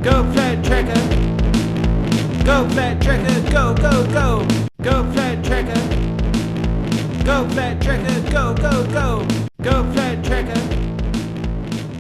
Go flat tracker. Go flat tracker. Go, go, go. Go flat tracker. Go flat tracker. Go, go, go. Go flat tracker.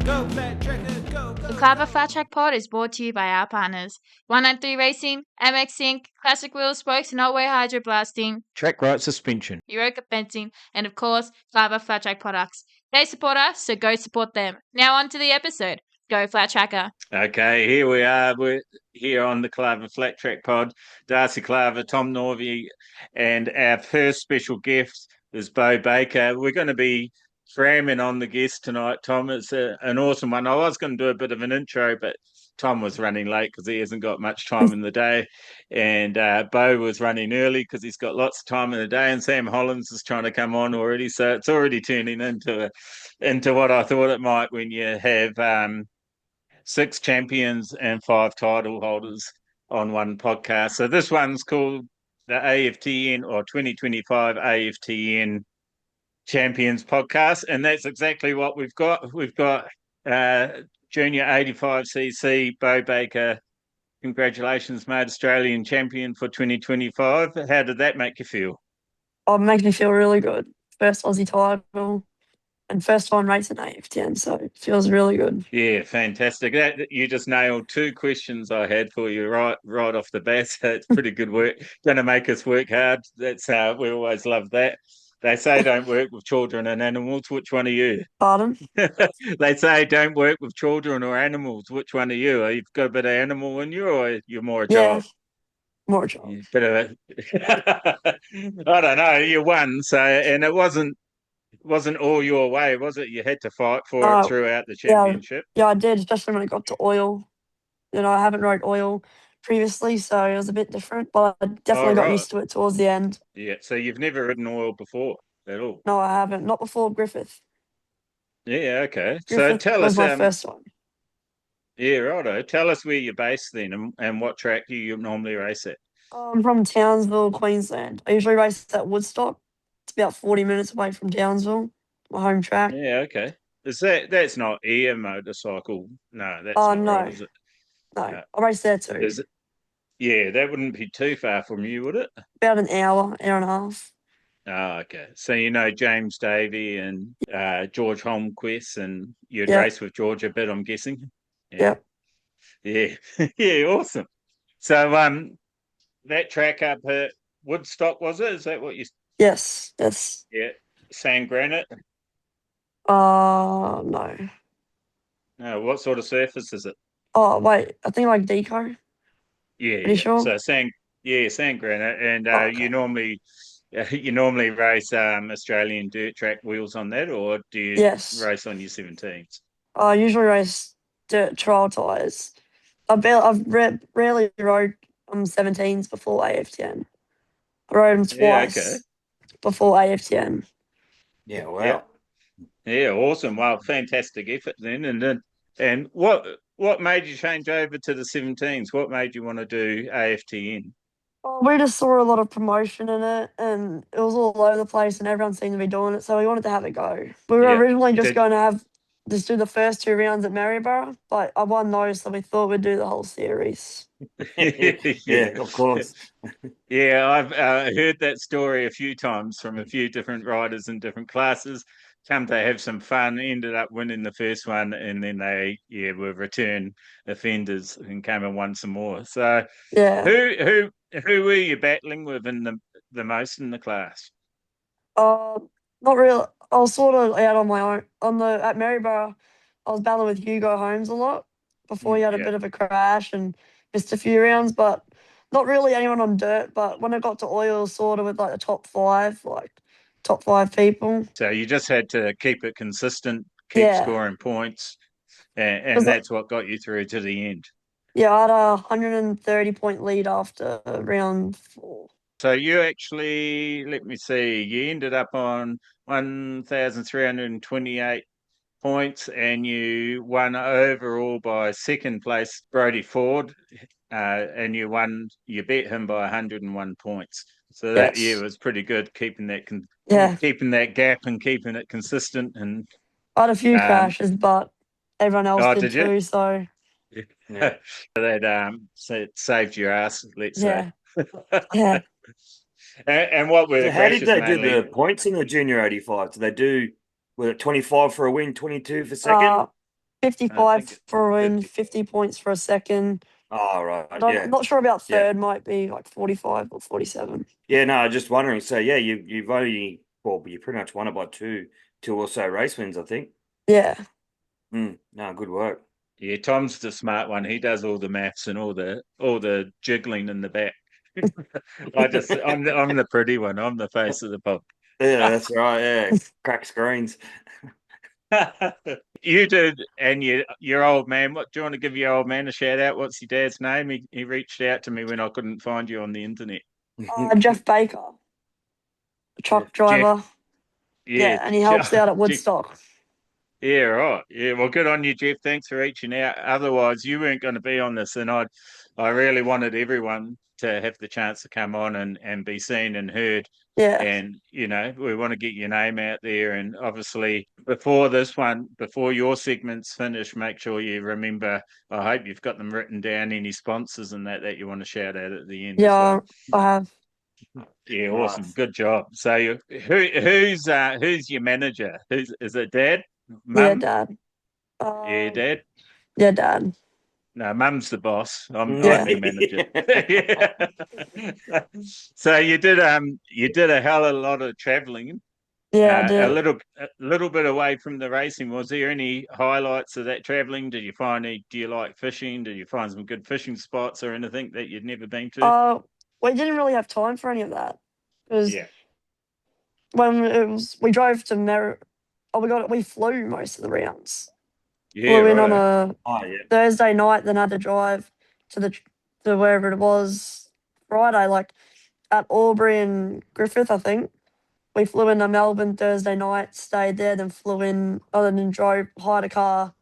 Go flat tracker. Go, go. The KLAVR FLAT TRACK POD is brought to you by our partners 193 Racing, INk, Classic Wheel Spokes and Otway Hydroblasting, Trac Rite Suspension. Euroka Fencing, and of course, KLAVR FLAT TRACK products. They support us, so go support them. Now on to the episode. Go Flat Tracker. Okay, here we are. We're here on the KLAVR Flat Track Pod. Darcy KLAVR, Tom Norvey, and our first special guest is Beau Baker. We're going to be cramming on the guest tonight, Tom. It's an awesome one. I was going to do a bit of an intro, but Tom was running late because he hasn't got much time in the day. And Beau was running early because he's got lots of time in the day. And Sam Hollands is trying to come on already. So it's already turning into what I thought it might when you have 6 champions and 5 title holders on one podcast. So this one's called the AFTN or 2025 AFTN Champions Podcast, and that's exactly what we've got. We've got Junior 85cc Beau Baker. Congratulations, mate, Australian champion for 2025. How did that make you feel? Oh, it makes me feel really good. First Aussie title and first time racing AFTN, so it feels really good. Yeah, fantastic. You just nailed 2 questions I had for you right off the bat. So it's pretty good work. Going to make us work hard. That's we always love that. They say don't work with children and animals. Which one are you? Pardon? They say don't work with children or animals. Which one are you? You've got a bit of animal in you, or you're more a child? More a child. Bit of I don't know. You won, so and it wasn't all your way, was it? You had to fight for it throughout the championship. Yeah, I did, especially when it got to oil. You know, I haven't rode oil previously, so it was a bit different, but I definitely got used to it towards the end. Yeah, so you've never ridden oil before at all? No, I haven't. Not before Griffith. Yeah, okay. Griffith so tell was us my first one. Yeah, righto. Tell us where you're based then and what track do you normally race at? I'm from Townsville, Queensland. I usually race at Woodstock. It's about 40 minutes away from Townsville, my home track. Yeah, okay. That's not air motorcycle? No, that's not no. right, is it? No, I race there too. Is it? Yeah, that wouldn't be too far from you, would it? About an hour and a half. Oh, okay. So you know James Davey and George Holmquist, and you'd race with George a bit, I'm guessing? Yep. Yeah. Yeah, awesome. So that track up at Woodstock, was it? Is that what you... Yes. Yeah. Sand granite? No. No, what sort of surface is it? Oh, wait. I think like Deco. Yeah. Pretty sure? So sand granite. And okay. you normally race Australian dirt track wheels on that, or do you race on your 17s? I usually race dirt trial tyres. I've rarely rode 17s before AFTN. I rode them twice before AFTN. Yeah, wow. Yeah, awesome. Well, fantastic effort then. And what made you change over to the 17s? What made you want to do AFTN? Oh, we just saw a lot of promotion in it, and it was all over the place, and everyone seemed to be doing it, so we wanted to have a go. We were originally just going to do the first 2 rounds at Maryborough, but I won those, so we thought we'd do the whole series. Yeah, of course. Yeah, I've heard that story a few times from a few different riders in different classes. Come to have some fun, ended up winning the first one, and then they were return offenders and came and won some more. So who were you battling with in the most in the class? Not really. I was sort of out on my own. At Maryborough, I was battling with Hugo Holmes a lot before he had a bit of a crash and missed a few rounds, but not really anyone on dirt. But when it got to oil, sort of with like the top 5 people. So you just had to keep it consistent, keep scoring points, and that's what got you through to the end. Yeah, I had a 130-point lead after round 4. So you actually, let me see, you ended up on 1,328 points and you won overall by second place Brodie Ford, and you beat him by 101 points. So that year was pretty good, keeping that gap and keeping it consistent. And I had a few crashes, but everyone else did too. So Yeah. That saved your ass, let's say. Yeah. And what were So the how did crashes they do mainly? the points in the Junior 85? Did they do, was it 25 for a win, 22 for second? 55 for a win, 55. 50 points for a second. Oh, right. I'm not sure about Yeah. third, might be like 45 or 47. Yeah, no, just wondering. So, yeah, you've only, well, you pretty much won it by two or so race wins, I think. Yeah. No, good work. Yeah, Tom's the smart one. He does all the maths and all the jiggling in the back. I'm the pretty one. I'm the face of the pub. Yeah, that's right. Yeah, crack screens. You did, and your old man. What do you want to give your old man a shout out? What's your dad's name? He reached out to me when I couldn't find you on the internet. Jed Baker, truck driver. Yeah, And he helps out at Jeff. Woodstock. Yeah, right. Yeah, well, good on you, Jeff. Thanks for reaching out. Otherwise, you weren't going to be on this, and I really wanted everyone to have the chance to come on and be seen and heard. Yeah. And we want to get your name out there. And obviously, before your segment's finished, make sure you remember. I hope you've got them written down. Any sponsors and that you want to shout out at the end as well. I have. Yeah, awesome. Nice. Good job. So, who's your manager? Is it Dad? Mum? Yeah, Dad. Yeah, Dad. Yeah, Dad. No, Mum's the boss. I'm the manager. So you did a hell of a lot of travelling. Yeah, I did. A little bit away from the racing. Was there any highlights of that travelling? Do you like fishing? Did you find some good fishing spots or anything that you'd never been to? We didn't really have time for any of that because when we drove to we flew most of the rounds. Yeah, flew in on a Thursday night, then had to drive to wherever it was Friday, like at Albury and Griffith, I think. We flew into Melbourne Thursday night, stayed there, then flew in, then hired a car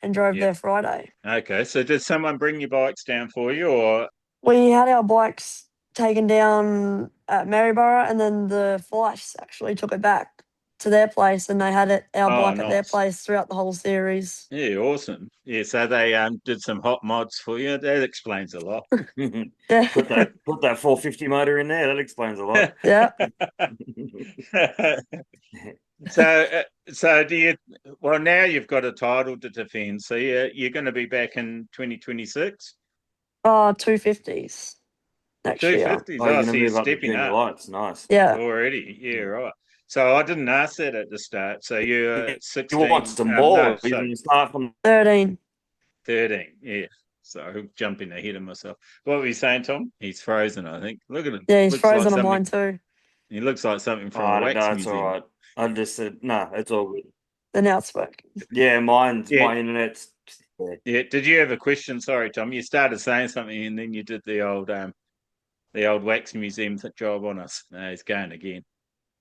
and drove there Friday. Okay, so did someone bring your bikes down for you, or? We had our bikes taken down at Maryborough, and then the Fyffes actually took it back to their place, and they had our bike at their place throughout the whole series. Yeah, awesome. Yeah, so they did some hot mods for you. That explains a lot. Yeah. Put that 450 motor in there. That explains a lot. Yeah. So do you? Well, now you've got a title to defend. So you're going to be back in 2026. 250s next year. 250s. Oh, so you're stepping up. Lights. Nice. Yeah. Already. Yeah, right. So I didn't ask that at the start. So you're 16. You want some more? You start from 13. 13. Yeah. So jumping ahead of myself. What were you saying, Tom? He's frozen, I think. Look at him. Yeah, he's frozen on mine too. He looks like something from a wax museum. It's all right. I just said, no, it's all good. The now it's working. Yeah, my internet's... Yeah. Did you have a question? Sorry, Tom. You started saying something and then you did the old wax museum job on us. No, he's going again.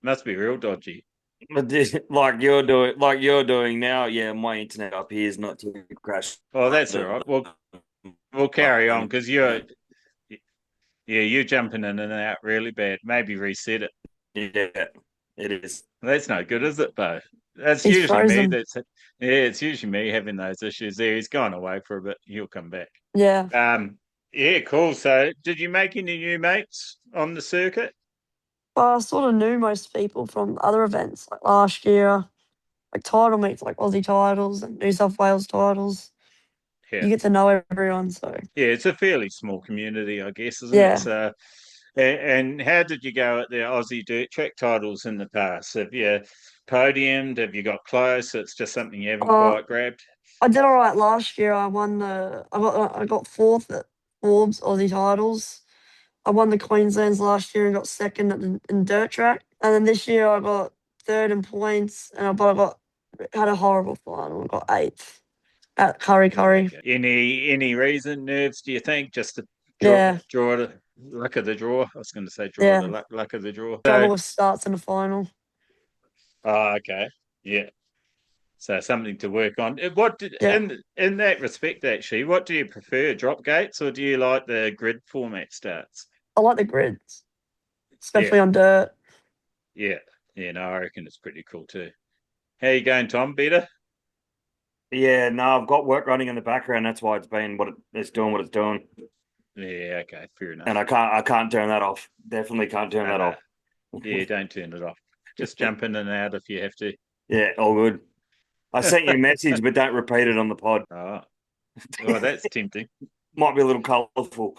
Must be real dodgy. Like you're doing now. Yeah, my internet up here is not too crash. Oh, that's all right. Well, we'll carry on because you're jumping in and out really bad. Maybe reset it. Yeah, it is. That's no good, is it, Beau? That's He's usually frozen. me. It's usually me having those issues there. He's gone away for a bit. He'll come back. Yeah. Yeah, cool. So did you make any new mates on the circuit? I sort of knew most people from other events, like last year, like title meets, like Aussie titles and New South Wales titles. Yeah. You get to know everyone, so. Yeah, it's a fairly small community, I guess, isn't it? So, and how did you go at the Aussie dirt track titles in the past? Have you podiumed? Have you got close? It's just something you haven't quite grabbed? I did all right last year. I got fourth at Forbes Aussie titles. I won the Queenslands last year and got second in dirt track. And then this year I got third in points, but I had a horrible final. I got eighth at Curry. Okay. Any reason? Nerves? Do you think? Just to draw the luck of the draw. I was going to say the luck of the draw. Trouble with starts in the final. Oh, okay. Yeah. So something to work on. In that respect, actually, what do you prefer, drop gates, or do you like the grid format starts? I like the grids, especially on dirt. Yeah. Yeah, no, I reckon it's pretty cool too. How you going, Tom? Better? Yeah, no, I've got work running in the background. That's why it's been it's doing. Yeah, okay, fair enough. And I can't turn that off. Definitely can't turn that off. Yeah, don't turn it off. Just jump in and out if you have to. Yeah, all good. I sent you a message, but don't repeat it on the pod. Oh, well, that's tempting. Might be a little colourful.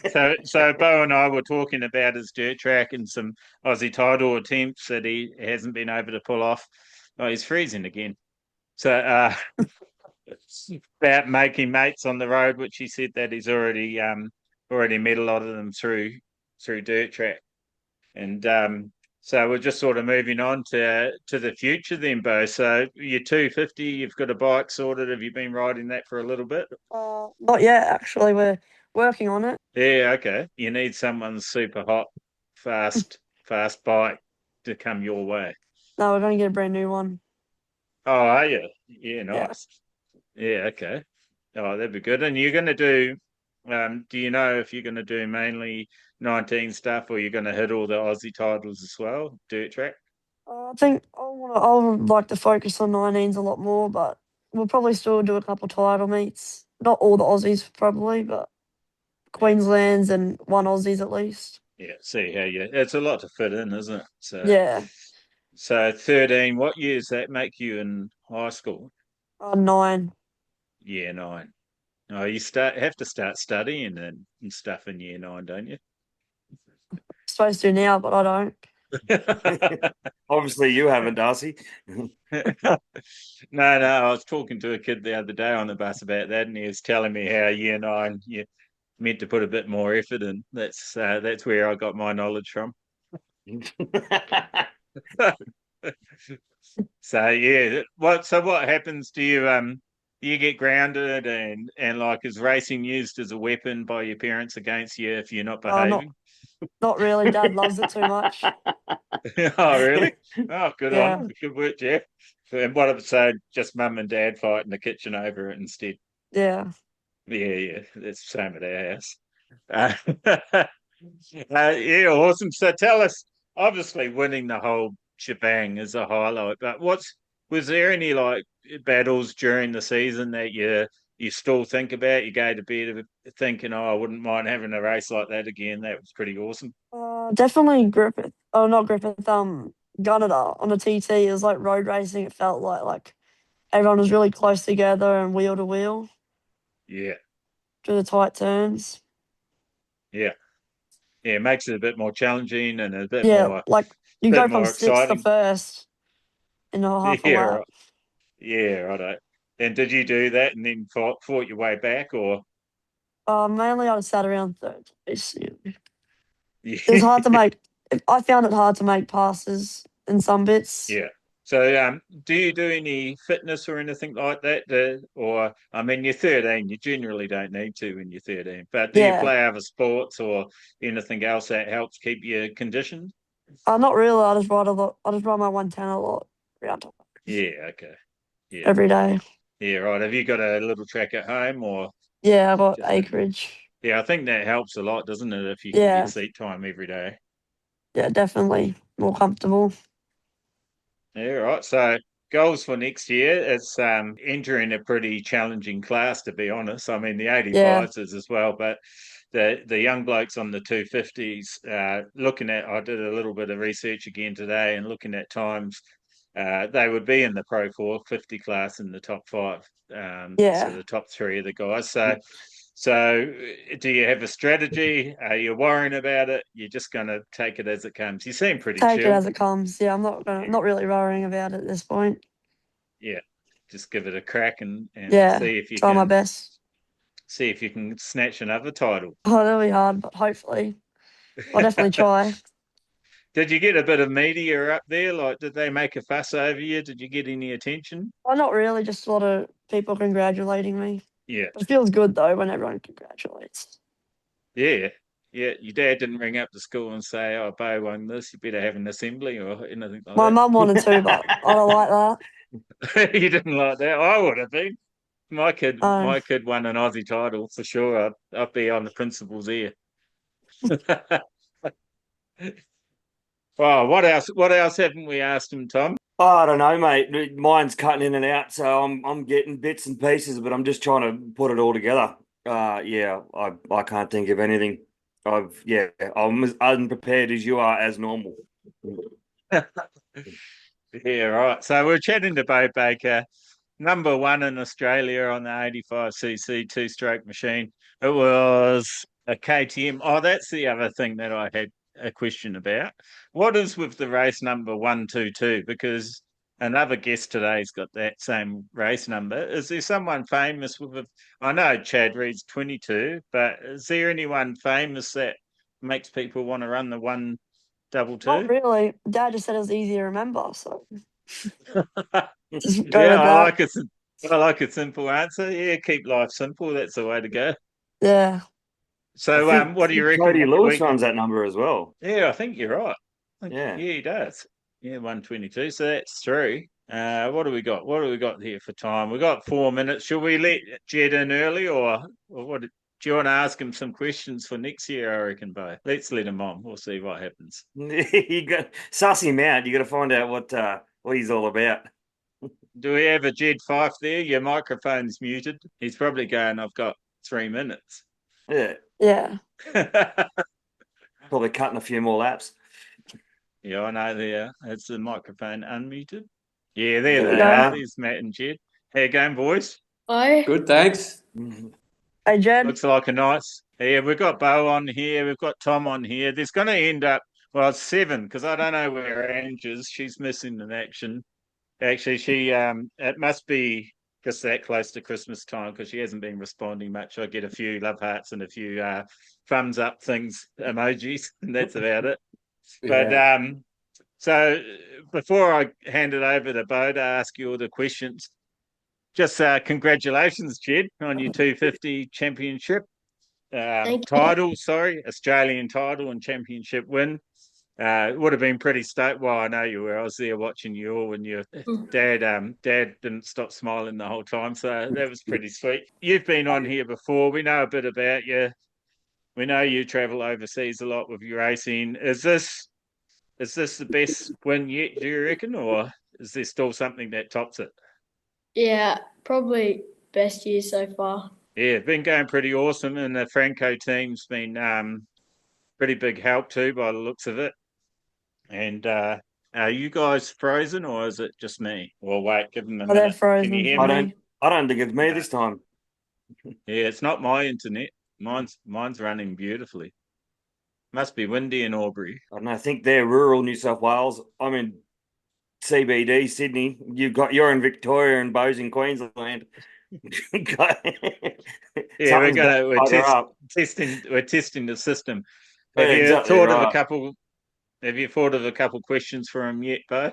So Beau and I were talking about his dirt track and some Aussie title attempts that he hasn't been able to pull off. Oh, he's freezing again. So about making mates on the road, which he said that he's already met a lot of them through dirt track. And so we're just sort of moving on to the future then, Beau. So you're 250, you've got a bike sorted. Have you been riding that for a little bit? Not yet, actually. We're working on it. Yeah, okay. You need someone's super hot, fast bike to come your way. No, we're going to get a brand new one. Oh, are you? Yeah, nice. Yeah, okay. Oh, that'd be good. And you're going to do you know if you're going to do mainly 19 stuff or you're going to hit all the Aussie titles as well, dirt track? I think I would like to focus on 19s a lot more, but we'll probably still do a couple title meets. Not all the Aussies, probably, but Queensland's and one Aussies at least. Yeah, see how it's a lot to fit in, isn't it? So Yeah. So 13, what years that make you in high school? 9. Year 9. Oh, you have to start studying and stuff in year 9, don't you? Supposed to now, but I don't. Obviously, you haven't, Darcy. No, I was talking to a kid the other day on the bus about that, and he was telling me how year 9 you meant to put a bit more effort in. That's where I got my knowledge from. So yeah, what happens? Do you get grounded and like is racing used as a weapon by your parents against you if you're not behaving? Not really. Dad loves it too much. Oh really? Oh, good Yeah. on. Good work, Jeff. And what if so just mum and dad fight in the kitchen over it instead? Yeah. Yeah, that's the same at our house. Yeah, awesome. So tell us, obviously winning the whole shebang is a highlight, but was there any like battles during the season that you still think about? You go to bed thinking, oh, I wouldn't mind having a race like that again. That was pretty awesome. Definitely Griffith. Oh, not Griffith. Gunnedah on a TT. It was like road racing. It felt like everyone was really close together and wheel to wheel. Yeah. Through the tight turns. Yeah. Yeah, it makes it a bit more challenging and a bit more like you go from 6th exciting. to 1st in a half a lap. Right. Yeah, right. And did you do that and then fought your way back, or? Mainly I sat around 3rd. Yeah. It was hard to make. I found it hard to make passes in some bits. Yeah. So, do you do any fitness or anything like that? Or, I mean, you're 13. You generally don't need to when you're 13. But do you play other sports or anything else that helps keep you conditioned? Not really. I just ride a lot. I just ride my 110 a lot around. Yeah. Okay. Yeah. Every day. Yeah. Right. Have you got a little track at home or? Yeah, I got acreage. Yeah, I think that helps a lot, doesn't it? If you can get seat time every day. Yeah, definitely more comfortable. Yeah, right. So goals for next year, it's entering a pretty challenging class, to be honest. I mean, the 85s is as well, but the young blokes on the 250s, I did a little bit of research again today and looking at times, they would be in the Pro 450 class in the top 5. So the top 3 of the guys. So, do you have a strategy? Are you worrying about it? You're just going to take it as it comes. You seem pretty Take chill. it as it comes. Yeah, I'm not really worrying about it at this point. Yeah, just give it a crack and see if you try my best. See if you can snatch another title. Oh, that'll be hard, but hopefully, I'll definitely try. Did you get a bit of media up there? Like, did they make a fuss over you? Did you get any attention? Well, not really. Just a lot of people congratulating me. Yeah. It feels good, though, when everyone congratulates. Yeah. Yeah. Your dad didn't ring up the school and say, oh, Beau won this. You better have an assembly or anything like that. My mum wanted to, but I don't like that. You didn't like that? I would have been. My kid won an Aussie title for sure. I'd be on the principal's ear. Oh, what else? What else haven't we asked him, Tom? Oh, I don't know, mate. Mine's cutting in and out, so I'm getting bits and pieces, but I'm just trying to put it all together. Yeah, I can't think of anything. I'm as unprepared as you are as normal. Yeah, right. So we're chatting to Beau Baker, number one in Australia on the 85cc two-stroke machine. It was a KTM. Oh, that's the other thing that I had a question about. What is with the race number 122? Because another guest today's got that same race number. Is there someone famous with a? I know Chad Reed's 22, but is there anyone famous that makes people want to run the 122? Not really. Dad just said it was easy to remember, so just go Yeah, with that. I like a simple answer. Yeah, keep life simple. That's the way to go. Yeah. So, what do you reckon? Cody Lewis runs that number as well. Yeah, I think you're right. Yeah. Yeah, he does. Yeah, 122. So that's three. What do we got? What do we got here for time? We got 4 minutes. Should we let Jed in early, or what? Do you want to ask him some questions for next year? I reckon, Bo. Let's let him on. We'll see what happens. You got suss him out. You got to find out what he's all about. Do we have a Jed Fyffe there? Your microphone's muted. He's probably going, I've got 3 minutes. Yeah. Yeah. Probably cutting a few more laps. Yeah, I know there. It's the microphone unmuted. Yeah, there they Yeah. are. There's Matt and Jed. How you going, boys? Hi. Good, thanks. Hey, Jed. Looks like a nice. Yeah, we've got Bo on here. We've got Tom on here. There's going to end up, well, it's 7 because I don't know where Ange is. She's missing in action. Actually, it must be just that close to Christmas time because she hasn't been responding much. I get a few love hearts and a few thumbs up things, emojis, and that's about it. Yeah. But so before I hand it over to Bo to ask you all the questions, just congratulations, Jed, on your 250 championship title. Sorry, Australian title and championship win. It would have been pretty stoked. Well, I know you were. I was there watching you all, and your dad didn't stop smiling the whole time. So that was pretty sweet. You've been on here before. We know a bit about you. We know you travel overseas a lot with your racing. Is this the best win yet, do you reckon, or is there still something that tops it? Yeah, probably best year so far. Yeah, been going pretty awesome, and the Franco team's been pretty big help too, by the looks of it. And are you guys frozen, or is it just me? Well, wait, give them a They're minute. frozen Can you hear for me? me. I don't think it's me No. this time. Yeah, it's not my internet. Mine's running beautifully. Must be windy in Albury. I don't know. I think they're rural New South Wales. I'm in CBD, Sydney. You're in Victoria and Beau's in Queensland. Yeah, we're testing the system. Have Yeah, you exactly thought of right. a couple? Have you thought of a couple questions for him yet, Bo?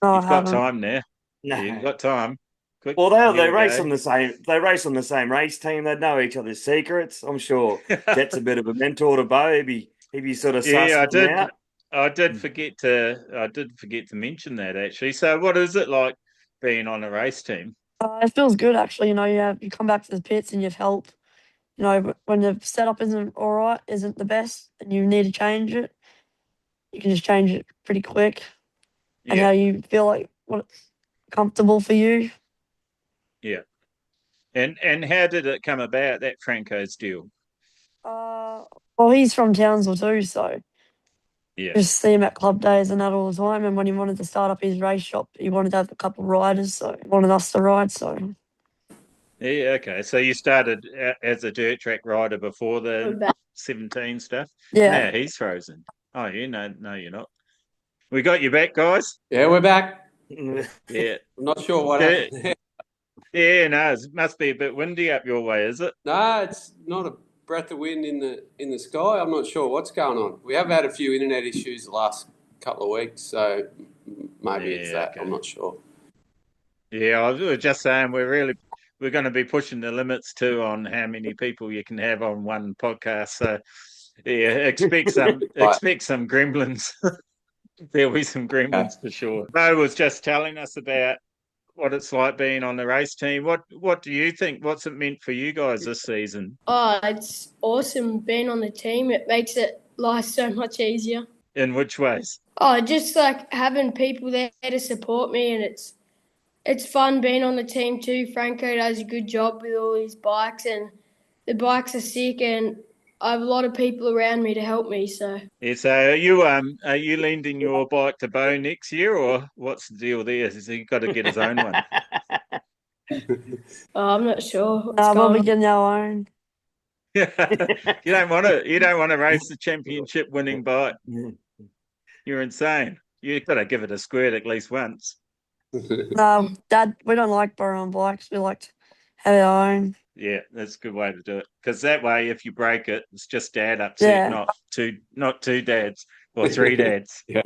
No, You've I got haven't. time now. No. You've got time. Quick. Well, here they we race go. on the same. They race on the same race team. They know each other's secrets. I'm sure Jet's a bit of a mentor to Beau. He'd be sort of Yeah, I sussing them did. out. I did forget to mention that actually. So, what is it like being on a race team? It feels good actually. You come back to the pits and you've helped. When the setup isn't all right, isn't the best, and you need to change it, you can just change it pretty quick. And Yeah, how you feel like what's comfortable for you. yeah. And how did it come about, that Franco's deal? Well, he's from Townsville too, so Yeah, just see him at club days and that all the time. And when he wanted to start up his race shop, he wanted to have a couple of riders, so he wanted us to ride. So yeah. Okay, so you started as a dirt track rider before We're the back. 17 stuff. yeah, Now he's frozen. Oh, no, you're not. We got you back, guys. Yeah, we're back. Yeah, I'm not sure what Yeah. happened there. yeah. No, it must be a bit windy up your way, is it? No, it's not a breath of wind in the sky. I'm not sure what's going on. We have had a few internet issues the last couple of weeks, so maybe it's that. Okay. I'm not sure. Yeah, I was just saying we're going to be pushing the limits too on how many people you can have on one podcast. So yeah, expect some gremlins. There'll be some gremlins for sure. Bo was just telling us about what it's like being on the race team. What do you think? What's it meant for you guys this season? Oh, it's awesome being on the team. It makes it life so much easier. In which ways? Oh, just like having people there to support me, and it's fun being on the team too. Franco does a good job with all his bikes, and the bikes are sick, and I have a lot of people around me to help me. So Yeah, so are you lending your bike to Beau next year, or what's the deal there? Has he got to get his own one? I'm not sure what's We'll going be on. getting our own. You don't want to race the championship winning bike. You're insane. You've got to give it a squirt at least once. No, Dad, we don't like borrowing bikes. We like to have our own. Yeah, that's a good way to do it. Because that way, if you break it, it's just Dad upset, Yeah. not two dads or three dads. Yeah.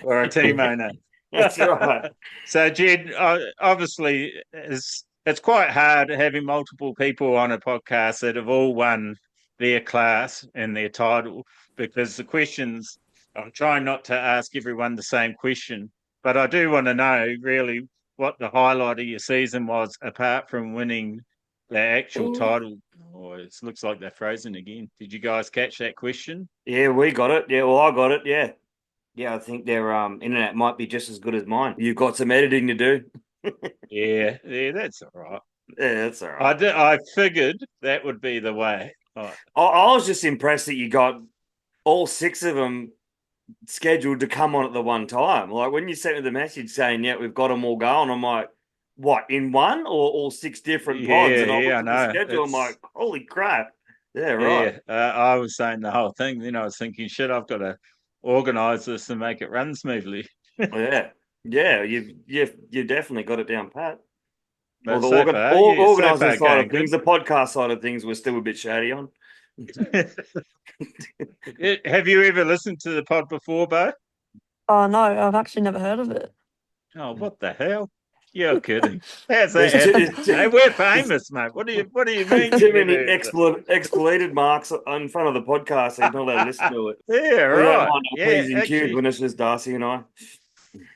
Or a team owner. That's right. So, Jed, obviously, it's quite hard having multiple people on a podcast that have all won their class and their title, because the questions, I'm trying not to ask everyone the same question, but I do want to know really what the highlight of your season was, apart from winning the actual title. Oh, it looks like they're frozen again. Did you guys catch that question? Yeah, we got it. Yeah, well, I got it. Yeah. Yeah, I think their internet might be just as good as mine. You've got some editing to do. Yeah, that's all right. Yeah, that's all right. I figured that would be the way. Oh. I was just impressed that you got all 6 of them scheduled to come on at the one time. Like when you sent me the message saying, "Yeah, we've got them all going," I'm like, "What, in one or all 6 different pods?" And I looked at the schedule. I'm like, "Holy crap!" Yeah, right. Yeah, I was saying the whole thing. Then I was thinking, shit, I've got to organise this and make it run smoothly. Yeah, you've definitely got it down pat. But Well, the organising side of things, the podcast side of things, we're still a bit shady on. Have you ever listened to the pod before, Beau? Oh, no, I've actually never heard of it. Oh, what the hell? You're kidding. How's that happen? Hey, we're famous, mate. What do you mean? Too many expletive marks in front of the podcast, so you're not allowed to listen to it. Yeah, right. Pleasing cues when it's just Darcy and I.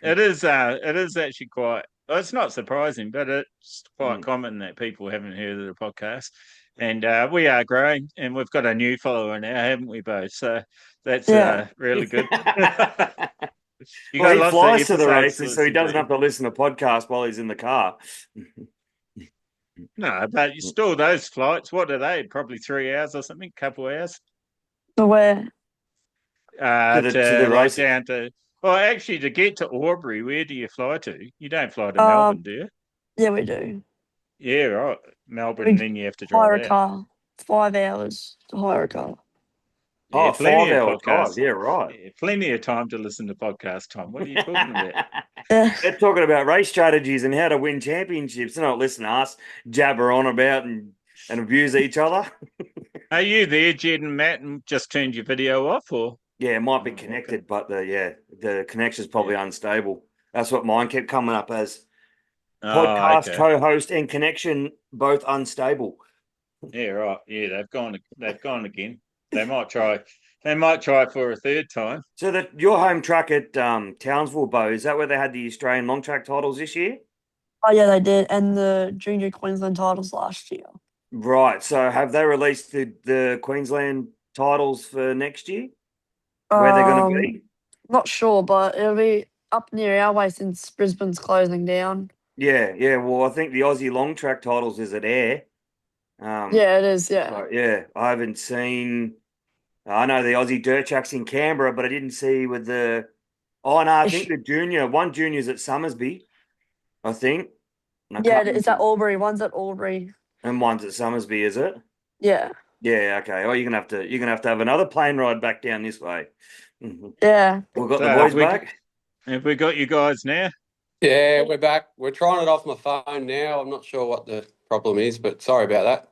It is actually quite. Well, it's not surprising, but it's quite common that people haven't heard of the podcast. And we are growing, and we've got a new follower now, haven't we, both? So that's really good. He flies to the races, so he doesn't have to listen to podcasts while he's in the car. No, but still, those flights, what are they? Probably 3 hours or something, couple hours? To where? To the race. Down to... Well, actually, to get to Albury, where do you fly to? You don't fly to Melbourne, do you? Yeah, we do. Yeah, right. Melbourne, and then you have to drive hire a car. 5 hours to hire a car. Yeah, 5 hour drive. Yeah, right. Yeah, plenty of time to listen to podcast, Tom. What are you talking about? They're talking about race strategies and how to win championships. They're not listening to us jabber on about and abuse each other. Are you there, Jed and Matt, and just turned your video off, or? Yeah, it might be connected, but the connection's probably unstable. That's what mine kept coming up as. Podcast co-host and connection both unstable. Yeah, right. Yeah, they've gone again. They might try for a third time. So your home track at Townsville, Beau, is that where they had the Australian long track titles this year? Oh yeah, they did, and the Junior Queensland titles last year. Right. So have they released the Queensland titles for next year? Where they're going to be? Not sure, but it'll be up near our way since Brisbane's closing down. Yeah. Well, I think the Aussie long track titles is at Ayr. Yeah, it is. Yeah. So, yeah, I haven't seen. I know the Aussie dirt tracks in Canberra, but I didn't see with the. Oh no, I think one junior's at Summersby, I think. Yeah, it's at Albury. One's at Albury. And one's at Summersby, is it? Yeah. Yeah. Okay. Oh, you're gonna have to have another plane ride back down this way. Yeah. We've got the boys back. Have we got you guys now? Yeah, we're back. We're trying it off my phone now. I'm not sure what the problem is, but sorry about that.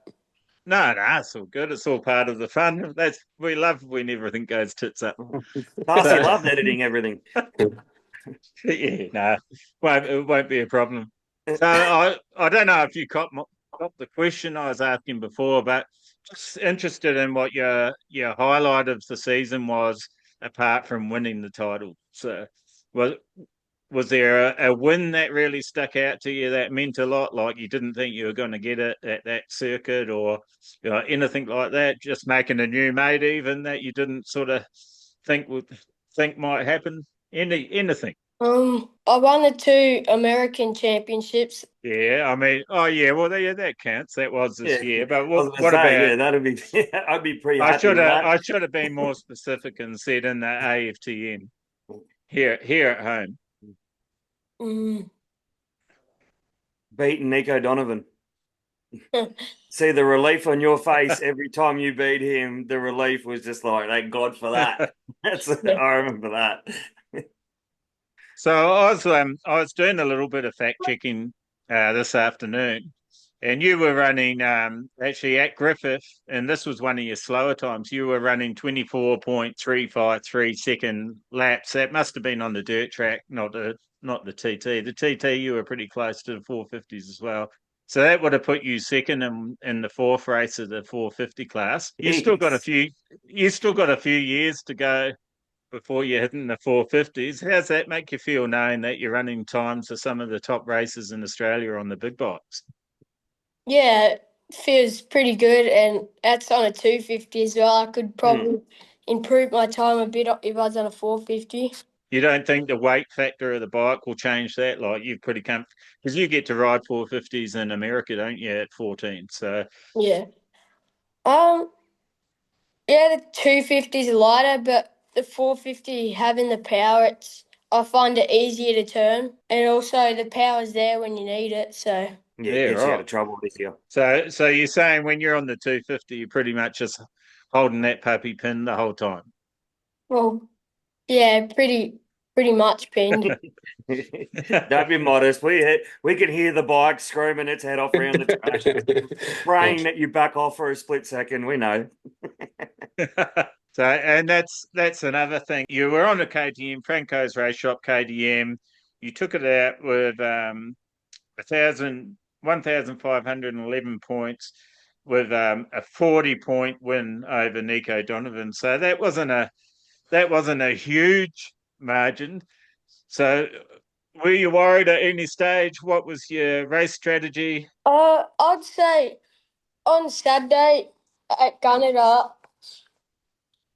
No, it's all good. It's all part of the fun. We love when everything goes tits up. Darcy loved editing everything. Yeah, no, it won't be a problem. So I don't know if you got the question I was asking before, but just interested in what your highlight of the season was, apart from winning the title. So was there a win that really stuck out to you that meant a lot, like you didn't think you were going to get it at that circuit, or anything like that? Just making a new mate, even that you didn't sort of think might happen? Anything? I won the 2 American championships. Yeah, I mean, oh yeah, well, yeah, that counts. That was this year. But I was gonna what say, about? yeah, that'd be. I'd be pretty I happy should with have that. I should have been more specific and said in the AFTN here at home. Beating Nico Donovan. See the relief on your face every time you beat him. The relief was just like, thank God for that. I remember that. So I was doing a little bit of fact checking this afternoon, and you were running actually at Griffith, and this was one of your slower times. You were running 24.353 second laps. That must have been on the dirt track, not the TT. The TT you were pretty close to the 450s as well. So that would have put you second in the fourth race of the 450 class. You still got a few years to go before you're hitting the 450s. How's that make you feel knowing that you're running times for some of the top races in Australia on the big bikes? Yeah, it feels pretty good, and that's on a 250 as well. I could probably improve my time a bit if I was on a 450. You don't think the weight factor of the bike will change that? Like you're pretty comfortable because you get to ride 450s in America, don't you, at 14? So yeah, yeah, the 250s are lighter, but the 450 having the power, I find it easier to turn, and also the power's there when you need it. So Yeah, yeah, gets you out right. of trouble this year. So you're saying when you're on the 250, you're pretty much just holding that puppy pin the whole time. well, yeah, pretty much pinned. Don't be modest. We can hear the bike screaming its head off around the track, praying that you back off for a split second. We know. So, and that's another thing. You were on a KTM, Franco's Race Shop KTM. You took it out with 1,511 points with a 40-point win over Nico Donovan. So that wasn't a huge margin. So were you worried at any stage? What was your race strategy? I'd say on Saturday at Gunnedah,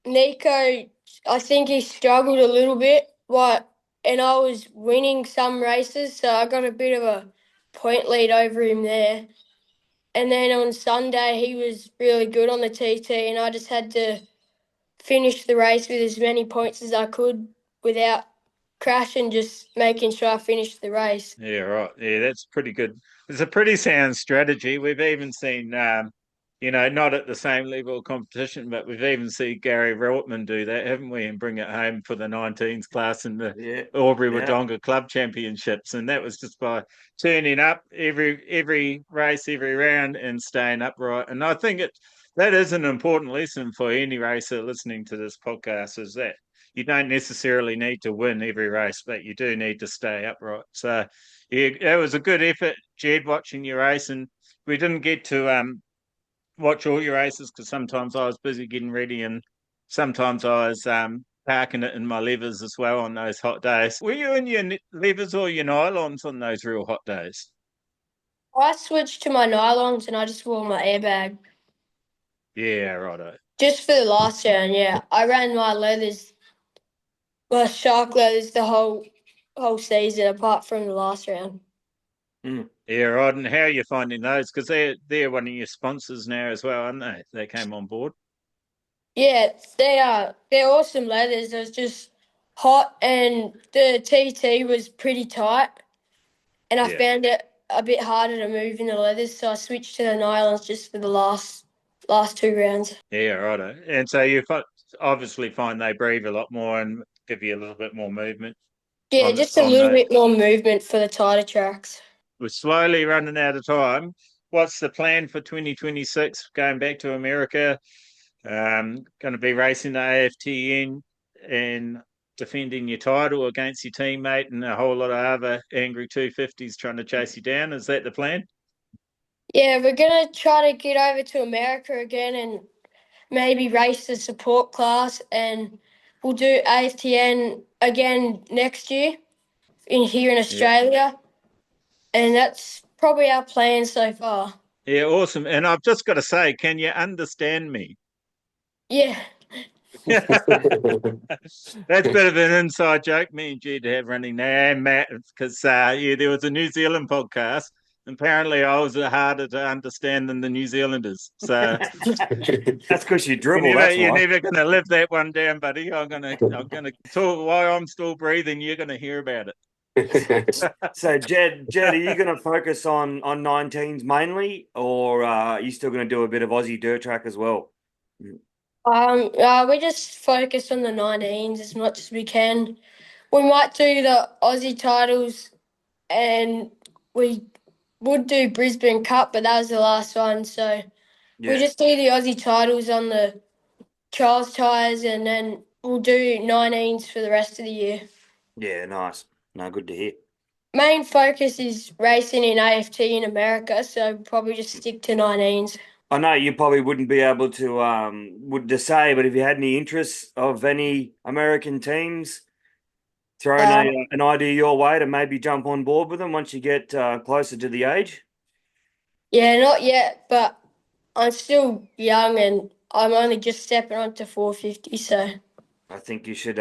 Nico, I think he struggled a little bit, and I was winning some races, so I got a bit of a point lead over him there. And then on Sunday, he was really good on the TT, and I just had to finish the race with as many points as I could without crashing, just making sure I finished the race. Yeah, right. Yeah, that's pretty good. It's a pretty sound strategy. We've even seen, not at the same level of competition, but we've even seen Gary Rortman do that, haven't we? And bring it home for the 19s class in the Albury Wodonga Club Championships. And that was just by turning up every race, every round and staying upright. And I think that is an important lesson for any racer listening to this podcast, is that you don't necessarily need to win every race, but you do need to stay upright. So, yeah, it was a good effort, Jed, watching your race. And we didn't get to watch all your races because sometimes I was busy getting ready and sometimes I was parking it in my levers as well on those hot days. Were you in your levers or your nylons on those real hot days? I switched to my nylons and I just wore my airbag. Yeah, righto. Just for the last round, yeah. I ran my leathers, my shark leathers the whole season apart from the last round. Yeah, right. And how are you finding those? Because they're one of your sponsors now as well, aren't they? They came on board. Yeah, they're awesome leathers. It was just hot and the TT was pretty tight, and I found it a bit harder to move in the leathers, so I switched to the nylons just for the last 2 rounds. Yeah, righto. And so you obviously find they breathe a lot more and give you a little bit more movement. Yeah, just a little bit more movement for the tighter tracks. We're slowly running out of time. What's the plan for 2026? Going back to America, going to be racing the AFTN and defending your title against your teammate and a whole lot of other angry 250s trying to chase you down. Is that the plan? Yeah, we're going to try to get over to America again and maybe race the support class, and we'll do AFTN again next year here in Australia. And that's probably our plan so far. Yeah, awesome. And I've just got to say, can you understand me? Yeah. That's a bit of an inside joke me and Jed have running now, and Matt, because there was a New Zealand podcast. Apparently, I was harder to understand than the New Zealanders. So that's because you dribble. You're never going to live that one down, buddy. I'm gonna talk while I'm still breathing. You're going to hear about it. So, Jed, are you going to focus on 19s mainly, or are you still going to do a bit of Aussie dirt track as well? We just focus on the 19s as much as we can. We might do the Aussie titles, and we would do Brisbane Cup, but that was the last one. So we just do the Aussie titles on the Charles tyres, and then we'll do 19s for the rest of the year. Yeah, nice. No, good to hear. Main focus is racing in AFT in America, so probably just stick to 19s. I know you probably wouldn't be able to say, but if you had any interest of any American teams, throwing an idea your way to maybe jump on board with them once you get closer to the age? Yeah, not yet, but I'm still young and I'm only just stepping onto 450, so I think you should.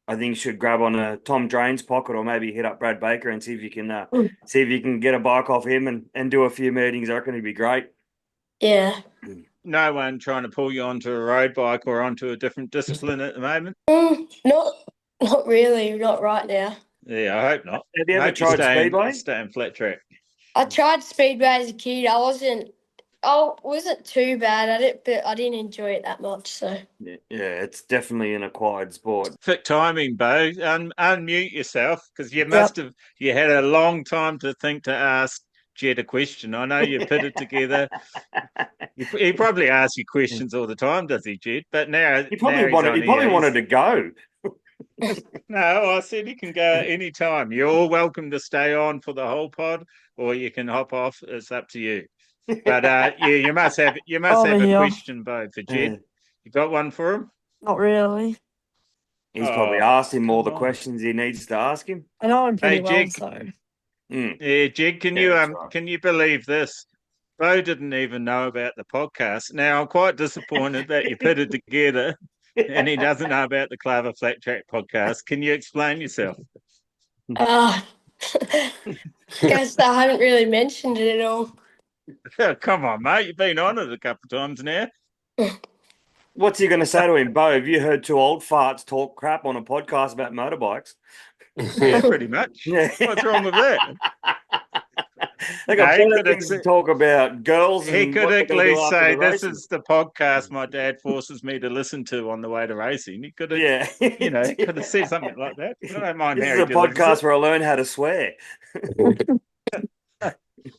I think you should grab on a Tom Drain's pocket, or maybe hit up Brad Baker and see if you can get a bike off him and do a few meetings. I reckon it'd be great. Yeah. No one trying to pull you onto a road bike or onto a different discipline at the moment? Not really, not right now. Yeah, I hope not. Have you ever tried Speedway? Staying flat track. I tried Speedway as a kid. I wasn't too bad at it, but I didn't enjoy it that much. So yeah, it's definitely an acquired sport. Fit timing, Beau. Unmute yourself, because you had a long time to think to ask Jed a question. I know you put it together. He probably asks you questions all the time, does he, Jed? But now he probably wanted to go. No, I said he can go any time. You're all welcome to stay on for the whole pod, or you can hop off. It's up to you. But you must have a question, Beau, for Jed. You got one for him? Not really. He's probably asked him all the questions he needs to ask him. I know him pretty well, Jed, so. Yeah, Jed, can you believe this? Beau didn't even know about the podcast. Now, I'm quite disappointed that you put it together and he doesn't know about the KLAVR Flat Track podcast. Can you explain yourself? Guess I haven't really mentioned it at all. Oh, come on, mate. You've been on it a couple of times now. What's he going to say to him? Beau, have you heard two old farts talk crap on a podcast about motorbikes? Yeah, pretty much. Yeah. What's wrong with that? They got plenty of things to talk about. Girls. He could at least say, "This is the podcast my dad forces me to listen to on the way to racing." He could have, could have said something like that. I don't mind. This is a podcast where I learn how to swear.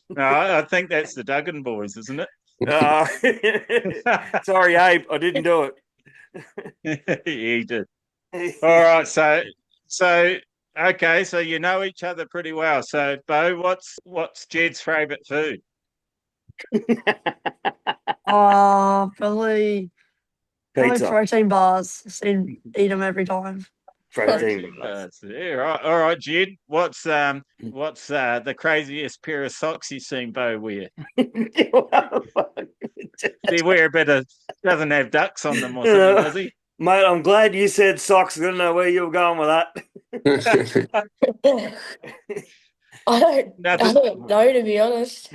No, I think that's the Duggan boys, isn't it? Sorry, Abe, I didn't do it. He did. All right, so okay, so you know each other pretty well. So, Beau, what's Jed's favourite food? Probably pizza. Protein bars. Eat them every time. Protein bars. Yeah, all right, Jed. What's the craziest pair of socks you've seen Beau wear? Does he wear a bit of? Doesn't have ducks on them or something, does he? Mate, I'm glad you said socks. I don't know where you were going with that. I don't know, to be honest.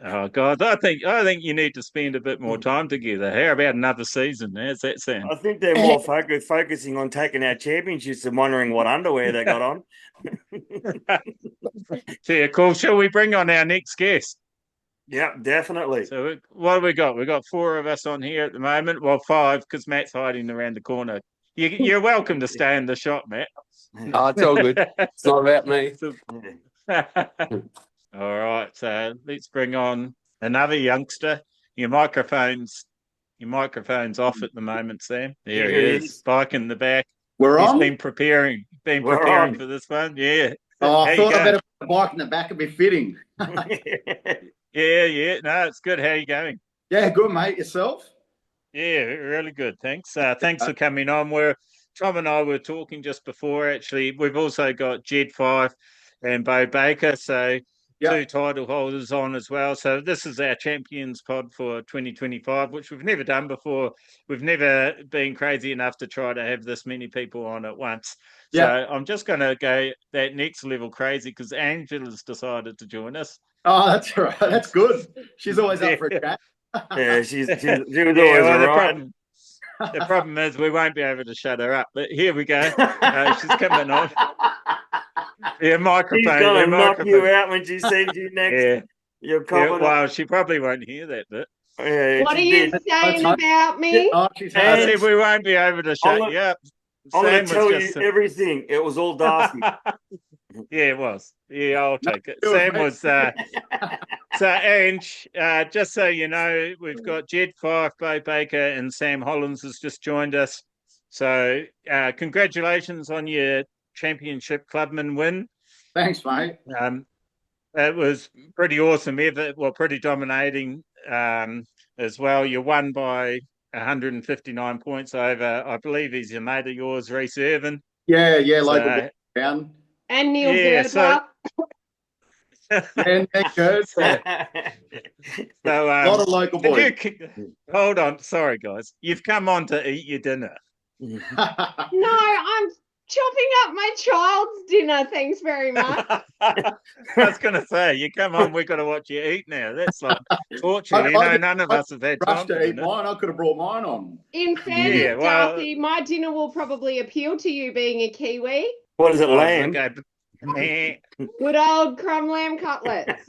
Oh God, I think you need to spend a bit more time together. How about another season? How's that sound? I think they're more focusing on taking our championships and wondering what underwear they got on. Yeah, cool. Shall we bring on our next guest? Yeah, definitely. So what have we got? We've got 4 of us on here at the moment. Well, 5 because Matt's hiding around the corner. You're welcome to stay in the shot, Matt. Oh, it's all good. It's not about me. All right, so let's bring on another youngster. Your microphone's off at the moment, Sam. There he is. Bike in the back. He's been preparing for this one. Yeah. Oh, I thought I better put a bike in the back and be fitting. Yeah. No, it's good. How are you going? Yeah, good, mate. Yourself? Yeah, really good. Thanks. Thanks for coming on. Tom and I were talking just before, actually. We've also got Jed Fyffe and Beau Baker. So two title holders on as well. So this is our Champions Pod for 2025, which we've never done before. We've never been crazy enough to try to have this many people on at once. So I'm just going to go that next level crazy because Angela's decided to join us. Oh, that's all right. That's good. She's always up for a chat. Yeah, she was always all right. The problem is we won't be able to shut her up. But here we go. She's coming on. Yeah, microphone. She's going to knock you out when she sees you next. Yeah. You're confident. Well, she probably won't hear that bit. Yeah, what are you saying about me? I said we won't be able to shut you up. I'm going to tell you everything. It was all Darcy. Yeah, it was. Yeah, I'll take it. Sam was. So, Ange, just so you know, we've got Jed Fyffe, Beau Baker, and Sam Hollands has just joined us. So, congratulations on your championship Clubman win. Thanks, mate. It was pretty awesome, pretty dominating as well. You won by 159 points over, I believe he's a mate of yours, Reese Irvin. Yeah, local down. And Neil Girdler. And Ange Gird. So, a lot of local boys. Hold on. Sorry, guys. You've come on to eat your dinner. No, I'm chopping up my child's dinner. Thanks very much. I was going to say, you come on, we've got to watch you eat now. That's like torture. None of us have had time to eat mine. I could have brought mine on. In fairness, Darcy, my dinner will probably appeal to you being a Kiwi. What is it, lamb? Good old crumb lamb cutlets.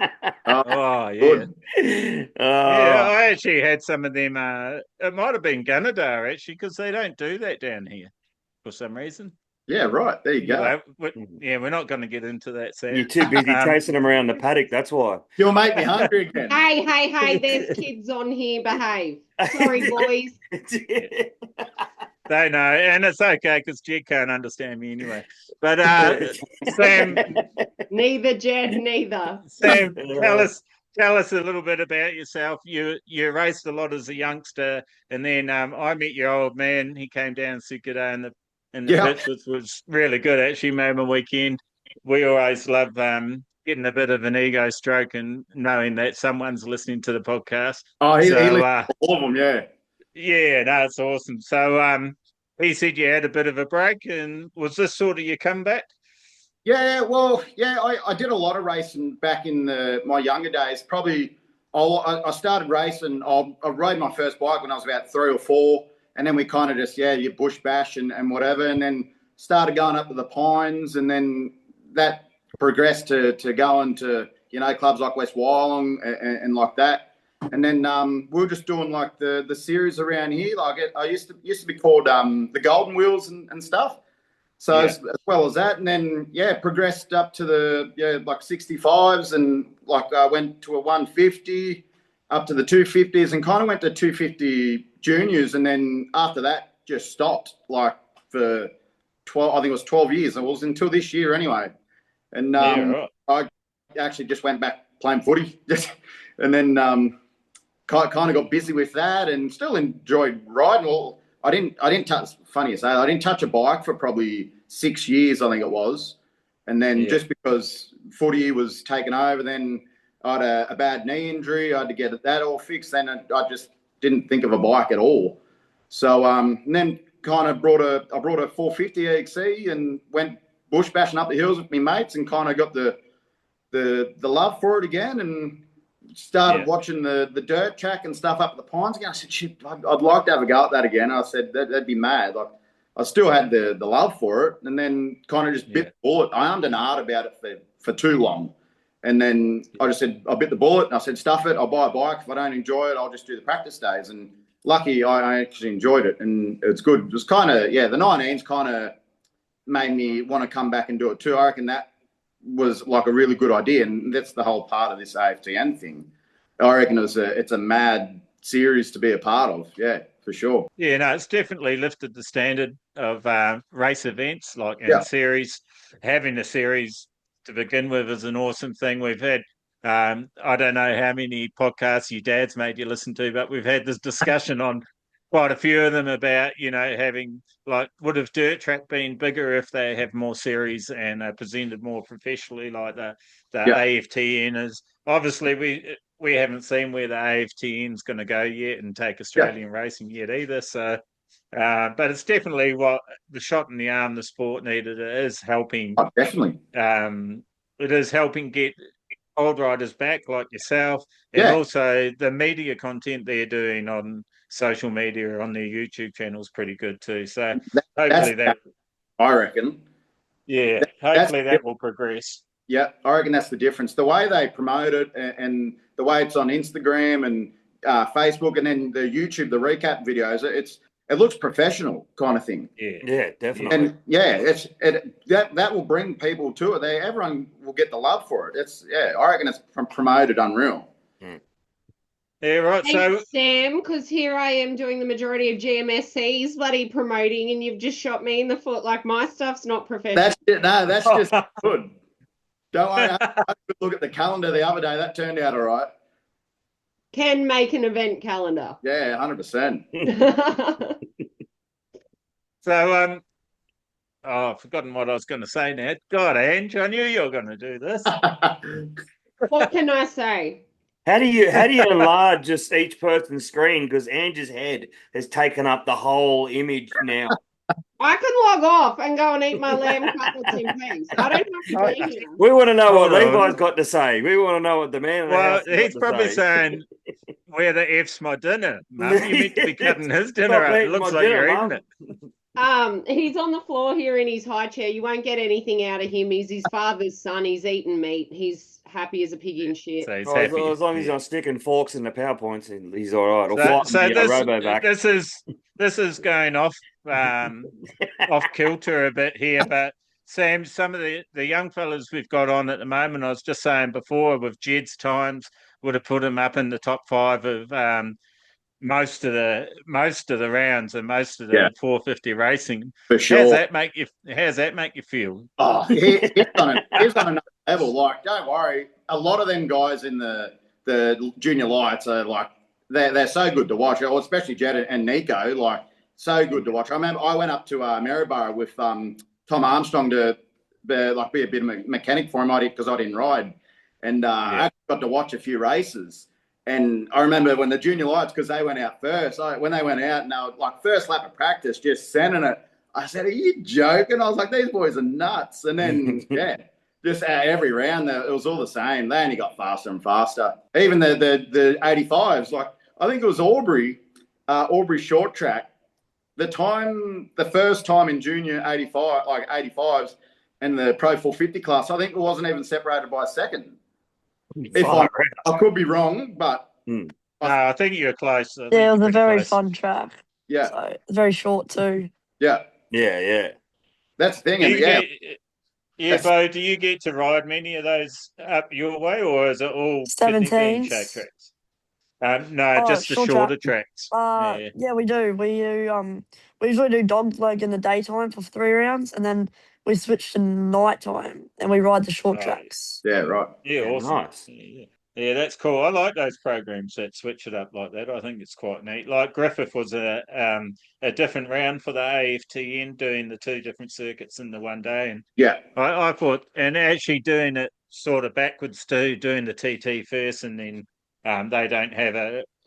Oh, yeah. Yeah, I actually had some of them. It might have been Gunnedah, actually, because they don't do that down here for some reason. Yeah, right. There you go. We're not going to get into that, Sam. You're too busy chasing them around the paddock, that's why. You'll make me hungry again. Hey, there's kids on here. Behave. Sorry, boys. They know, and it's okay because Jed can't understand me anyway. But Sam, neither Jed, neither. Sam, tell us a little bit about yourself. You raced a lot as a youngster, and then I met your old man. He came down and said good day in the pits, which was really good. Actually, made my weekend. We always love getting a bit of an ego stroke and knowing that someone's listening to the podcast. Oh, he listened to all of them, yeah. Yeah, no, it's awesome. So he said you had a bit of a break, and was this sort of your comeback? Yeah, I did a lot of racing back in my younger days. Probably I started racing. I rode my first bike when I was about 3 or 4, and then we kind of just, you bush bash and whatever, and then started going up to the Pines, and then that progressed to going to, clubs like West Wyalong and like that. And then we were just doing like the series around here. Like I used to be called the Golden Wheels and stuff. So as well as that, and then progressed up to the like 65s, and like I went to a 150, up to the 250s, and kind of went to 250 juniors, and then after that just stopped like for 12. I think it was 12 years. It was until this year anyway. And I actually just went back playing footy, and then kind of got busy with that, and still enjoyed riding. Well, I didn't touch. Funny to say, I didn't touch a bike for probably 6 years, I think it was, and then just because footy was taken over, then I had a bad knee injury. I had to get that all fixed. Then I just didn't think of a bike at all. So and then kind of brought a 450 EXC and went bush bashing up the hills with my mates, and kind of got the love for it again, and started watching the dirt track and stuff up at the Pines again. I said, shit, I'd like to have a go at that again. I said, that'd be mad. Like, I still had the love for it, and then kind of just bit the bullet. I ummed and ahed about it for too long. And then I just said, I bit the bullet, and I said, stuff it. I'll buy a bike. If I don't enjoy it, I'll just do the practice days. And lucky I actually enjoyed it, and it's good. It was kind of, the 19s kind of made me want to come back and do it too. I reckon that was like a really good idea, and that's the whole part of this AFTN thing. I reckon it's a mad series to be a part of, for sure. Yeah, no, it's definitely lifted the standard of race events, like series. Having a series to begin with is an awesome thing. We've had, I don't know how many podcasts your dad's made you listen to, but we've had this discussion on quite a few of them about, having, like, would have dirt track been bigger if they have more series and are presented more professionally, like the AFTN is. Obviously, we haven't seen where the AFTN is going to go yet and take Australian racing yet either. So, but it's definitely what the shot in the arm the sport needed. It is helping. Oh, definitely. It is helping get old riders back like yourself, and also the media content they're doing on social media on their YouTube channel is pretty good too. So hopefully that, I reckon. Yeah, hopefully that will progress. Yeah, I reckon that's the difference. The way they promote it and the way it's on Instagram and Facebook and then the YouTube, the recap videos, it looks professional kind of thing. Yeah, definitely. And that will bring people to it. Everyone will get the love for it. I reckon it's promoted unreal. Yeah, right. Thanks, Sam, because here I am doing the majority of GMSC's bloody promoting, and you've just shot me in the foot. Like, my stuff's not professional. That's it. No, that's just good. Don't worry. I had a look at the calendar the other day. That turned out all right. Can make an event calendar. Yeah, 100%. So, I've forgotten what I was going to say now. God, Ange, I knew you were going to do this. What can I say? How do you enlarge just each person's screen? Because Ange's head has taken up the whole image now. I can log off and go and eat my lamb cutlets in peace. I don't have to be here. We want to know what Levi's got to say. We want to know what the man of the house has got to say. He's probably saying, where the F's my dinner, Mum? You meant to be cutting his dinner up. It looks like you're eating it. He's on the floor here in his high chair. You won't get anything out of him. He's his father's son. He's eating meat. He's happy as a pig in shit. So he's happy. As long as he's not sticking forks in the PowerPoints, he's all right. This is going off kilter a bit here, but Sam, some of the young fellas we've got on at the moment, I was just saying before, with Jed's times, would have put him up in the top 5 of most of the rounds and most of the 450 racing. For sure. How's that make you feel? Oh, he's on another level. Like, don't worry. A lot of them guys in the junior lights are like they're so good to watch. Especially Jed and Nico, like so good to watch. I remember I went up to Maryborough with Tom Armstrong to be a bit of a mechanic for him because I didn't ride, and I got to watch a few races. And I remember when the junior lights, because they went out first, when they went out and they were like first lap of practice, just sending it. I said, "Are you joking?" I was like, "These boys are nuts." And then, just every round, it was all the same. They only got faster and faster. Even the 85s, like I think it was Aubrey short track. The first time in junior 85, like 85s, and the Pro 450 class, I think it wasn't even separated by a second. I could be wrong, but I think you're close. It was a very fun track. Yeah, so it's very short too. Yeah. That's the thing. Beau, do you get to ride many of those up your way, or is it all 17s show tracks? No, just the shorter tracks. Yeah, we do. We usually do dog leg in the daytime for 3 rounds, and then we switch to nighttime and we ride the short tracks. Yeah, right. Yeah, awesome. Nice. Yeah, that's cool. I like those programs that switch it up like that. I think it's quite neat. Like Griffith was a different round for the AFTN, doing the 2 different circuits in the one day. And I thought, and actually doing it sort of backwards too, doing the TT first, and then they don't have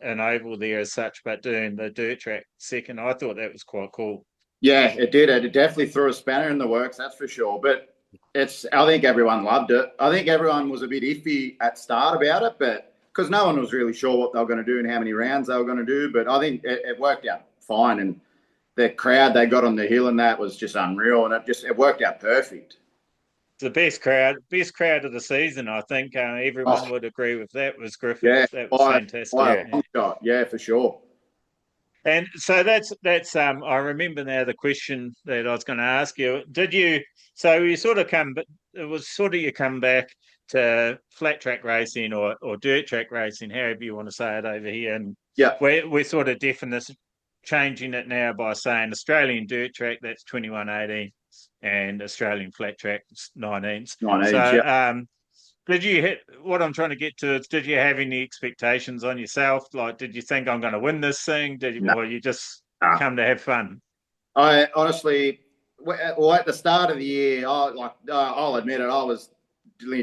an oval there as such, but doing the dirt track second. I thought that was quite cool. Yeah, it did. It definitely threw a spanner in the works, that's for sure. But I think everyone loved it. I think everyone was a bit iffy at start about it, but because no one was really sure what they were going to do and how many rounds they were going to do. But I think it worked out fine. And the crowd they got on the hill and that was just unreal. And it worked out perfect. The best crowd of the season, I think. Everyone would agree with that. Was Griffith? Yeah, that was fantastic. Yeah, for sure. And so that's I remember now the question that I was going to ask you. Did you? So you sort of you come back to flat track racing or dirt track racing, however you want to say it over here, and we're sort of changing it now by saying Australian dirt track, that's 2118, and Australian flat track 19s. So Did you hit what I'm trying to get to? Is did you have any expectations on yourself? Like, did you think I'm going to win this thing? No. Or you just No. come to have fun? I honestly, well, at the start of the year, I'll admit it, I was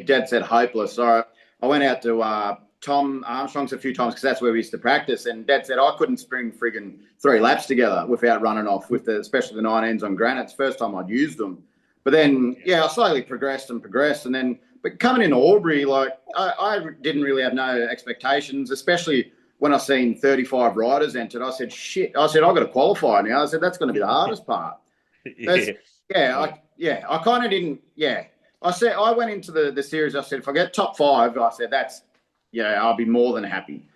dead set hopeless. So I went out to Tom Armstrong's a few times because that's where we used to practice, and Dad said I couldn't spring friggin' 3 laps together without running off with especially the 19s on granite. It's the first time I'd used them. But then, I slowly progressed, and then, but coming into Albury, like I didn't really have no expectations, especially when I seen 35 riders entered. I said, shit. I said, I've got to qualify now. I said, that's going to be the hardest part. I kind of didn't, I said, I went into the series, I said, if I get top 5, I said, I'll be more than happy.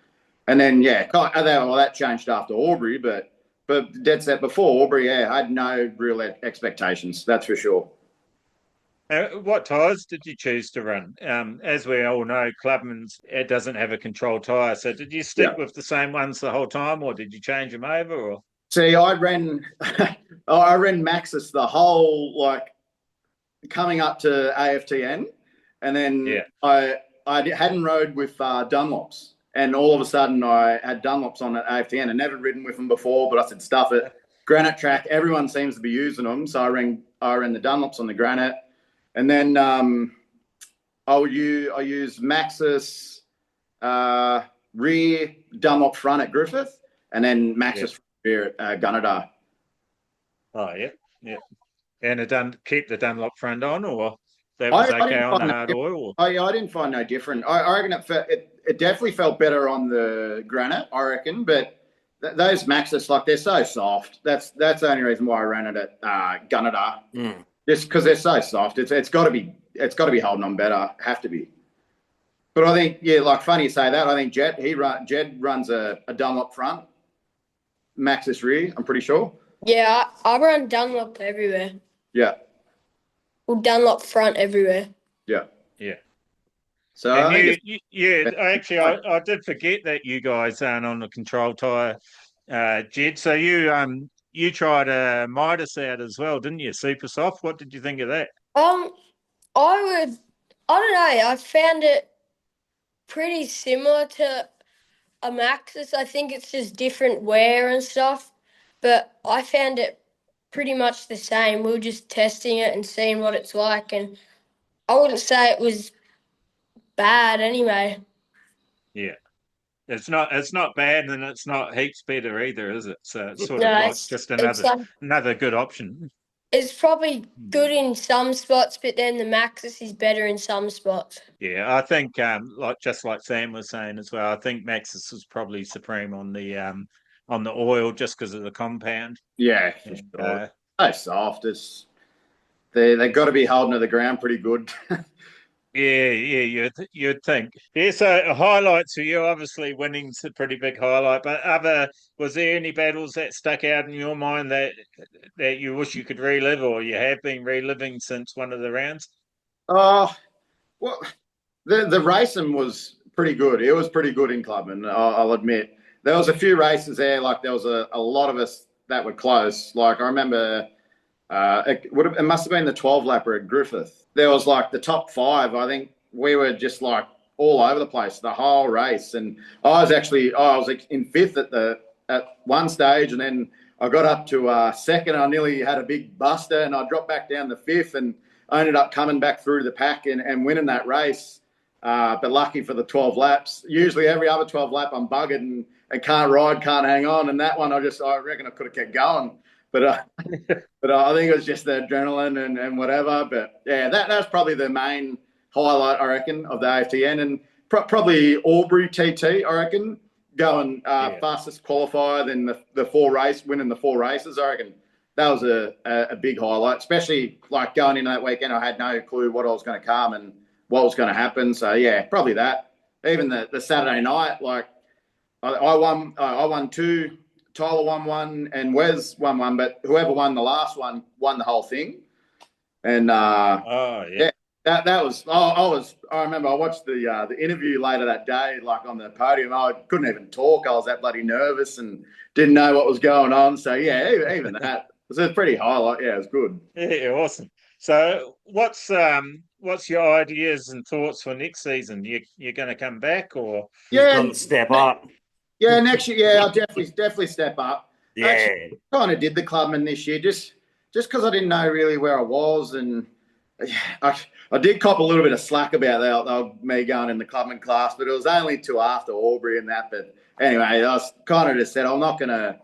And then, that changed after Albury, but dead set before Albury, I had no real expectations, that's for sure. What tyres did you choose to run? As we all know, Clubman's it doesn't have a controlled tyre. So did you stick with the same ones the whole time, or did you change them over? Or see, I ran Maxxis the whole coming up to AFTN, and then I hadn't rode with Dunlops, and all of a sudden I had Dunlops on at AFTN. I never ridden with them before, but I said stuff it. Granite track, everyone seems to be using them, so I ran the Dunlops on the granite. And then I use Maxxis rear, Dunlop front at Griffith, and then Maxxis rear at Gunnedah. Oh, yeah. And keep the Dunlop front on, or that was okay on the hard oil? I didn't find no different. I reckon it definitely felt better on the granite, I reckon, but those Maxxis, they're so soft. That's the only reason why I ran it at Gunnedah. Just because they're so soft, it's got to be holding on better. Have to be. But I think funny you say that. I think Jed runs a Dunlop front, Maxxis rear. I'm pretty sure. Yeah, I run Dunlop everywhere. Yeah. Well, Dunlop front everywhere. Yeah. Yeah. So I did forget that you guys aren't on the control tyre, Jed. So you tried a Midas out as well, didn't you? Super soft. What did you think of that? I don't know. I found it pretty similar to a Maxxis. I think it's just different wear and stuff, but I found it pretty much the same. We were just testing it and seeing what it's like, and I wouldn't say it was bad anyway. Yeah. It's not bad, and it's not heaps better either, is it? So it's sort of just another good option. It's probably good in some spots, but then the Maxxis is better in some spots. Yeah, I think just like Sam was saying as well, I think Maxxis was probably supreme on the oil just because of the compound. Yeah, for sure. So soft. They've got to be holding to the ground pretty good. Yeah, you'd think. Yeah, so highlights for you, obviously winning's a pretty big highlight, but was there any battles that stuck out in your mind that you wish you could relive, or you have been reliving since one of the rounds? Well, the racing was pretty good. It was pretty good in Clubman, I'll admit. There was a few races there, there was a lot of us that were close. I remember it must have been the 12-lapper at Griffith. There was the top 5. I think we were just all over the place the whole race. And I was in 5th at one stage, and then I got up to second. I nearly had a big buster, and I dropped back down to 5th, and I ended up coming back through the pack and winning that race. But lucky for the 12 laps. Usually every other 12 lap I'm buggered and can't ride, can't hang on. And that one I reckon I could have kept going. But I think it was just the adrenaline and whatever. But yeah, that's probably the main highlight, I reckon, of the AFTN. And probably Albury TT, I reckon, going fastest qualifier than winning the 4 races. I reckon that was a big highlight, especially going into that weekend. I had no clue what I was going to come and what was going to happen. So yeah, probably that. Even the Saturday night, I won 2. Tyler won 1 and Wes won 1, but whoever won the last one won the whole thing. And that was I remember I watched the interview later that day, on the podium. I couldn't even talk. I was that bloody nervous and didn't know what was going on. So yeah, even that was a pretty highlight. Yeah, it was good. Yeah, awesome. So what's what's your ideas and thoughts for next season? You're going to come back, or Yeah, step up. Yeah, next year, yeah, I'll definitely step up. Yeah, Actually, kind of did the Clubman this year, just because I didn't know really where I was, and I did cop a little bit of slack about that, me going in the Clubman class, but it was only till after Albury and that. But anyway, I was kind of just said I'm not gonna,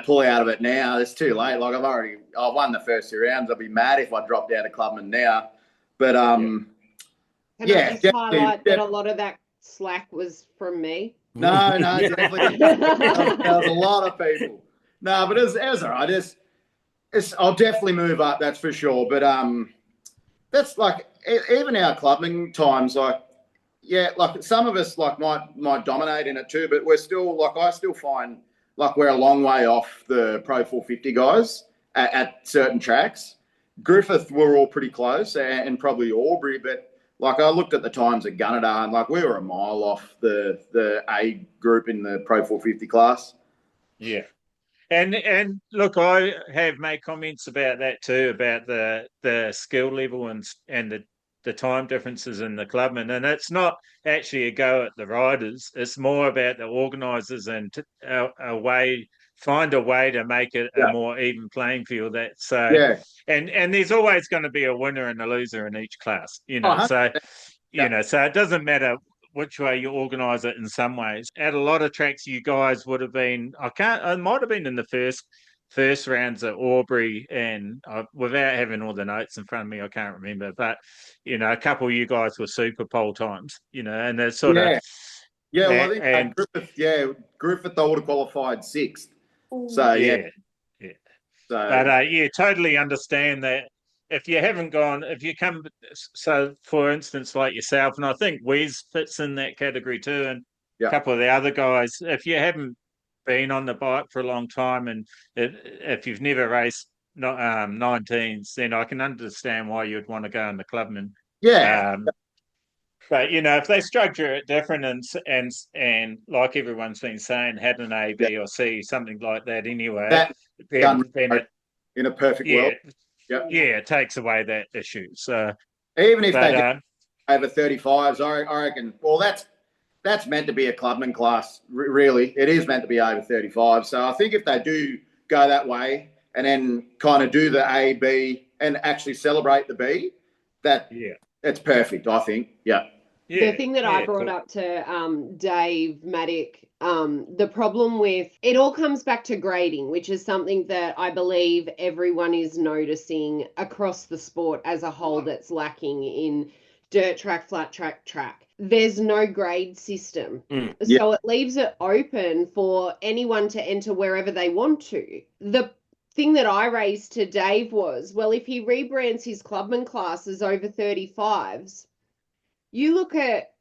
pull out of it now. It's too late. Like I won the first 2 rounds. I'd be mad if I dropped out of Clubman now. But Can I just highlight that a lot of that slack was from me? No, definitely. There was a lot of people. No, but it was all right. I'll definitely move up, that's for sure. But that's like even our clubbing times, like some of us might dominate in it too, but we're still I still find we're a long way off the Pro 450 guys at certain tracks. Griffith were all pretty close, and probably Albury, but I looked at the times at Gunnedah, and we were a mile off the A group in the Pro 450 class. Yeah. And look, I have made comments about that too, about the skill level and the time differences in the Clubman. And it's not actually a go at the riders. It's more about the organisers and find a way to make it a more even playing field. And there's always going to be a winner and a loser in each class, So it doesn't matter which way you organise it in some ways. At a lot of tracks, you guys would have been, I might have been in the first rounds at Albury, and without having all the notes in front of me, I can't remember. But, a couple of you guys were super pole times, and they're sort of... Yeah, well, I think Griffith, I would have qualified 6th. So, yeah. But, totally understand that. If you haven't gone, if you come, so for instance, like yourself, and I think Wes fits in that category too, and a couple of the other guys, if you haven't been on the bike for a long time, and if you've never raced 19s, then I can understand why you'd want to go in the Clubman. Yeah. But if they structure it different and like everyone's been saying, had an A, B, or C, something like that anyway, then in a perfect world. Yeah, it takes away that issue. So even if they get over 35s, I reckon. Well, that's meant to be a Clubman class. Really, it is meant to be over 35. So I think if they do go that way and then kind of do the A, B, and actually celebrate the B, it's perfect. I think. Yeah. The thing that I brought up to Dave Maddock, the problem with it all comes back to grading, which is something that I believe everyone is noticing across the sport as a whole that's lacking in dirt track, flat track. There's no grade system. So it leaves it open for anyone to enter wherever they want to. The thing that I raised to Dave was, well, if he rebrands his Clubman classes over 35s, you look at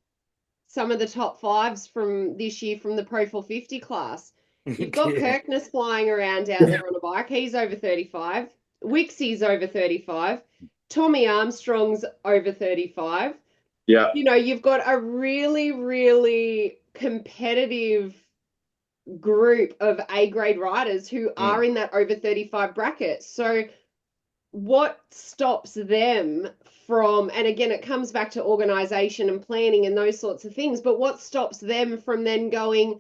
some of the top 5s from this year from the Pro 450 class. You've got Kirkness flying around out there on a bike. He's over 35. Wixie's over 35. Tommy Armstrong's over 35. Yeah. You've got a really, really competitive group of A-grade riders who are in that over 35 bracket. So what stops them from, and again, it comes back to organisation and planning and those sorts of things, but what stops them from then going,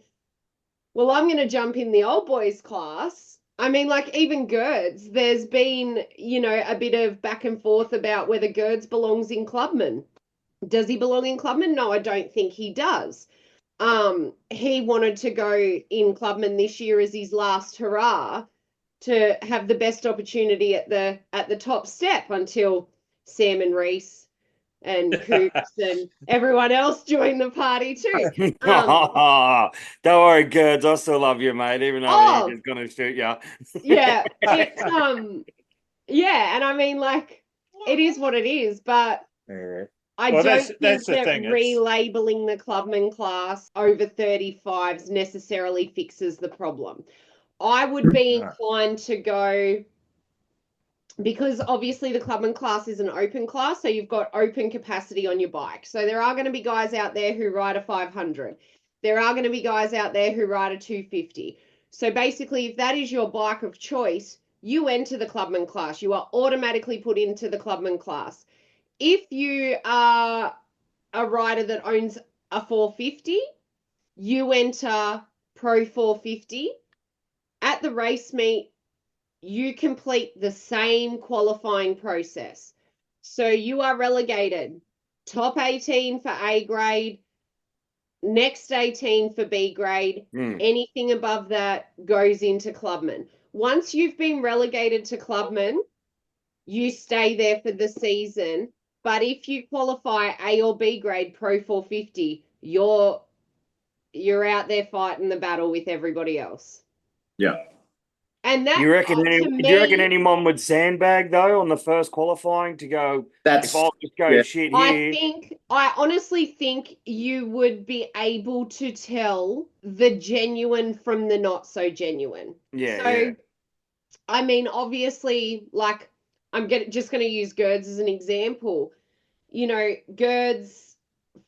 well, I'm going to jump in the old boys class? I mean, even Gird's, there's been, a bit of back and forth about whether Gird's belongs in Clubman. Does he belong in Clubman? No, I don't think he does. He wanted to go in Clubman this year as his last hurrah to have the best opportunity at the top step until Sam and Reese and Coops and everyone else joined the party too. Don't worry, Girds, I still love you, mate, even though he's going to shoot you. Yeah, it's and I mean, it is what it is, but I don't think that relabeling the Clubman class over 35s necessarily fixes the problem. I would be inclined to go, because obviously the Clubman class is an open class, so you've got open capacity on your bike. So there are going to be guys out there who ride a 500. There are going to be guys out there who ride a 250. So basically, if that is your bike of choice, you enter the Clubman class. You are automatically put into the Clubman class. if you are a rider that owns a 450, you enter Pro 450. At the race meet, you complete the same qualifying process. So you are relegated top 18 for A grade, next 18 for B grade. Anything above that goes into Clubman. Once you've been relegated to Clubman, you stay there for the season. But if you qualify A or B grade Pro 450, you're out there fighting the battle with everybody else. Yeah. And that, do you reckon to me, anyone would sandbag though on the first qualifying to go? If I'll just go shit here. I honestly think you would be able to tell the genuine from the not so genuine. Yeah. So, yeah. I mean, obviously, like just going to use Girds as an example. You know, Girds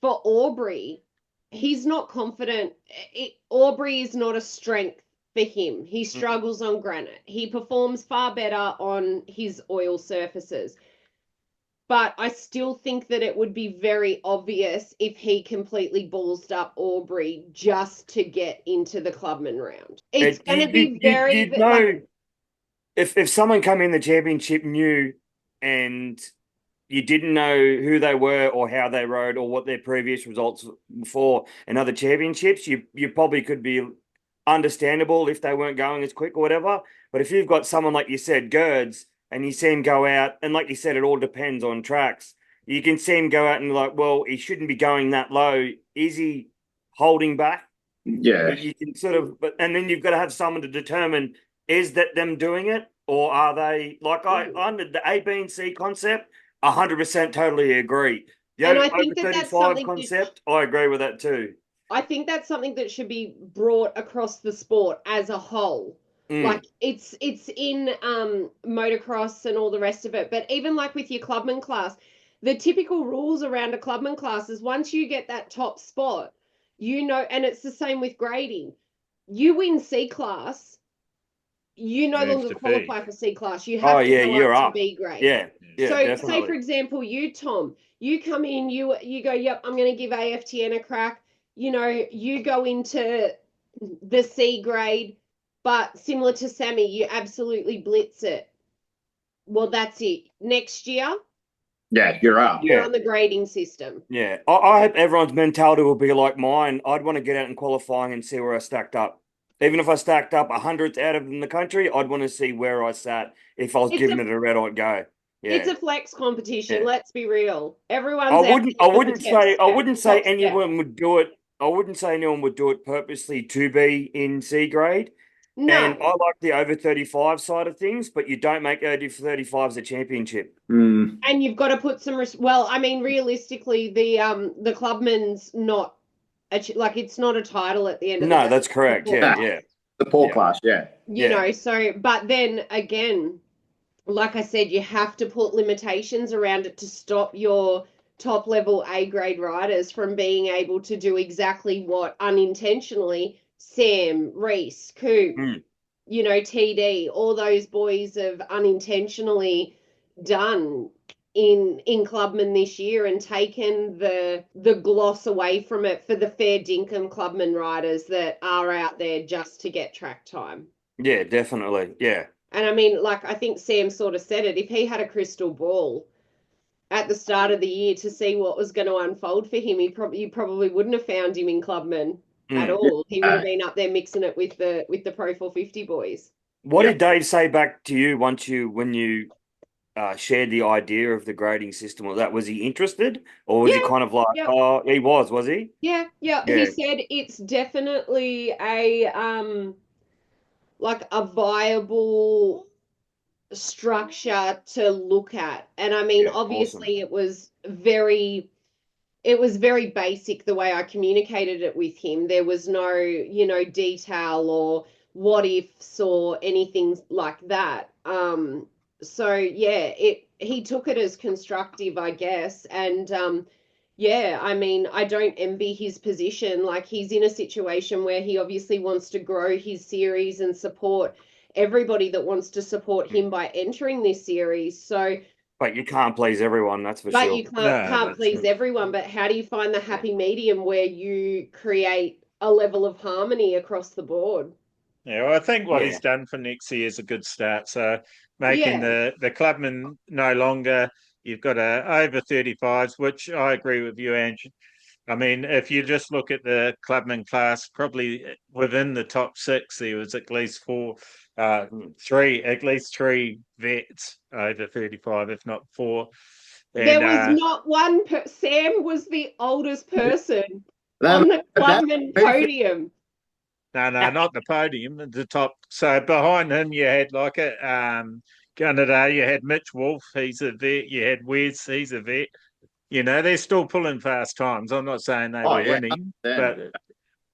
for Aubrey, he's not confident. Aubrey is not a strength for him. He struggles on granite. He performs far better on his oil surfaces. But I still think that it would be very obvious if he completely ballsed up Aubrey just to get into the Clubman round. It's going to be you'd know if someone come in the championship new and you didn't know who they were or how they rode or what their previous results before in other championships, you probably could be understandable if they weren't going as quick or whatever. But if you've got someone like you said, Girds, and you see him go out, and like you said, it all depends on tracks. You can see him go out and like, well, he shouldn't be going that low. Is he holding back? Yeah. But you can sort of, and then you've got to have someone to determine, is that them doing it? Or are they, like under the A, B, and C concept, 100% totally agree. The and over I think that 35 concept, I agree with that too. I think that's something that should be brought across the sport as a whole. Like it's in motocross and all the rest of it. But even like with your Clubman class, the typical rules around a Clubman class is once you get that top spot, you know, and it's the same with grading. You win C class, you no longer qualify for C class. You have to go up to B grade. Yeah, so definitely. say for example, you, Tom, you come in, you go, yep, I'm going to give Aftn a crack. You know, you go into the C grade, but similar to Sammy, you absolutely blitz it. Well, that's it. Next year, you're up. You're on the grading system. Yeah, I hope everyone's mentality will be like mine. I'd want to get out in qualifying and see where I stacked up. Even if I stacked up 100th out of the country, I'd want to see where I sat. If I was giving it a red hot go. Yeah. It's a flex competition. Yeah. Let's be real. Everyone's. I wouldn't say anyone would do it. I wouldn't say anyone would do it purposely to be in C grade. No. And I like the over 35 side of things, but you don't make over 35s a championship. And you've got to put some. Well, I mean, realistically, the Clubman's not it's not a title at the end of the day. No, that's correct. Yeah. The poor class, You know, so but then again, like I said, you have to put limitations around it to stop your top level A grade riders from being able to do exactly what unintentionally Sam, Reese, Coop, you know, TD, all those boys have unintentionally done in Clubman this year and taken the gloss away from it for the fair dinkum Clubman riders that are out there just to get track time. Yeah, definitely. Yeah. And I mean, like, I think Sam sort of said it. If he had a crystal ball at the start of the year to see what was going to unfold for him, you probably wouldn't have found him in Clubman at all. He would have been up there mixing it with the Pro 450 boys. What did Dave say back to you when you shared the idea of the grading system? Was he interested, or was he kind of like, oh, he was he? Yeah. He said it's definitely a like a viable structure to look at. And I mean, obviously awesome. It was very basic the way I communicated it with him. There was no, you know, detail or what ifs or anything like that. So yeah, he took it as constructive, I guess. And I mean, I don't envy his position. Like, he's in a situation where he obviously wants to grow his series and support everybody that wants to support him by entering this series. So But you can't please everyone, that's for But sure. you can't, No, can't that's please not- everyone. But how do you find the happy medium where you create a level of harmony across the board? Yeah, well, I think what Yeah. he's done for next year is a good start. So making the Clubman no longer, you've got over 35s, which I agree with you, Ange. I mean, if you just look at the Clubman class, probably within the top 6, there was at least at least three vets over 35, if not 4. And, There was not one. Sam was the oldest person That- on the that- Clubman podium. No, not the podium, the top. So behind him, you had like Canada, you had Mitch Wolf, he's a vet. You had Wes, he's a vet. You know, they're still pulling fast times. I'm not saying they were winning, but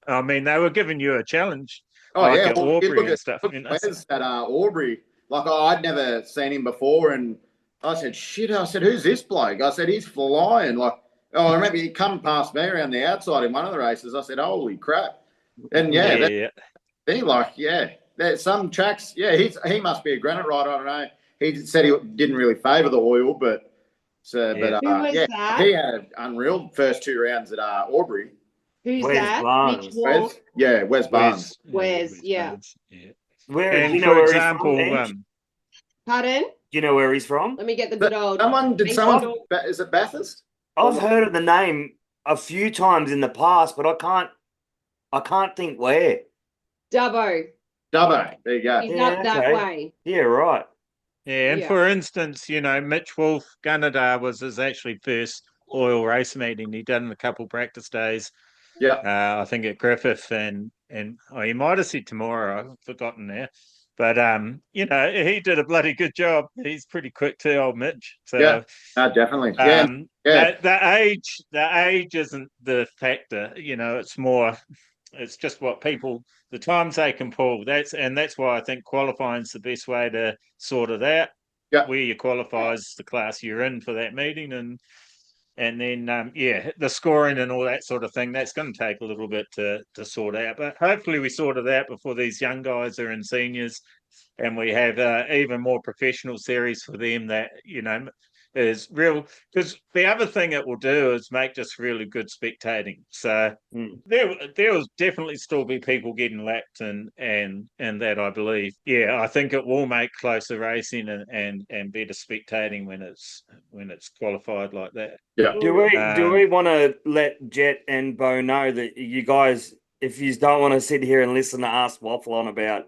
I mean, they were giving you a challenge. Like at Aubrey and stuff. You know? Wes at Aubrey, like I'd never seen him before, and I said, "Shit!" I said, "Who's this bloke?" I said, "He's flying." Like, I remember he come past me around the outside in one of the races. I said, "Holy crap!" And there's some tracks. Yeah, he must be a granite rider. I don't know. He said he didn't really favour the oil, but Who was that? he had unreal first 2 rounds at Aubrey. Who's Wes that? Barnes. Mitch Wolf? Wes Barnes. Wes, yeah. Barnes, yeah. Where, And do you know for where example, he's from, Ange? Pardon? Do you know where he's from? Let me get the good old. Is it Bathurst? I've heard of the name a few times in the past, but I can't think where. Dubbo. Dubbo. There you go. He's up that way. Yeah, right. Yeah, and for instance, you know, Mitch Wolf, Gunnedah was his actually first oil race meeting. He done a couple practice days. Yeah. I think at Griffith and he might have said tomorrow, I've forgotten there. But you know, he did a bloody good job. He's pretty quick too, old Mitch. So definitely. The age isn't the factor, you know, it's just what the times they can pull. That's why I think qualifying is the best way to sort it out. Yeah. Where you qualify is the class you're in for that meeting, and then the scoring and all that sort of thing, that's going to take a little bit to sort out. But hopefully we sort it out before these young guys are in seniors, and we have even more professional series for them that, you know, is real. Because the other thing it will do is make just really good spectating. So there will definitely still be people getting lapped and that, I believe. Yeah, I think it will make closer racing and better spectating when it's qualified like that. Yeah. Do we want to let Jet and Beau know that you guys, if you don't want to sit here and listen to us waffle on about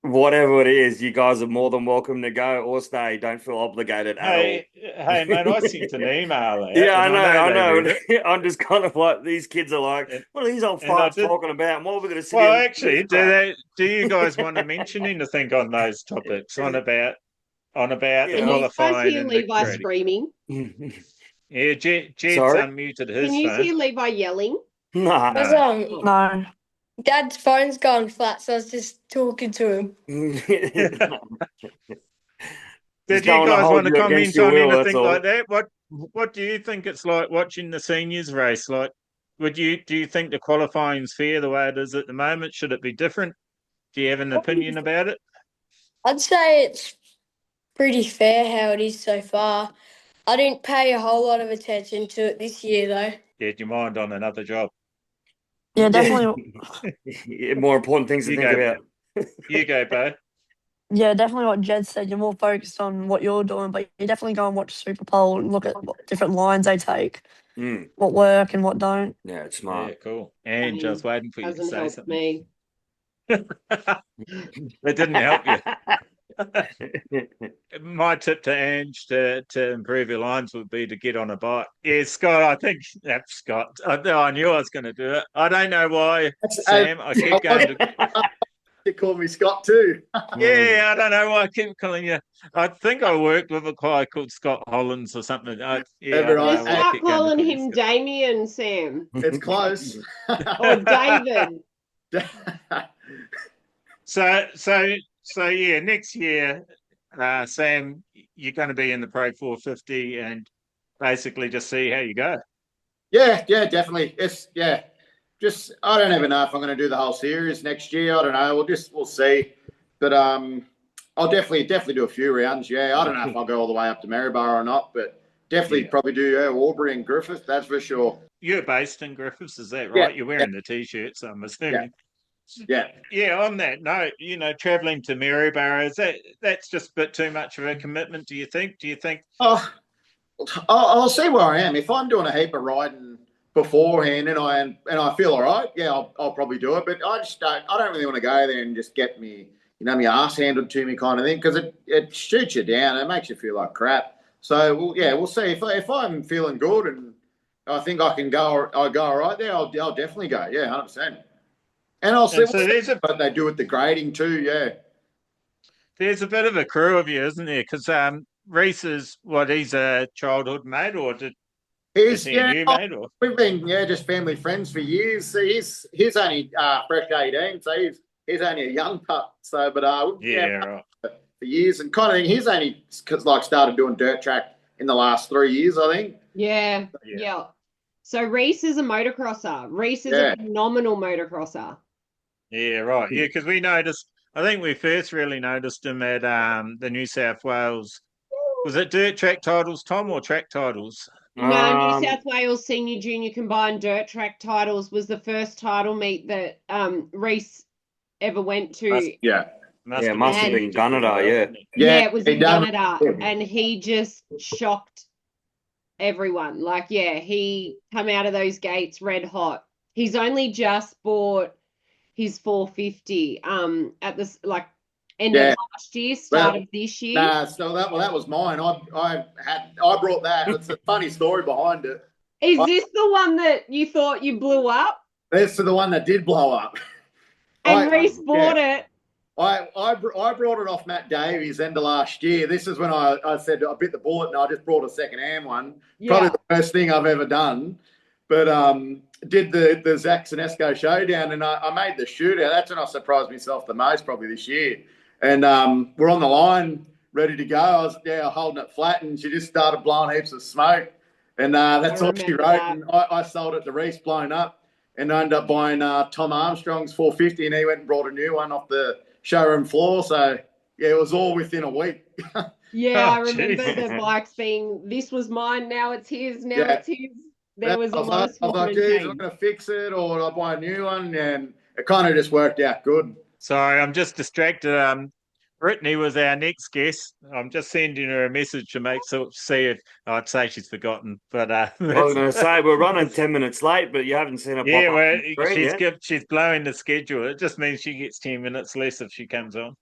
whatever it is, you guys are more than welcome to go or stay. Don't feel obligated at all. Hey, man, I sent an email out. Yeah, I know. I'm just kind of like, these kids are like, what are these old farts talking about? And what are we going to sit Well, actually, do you guys want to mention anything on those topics? On about the qualifying? Can you hear Levi screaming? Yeah, Jed's unmuted his phone. Can you phone. hear Levi yelling? No. No. Dad's phone's gone flat, so I was just talking to him. Did you guys want to comment on anything like that? What do you think it's like watching the seniors race? Like, do you think the qualifying's fair the way it is at the moment? Should it be different? Do you have an opinion about it? I'd say it's pretty fair how it is so far. I didn't pay a whole lot of attention to it this year, though. Yeah, do you mind on another job? Yeah, definitely. More important things to think about. You go, Beau. Yeah, definitely what Jed said. You're more focused on what you're doing, but you definitely go and watch Super Bowl and look at what different lines they take, what work and what don't. Yeah, it's smart. Yeah, cool. And just waiting for you to say something. Me. It didn't help you. My tip to Ange to improve your lines would be to get on a bike. Yeah, Scott, I think that's Scott. I knew I was going to do it. I don't know why, Sam. I keep going to... You call me Scott too. Yeah, I don't know why I keep calling you. I think I worked with a guy called Scott Hollands or something. Start calling him Damien, Sam. It's close. Or David. So yeah, next year, Sam, you're going to be in the Pro 450 and basically just see how you go. Yeah, definitely. Just I don't even know if I'm going to do the whole series next year. I don't know. We'll see. But I'll definitely do a few rounds. Yeah, I don't know if I'll go all the way up to Maryborough or not, but definitely probably do Albury and Griffith. That's for sure. You're based in Griffiths, is that right? Yeah. You're wearing the t-shirts, I'm assuming. Yeah. On that note, travelling to Maryborough, that's just a bit too much of a commitment, do you think? Oh, I'll see where I am. If I'm doing a heap of riding beforehand and I feel all right, I'll probably do it. But I don't really want to go there and just get me, my ass handed to me kind of thing, because it shoots you down. It makes you feel like crap. So we'll see. If I'm feeling good and I think I can go all right there, I'll definitely go. Yeah, 100%. And I'll see what they do with the grading too. Yeah. There's a bit of a crew of you, isn't there? Because Reese is he's a childhood mate, or is he a new mate? Or? We've been just family friends for years. So he's only fresh 18, so he's only a young pup. So, but right. For years and kind of thing. He's only started doing dirt track in the last 3 years, I think. Yeah. So Reese is a motocrosser. Reese is a phenomenal motocrosser. Yeah, right. Yeah, because we noticed. I think we first really noticed him at the New South Wales. Was it dirt track titles, Tom, or track titles? No, New South Wales Senior Junior Combined Dirt Track Titles was the first title meet that Reese ever went to. Must have been Gunnedah, Yeah, it was in Gunnedah, and he just shocked everyone. Like, he come out of those gates red hot. He's only just bought his 450 at this end of last year, start of this year. Nah, so that was mine. I brought that. It's a funny story behind it. Is this the one that you thought you blew up? This is the one that did blow up. And Reese bought it. I brought it off Matt Davies end of last year. This is when I said I bit the bullet and I just brought a second-hand one. Probably the first thing I've ever done. But did the Zach Sinesco showdown and I made the shootout. That's when I surprised myself the most probably this year. And we're on the line, ready to go. I was holding it flat and she just started blowing heaps of smoke. And that's all she wrote. That. And I sold it to Reese blown up and I ended up buying Tom Armstrong's 450 and he went and brought a new one off the showroom floor. So, it was all within a week. I remember the bikes being, this was mine, now it's his, it's his. There was a lot of swap and change. I'm going to fix it or I'll buy a new one. And it kind of just worked out good. Sorry, I'm just distracted. Brittaney was our next guest. I'm just sending her a message to see if I'd say she's forgotten. But I was going to say we're running 10 minutes late, but you haven't seen her pop up. She's blowing the schedule. It just means she gets 10 minutes less if she comes on.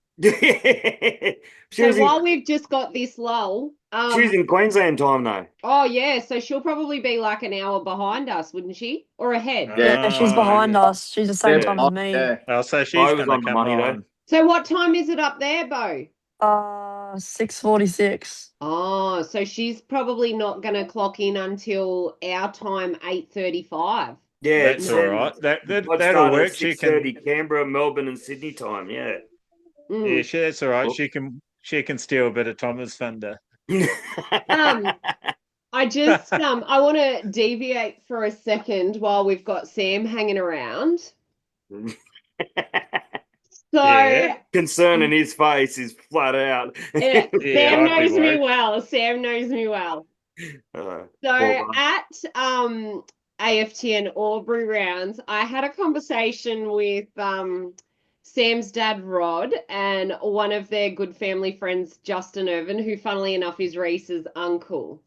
While we've just got this lull, she's in Queensland time though. Oh yeah, so she'll probably be like an hour behind us, wouldn't she? Or ahead? Yeah, she's behind us. She's the same time as me. Oh, so she's going to come on. So what time is it up there, Beau? 6:46. Oh, so she's probably not going to clock in until our time, 8:35. Yeah, that's all right. That'll work. 6:30 Canberra, Melbourne, and Sydney time. Yeah. Yeah, that's all right. She can steal a bit of Thomas thunder. I just I want to deviate for a second while we've got Sam hanging around. So concern in his face is flat out. Sam knows me well. Sam knows me well. So at AFTN Albury rounds, I had a conversation with Sam's dad, Rod, and one of their good family friends, Justin Irvin, who funnily enough is Reese's uncle.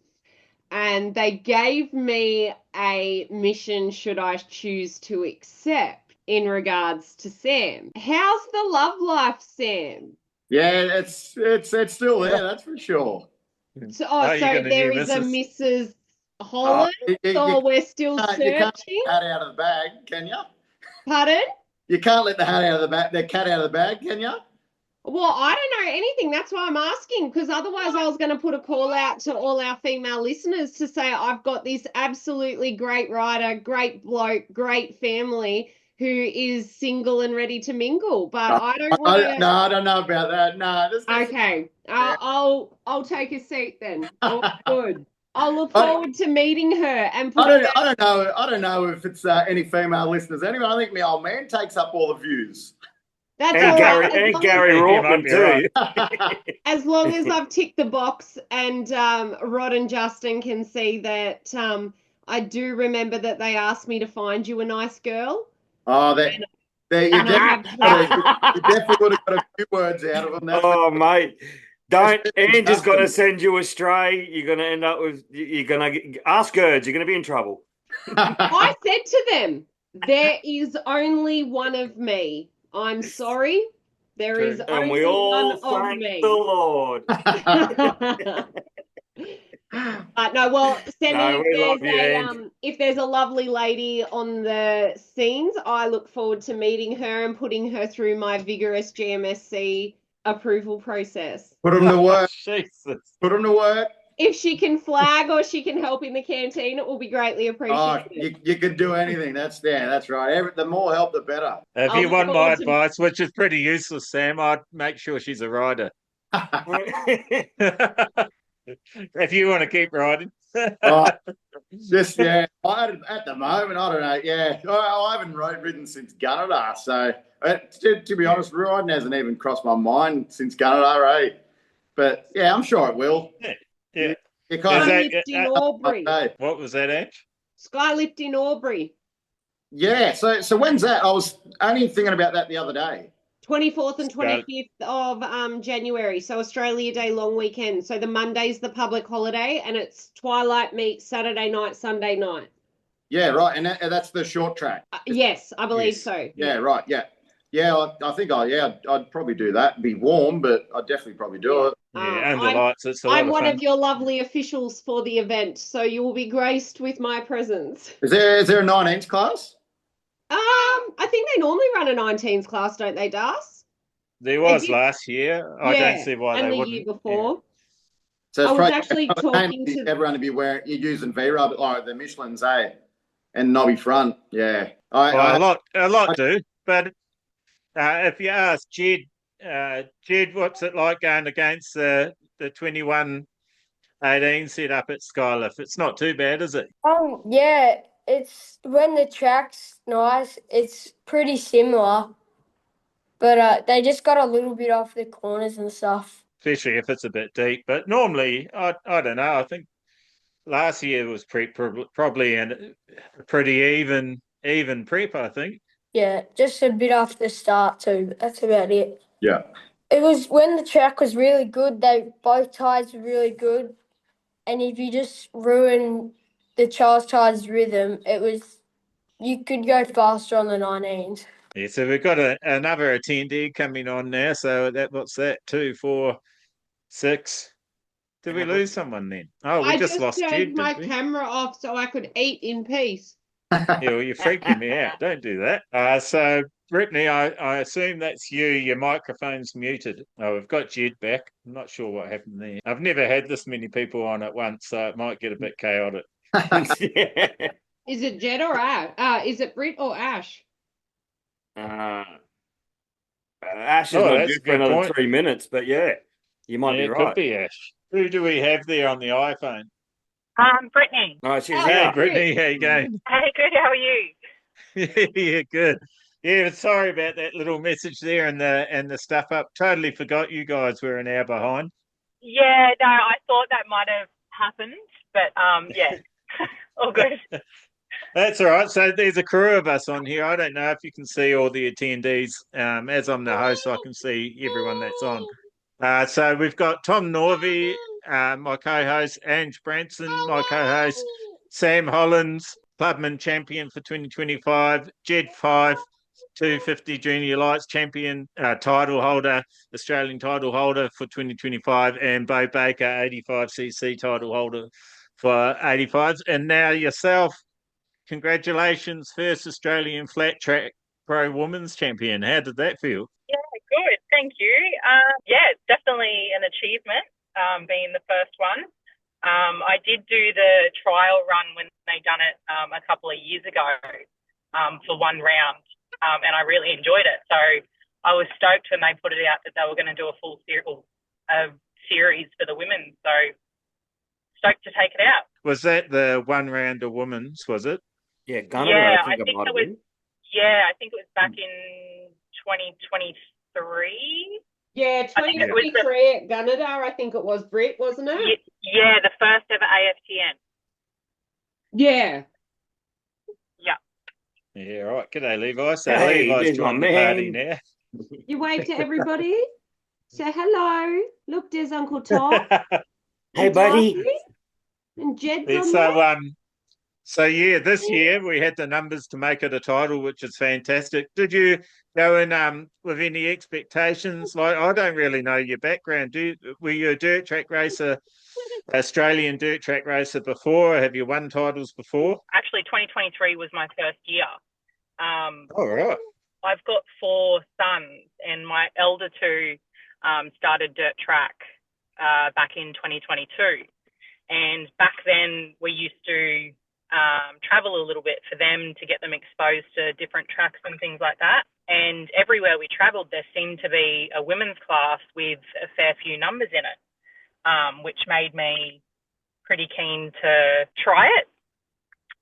And they gave me a mission should I choose to accept in regards to Sam. How's the love life, Sam? Yeah, it's still there, that's for sure. So there is a Mrs. Hollands, or we're still searching? You can't let the cat out of the bag, can you? Pardon? You can't let the cat out of the bag, can you? Well, I don't know anything. That's why I'm asking, because otherwise I was going to put a call out to all our female listeners to say I've got this absolutely great rider, great bloke, great family who is single and ready to mingle. But I don't want to... No, I don't know about that. No. Okay. I'll take a seat then. Oh, good. I'll look forward to meeting her and I don't know if it's any female listeners anyway. I think my old man takes up all the views. That's And all Gary right. and Gary You might Rourtman be too. right. As long as I've ticked the box and Rod and Justin can see that I do remember that they asked me to find you a nice girl. Oh, you And I have you definitely would have got a few words out of them. Oh, mate. Don't. Ange has got to Justin. send you astray. You're going to end up with. You're going to ask Girds. You're going to be in trouble. I said to them, there is only one of me. I'm sorry. There is And only we all one of thank me. the Lord. No, well, Sammy, No, we love you, if there's a lovely lady on the scenes, I look forward to meeting her and putting her through my vigorous GMSC approval process. Put them to work. Jesus. Put them to work. If she can flag or she can help in the canteen, it will be greatly appreciated. You can do anything. That's right. The more help, the better. If you want my advice, which is pretty useless, Sam, I'd make sure she's a rider. If you want to keep riding. At the moment, I don't know. Yeah, I haven't ridden since Gunnedah. So, to be honest, riding hasn't even crossed my mind since Gunnedah, eh? But, yeah, I'm sure it will. Yeah. Skylift in Albury. What was that, Ange? Skylift in Albury. Yeah, so when's that? I was only thinking about that the other day. 24th and 25th of January, so Australia Day long weekend. So the Monday's the public holiday, and it's twilight meet Saturday night, Sunday night. Yeah, right, and that's the short track. Yes, I believe so. Yeah, right, yeah. Yeah, I think I'd probably do that. It'd be warm, but I'd definitely probably do it. Yeah, under lights, it's a lot I'm of one fun. of your lovely officials for the event, so you will be graced with my presence. Is there a 19s class? I think they normally run a 19s class, don't they, Das? There was last year. I don't see why they wouldn't. And the year before. Yeah. So I was actually talking to everyone to be wearing. You're using V-Rub, like the Michelin's, and knobby front. Yeah, a lot do. But if you ask Jed, what's it like going against the 21-18 setup at Skylift? It's not too bad, is it? Yeah, it's when the track's nice, it's pretty similar, but they just got a little bit off the corners and stuff. Especially if it's a bit deep. But normally, I don't know. I think last year was probably a pretty even prep, I think. Yeah, just a bit off the start too. That's about it. Yeah. It was when the track was really good. Both tyres were really good, and if you just ruin the Charles tyres rhythm, you could go faster on the 19s. Yeah, so we've got another attendee coming on now. So what's that? 2, 4, 6. Did we lose someone then? Oh, we just lost Jed. I just turned my camera off so I could eat in peace. Yeah, well, you're freaking me out. Don't do that. So, Brittaney, I assume that's you. Your microphone's muted. Oh, we've got Jed back. I'm not sure what happened there. I've never had this many people on at once, so it might get a bit chaotic. Yeah. Is it Jed or Ash? Is it Brit or Ash? Ash is not due for another 3 minutes, but yeah, you might be right. Could be Ash. Who do we have there on the iPhone? Brittaney. Oh, she's Hey, Brittaney, how you going? Hey, good. How are you? Yeah, good. Yeah, sorry about that little message there and the stuff up. Totally forgot you guys were an hour behind. Yeah, no, I thought that might have happened, but yeah, all good. That's all right. So there's a crew of us on here. I don't know if you can see all the attendees. As I'm the host, I can see everyone that's on. So we've got Tom Norvey, my co-host, Ange Branson, my co-host, Sam Hollands, Clubman champion for 2025, Jed Fyffe, 250 Junior Lights champion, title holder, Australian title holder for 2025, and Beau Baker, 85cc title holder for 85s. And now yourself, congratulations, first Australian flat track pro women's champion. How did that feel? Yeah, good. Thank you. Yeah, it's definitely an achievement, being the first one. I did do the trial run when they done it a couple of years ago for one round, and I really enjoyed it. So I was stoked when they put it out that they were going to do a full series for the women. So stoked to take it out. Was that the one round of women's, was it? Yeah, Gunnedah, I think it might have been. Yeah, I think it was back in 2023. Yeah, I think it was 2023 at Gunnedah, I think it was, Brit, wasn't it? Yeah, the first ever AFTN. Yeah. Yeah. Yeah, right. G'day, Levi. So Hey, Levi's there's my joined the party man. now. You wave to everybody. Say hello. Look, there's Uncle Tom. Hey, and buddy. Darcy, and Jed's on So, there. So yeah, this year we had the numbers to make it a title, which is fantastic. Did you go in with any expectations? Like, I don't really know your background. Were you a dirt track racer, Australian dirt track racer before? Have you won titles before? Actually, 2023 was my first year. All right. I've got 4 sons, and my elder 2 started dirt track back in 2022. And back then, we used to travel a little bit for them to get them exposed to different tracks and things like that. And everywhere we travelled, there seemed to be a women's class with a fair few numbers in it, which made me pretty keen to try it.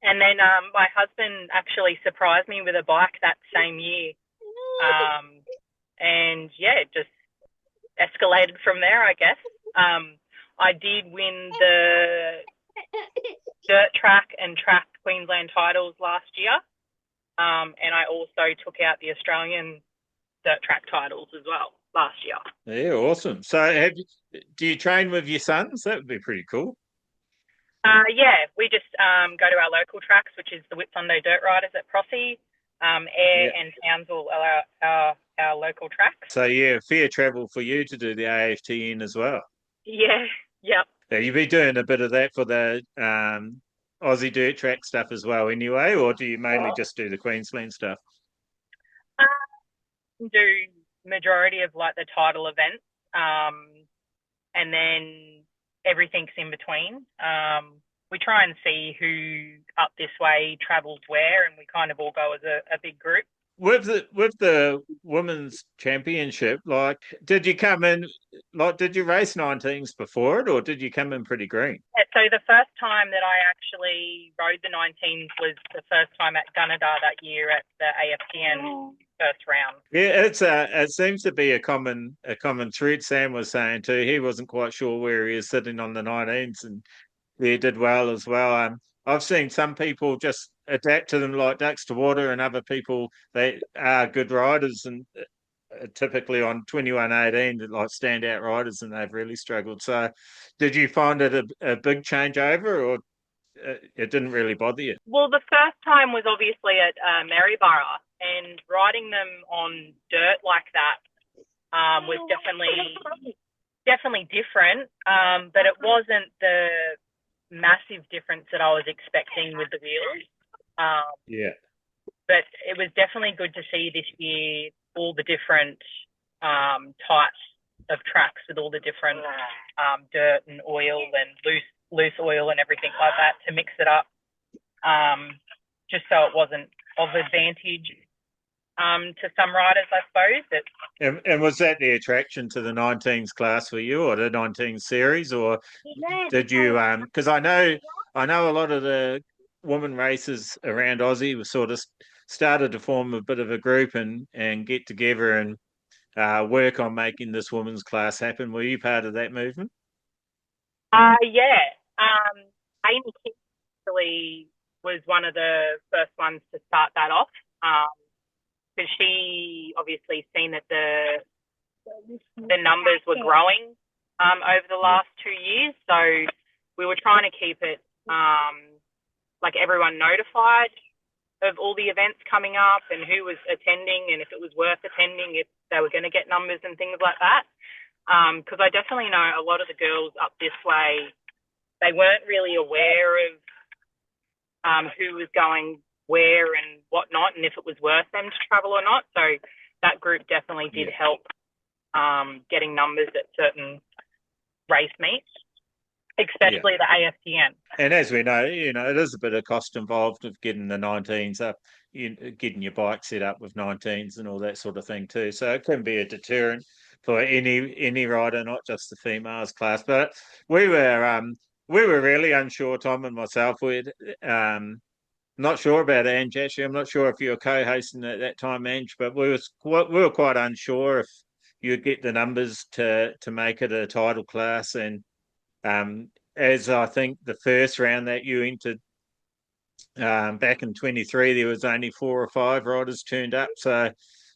And then my husband actually surprised me with a bike that same year. And yeah, it just escalated from there, I guess. I did win the dirt track and track Queensland titles last year. And I also took out the Australian dirt track titles as well last year. Yeah, awesome. So do you train with your sons? That would be pretty cool. Yeah, we just go to our local tracks, which is the Whitsunday Dirt Riders at Prossie, Ayr and Townsville are our local tracks. So yeah, fair travel for you to do the AFTN as well. Yeah, yep. Yeah, you'll be doing a bit of that for the Aussie dirt track stuff as well anyway, or do you mainly just do the Queensland stuff? Do majority of like the title events, and then everything's in between. We try and see who up this way travels where, and we kind of all go as a big group. With the women's championship, like, did you race 19s before it, or did you come in pretty green? Yeah, so the first time that I actually rode the 19s was the first time at Gunnedah that year at the AFTN first round. Yeah, it seems to be a common thread. Sam was saying too, he wasn't quite sure where he is sitting on the 19s, and he did well as well. I've seen some people just adapt to them like ducks to water, and other people, they are good riders and typically on 21-18, like standout riders, and they've really struggled. So did you find it a big changeover, or it didn't really bother you? Well, the first time was obviously at Maryborough, and riding them on dirt like that was definitely different, but it wasn't the massive difference that I was expecting with the wheels. Yeah. But it was definitely good to see this year all the different types of tracks with all the different dirt and oil and loose oil and everything like that to mix it up, just so it wasn't of advantage to some riders, I suppose. And was that the attraction to the 19s class for you, or the 19 series, or did you? Because I know a lot of the women racers around Aussie were sort of started to form a bit of a group and get together and work on making this women's class happen. Were you part of that movement? Yeah. Amy actually was one of the first ones to start that off. Because she obviously seen that the numbers were growing over the last 2 years. So we were trying to keep it like everyone notified of all the events coming up and who was attending and if it was worth attending, if they were going to get numbers and things like that. Because I definitely know a lot of the girls up this way, they weren't really aware of who was going where and whatnot, and if it was worth them to travel or not. So that group definitely did help getting numbers at certain race meets, especially the AFTN. And as we know, it is a bit of cost involved of getting the 19s up, getting your bike set up with 19s and all that sort of thing too. So it can be a deterrent for any rider, not just the females class. But we were really unsure, Tom and myself. Not sure about Ange, actually. I'm not sure if you were co-hosting at that time, Ange, but we were quite unsure if you'd get the numbers to make it a title class. And as I think the first round that you entered back in 23, there was only 4 or 5 riders turned up, so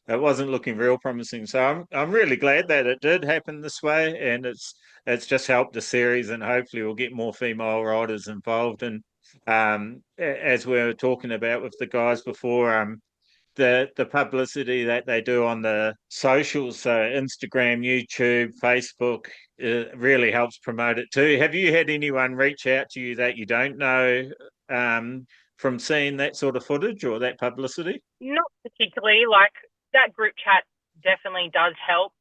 it wasn't looking real promising. So I'm really glad that it did happen this way, and it's just helped the series, and hopefully we'll get more female riders involved. And as we were talking about with the guys before, the publicity that they do on the socials, so Instagram, YouTube, Facebook, really helps promote it too. Have you had anyone reach out to you that you don't know from seeing that sort of footage or that publicity? Not particularly. Like, that group chat definitely does help.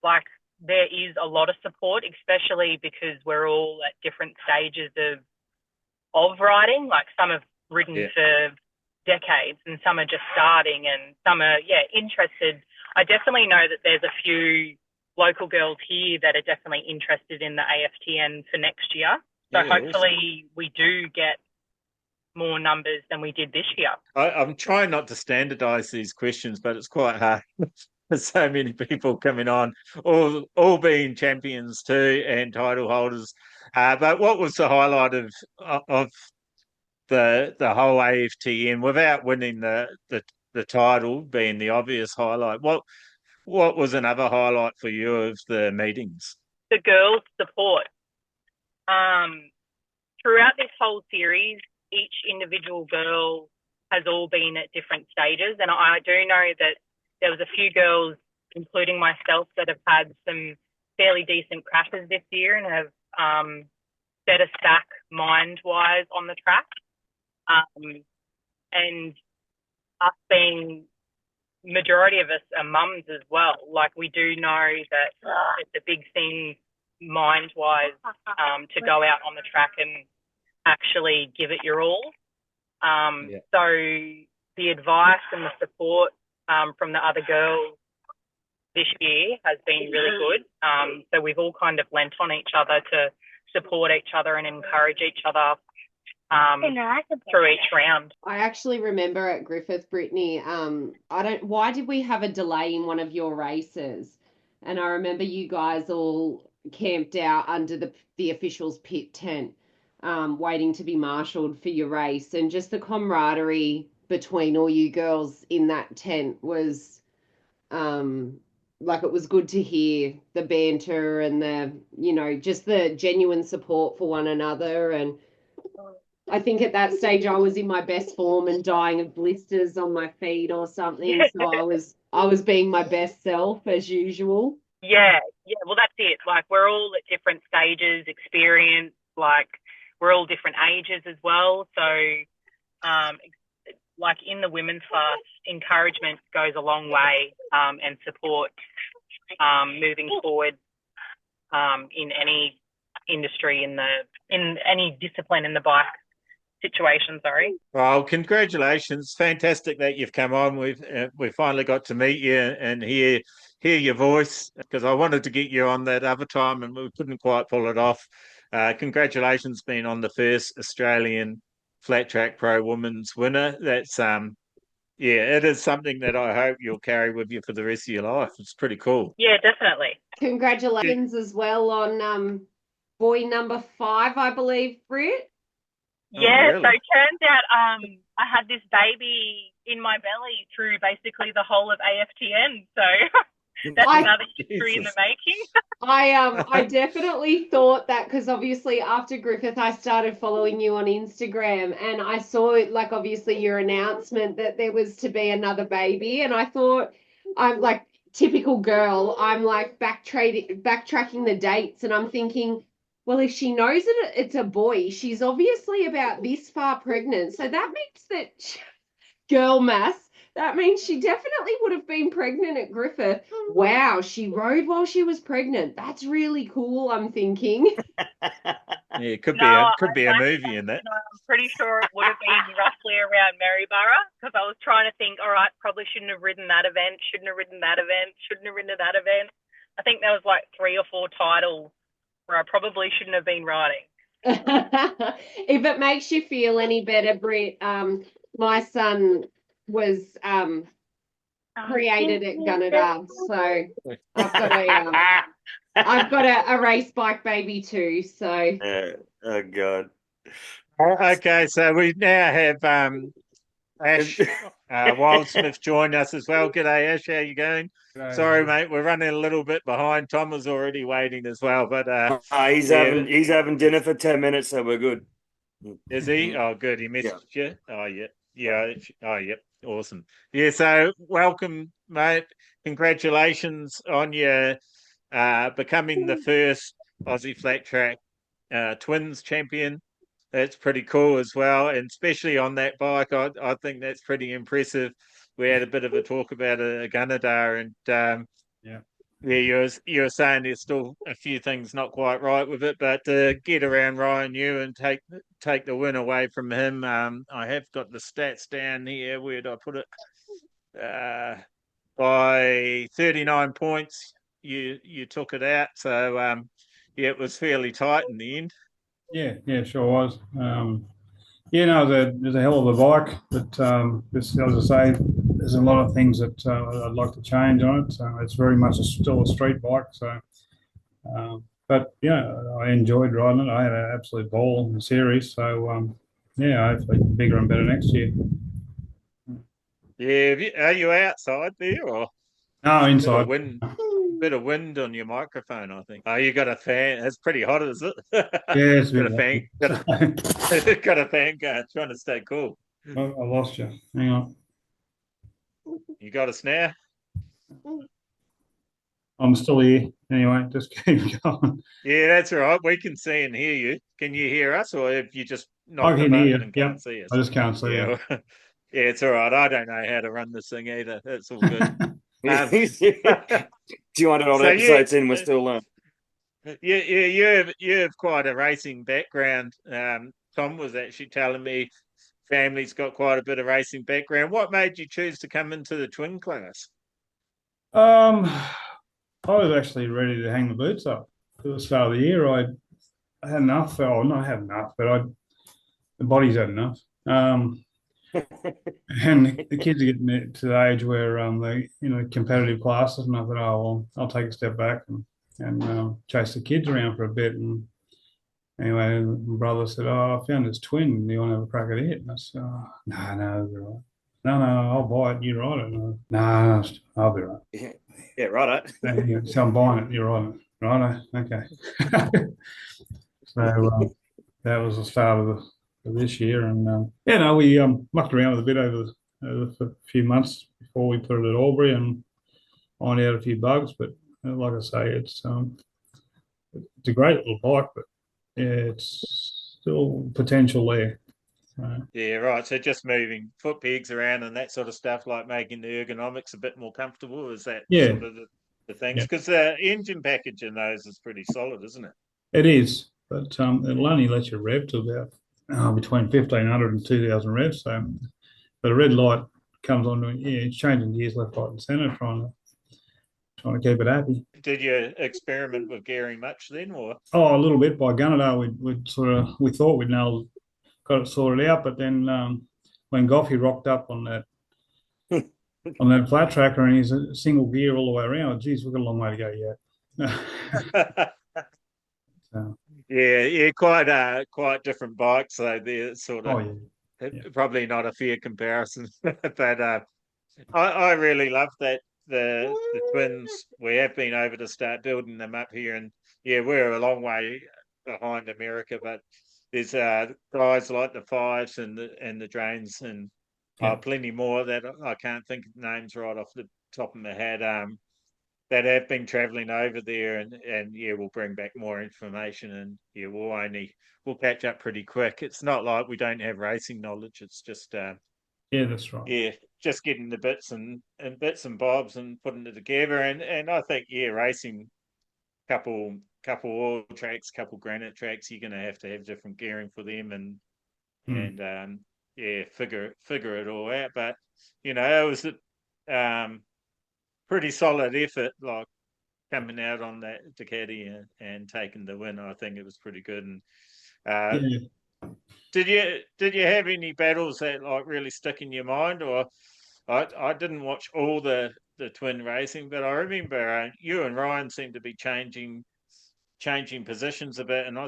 Like, there is a lot of support, especially because we're all at different stages of riding. Like, some have ridden for decades and some are just starting and some are interested. I definitely know that there's a few local girls here that are definitely interested in the AFTN for next year. So hopefully we do get more numbers than we did this year. I'm trying not to standardise these questions, but it's quite hard. There's so many people coming on, all being champions too and title holders. But what was the highlight of the whole AFTN without winning the title being the obvious highlight? What was another highlight for you of the meetings? The girls' support. Throughout this whole series, each individual girl has all been at different stages, and I do know that there was a few girls, including myself, that have had some fairly decent crashes this year and have set a stack mind-wise on the track. And us being, majority of us are mums as well. Like, we do know that it's a big thing mind-wise to go out on the track and actually give it your all. So the advice and the support from the other girls this year has been really good. So we've all kind of lent on each other to support each other and encourage each other through each round. I actually remember at Griffith, Brittaney, why did we have a delay in one of your races? And I remember you guys all camped out under the officials' pit tent, waiting to be marshalled for your race, and just the camaraderie between all you girls in that tent was it was good to hear the banter and the, just the genuine support for one another. And I think at that stage I was in my best form and dying of blisters on my feet or something. So I was being my best self as usual. Yeah. Well, that's it. Like, we're all at different stages, experience. Like, we're all different ages as well. So, like, in the women's class, encouragement goes a long way, and support moving forward in any industry, in any discipline in the bike situation. Well, congratulations! Fantastic that you've come on. We've finally got to meet you and hear your voice, because I wanted to get you on that other time and we couldn't quite pull it off. Congratulations being on the first Australian Flat Track Pro Women's winner. That's it is something that I hope you'll carry with you for the rest of your life. It's pretty cool. Yeah, definitely. Congratulations as well on boy number 5, I believe, Britt. Yeah, really? So it turns out I had this baby in my belly through basically the whole of AFTN. So that's another history in the making. I definitely thought that, because obviously after Griffith I started following you on Instagram and I saw, like, obviously your announcement that there was to be another baby, and I thought, I'm like, typical girl, I'm like backtracking the dates, and I'm thinking, well, if she knows that it's a boy, she's obviously about this far pregnant. So that means that girl maths, that means she definitely would have been pregnant at Griffith. Wow, she rode while she was pregnant. That's really cool, I'm thinking. Yeah, it could be a movie in that. I'm pretty sure it would have been roughly around Maryborough, because I was trying to think, all right, probably shouldn't have ridden that event, shouldn't have ridden that event, shouldn't have ridden that event. I think there was like 3 or 4 titles where I probably shouldn't have been riding. If it makes you feel any better, Britt, my son was created at Gunnedah, so I've got a race bike baby too. So oh God. Okay, so we now have Ash Wilesmith join us as well. G'day, Ash. How you going? G'day. Sorry, mate. We're running a little bit behind. Tom was already waiting as well, but he's having dinner for 10 minutes, so we're good. Is he? Oh, good. He messaged you. Oh, yeah. Yeah. Oh, yep. Awesome. Yeah. So, welcome, mate. Congratulations on your becoming the first Aussie flat track twins champion. That's pretty cool as well, and especially on that bike, I think that's pretty impressive. We had a bit of a talk about a Gunnedah, and you were saying there's still a few things not quite right with it, but to get around Ryan New and take the win away from him, I have got the stats down here. Where did I put it? By 39 points, you took it out. So it was fairly tight in the end. Yeah, sure was. It was a hell of a bike, but as I say, there's a lot of things that I'd like to change on it. It's very much still a street bike. So, but yeah, I enjoyed riding it. I had an absolute ball in the series. So, hopefully bigger and better next year. Yeah, are you outside there or? No, inside. Bit of wind on your microphone, I think. Oh, you got a fan. It's pretty hot, is it? Yeah, it's got a fan. Got a fan going, trying to stay cool. I lost you. Hang on. You got us now? I'm still here. Anyway, just keep going. Yeah, that's all right. We can see and hear you. Can you hear us, or if you just knocked the button and can't see us? I just can't see you. Yeah, it's all right. I don't know how to run this thing either. That's all good. Do you want it on episodes in? We're still learning. You have quite a racing background. Tom was actually telling me family's got quite a bit of racing background. What made you choose to come into the twin class? I was actually ready to hang the boots up at the start of the year. I had enough. Oh, not had enough, but the body's had enough. And the kids are getting to the age where they, competitive classes, and I thought, oh well, I'll take a step back and chase the kids around for a bit. And anyway, my brother said, "Oh, I found this twin. Do you want to have a crack at it?" And I said, "Oh, no, no, I'll buy it. You ride it." No, I'll be right. Yeah, right. So I'm buying it. You're right. Right. Okay. So that was the start of this year, and we mucked around with a bit over a few months before we put it at Albury and ironed out a few bugs. But like I say, it's a great little bike, but it's still potential there. Yeah, right. So just moving foot pegs around and that sort of stuff, like making the ergonomics a bit more comfortable, is that sort of the things? Because the engine package in those is pretty solid, isn't it? It is, but it'll only let you rev to about between 1,500 and 2,000 revs. So, but a red light comes on, it's changing gears left, right, and centre, trying to keep it happy. Did you experiment with gearing much then, or? Oh, a little bit. By Gunnedah, we thought we'd got it sorted out, but then when Goffey rocked up on that flat tracker and he's a single gear all the way around, geez, we've got a long way to go yet. So. Yeah, quite different bikes. So they're sort of probably not a fair comparison. But I really love that the twins. We have been over to start building them up here, and we're a long way behind America. But there's guys like the Fives and the Drains and plenty more that I can't think of names right off the top of my head. That have been travelling over there, and we'll bring back more information, and we'll catch up pretty quick. It's not like we don't have racing knowledge. It's just that's right. Yeah, just getting the bits and bobs and putting it together, and I think racing couple oil tracks, couple granite tracks, you're going to have different gearing for them, and figure it all out. But it was pretty solid effort, like coming out on that Ducati and taking the win. I think it was pretty good. And Yeah. Did you have any battles that like really stick in your mind? Or I didn't watch all the twin racing, but I remember you and Ryan seemed to be changing positions a bit, and I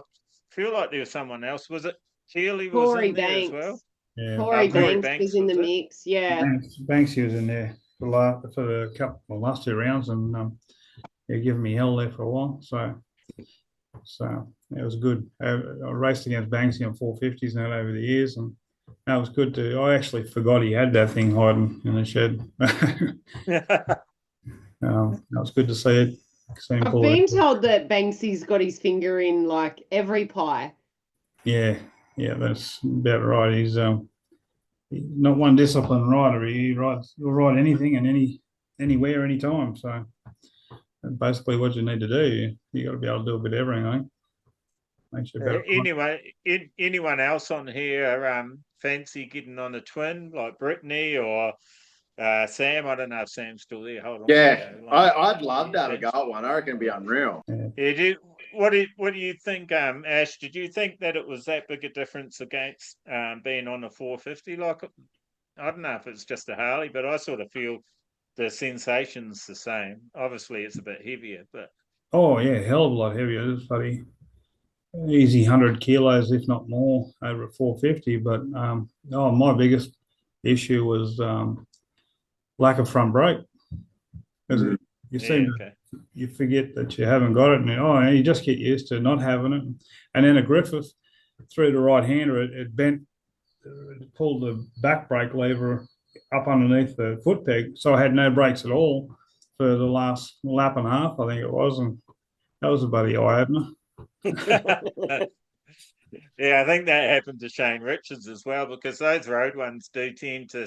feel like there was someone else. Was it Keely was Corey in there as Banks. well? Yeah. Corey Corey Banks was in the it? mix. Yeah. Banksy was in there for the last 2 rounds, and giving me hell there for a while. So it was good. I raced against Banksy on 450s now over the years, and that was good to. I actually forgot he had that thing hiding in the shed. That was good to see it. I've been told that Banksy's got his finger in like every pie. Yeah, that's about right. He's not one disciplined rider. He'll ride anything and anywhere, anytime. So basically, what you need to do, you got to be able to do a bit of everything. I think. Makes you better. Anyway, anyone else on here fancy getting on a twin like Brittaney or Sam? I don't know if Sam's still there. Hold on. Yeah, I'd love to have a go at one. I reckon it'd be unreal. Yeah. What do you think, Ash? Did you think that it was that big a difference against being on a 450? Like, I don't know if it's just a Harley, but I sort of feel the sensation's the same. Obviously, it's a bit heavier, but oh yeah, hell of a lot heavier. It's bloody easy 100 kilos, if not more, over a 450. But my biggest issue was lack of front brake. You forget that you haven't got it, and you just get used to not having it. And then a Griffith through the right hander, it bent, it pulled the back brake lever up underneath the foot peg, so I had no brakes at all for the last lap and a half, I think it was, and that was a bloody eye opener. Yeah, I think that happened to Shane Richards as well, because those road ones do tend to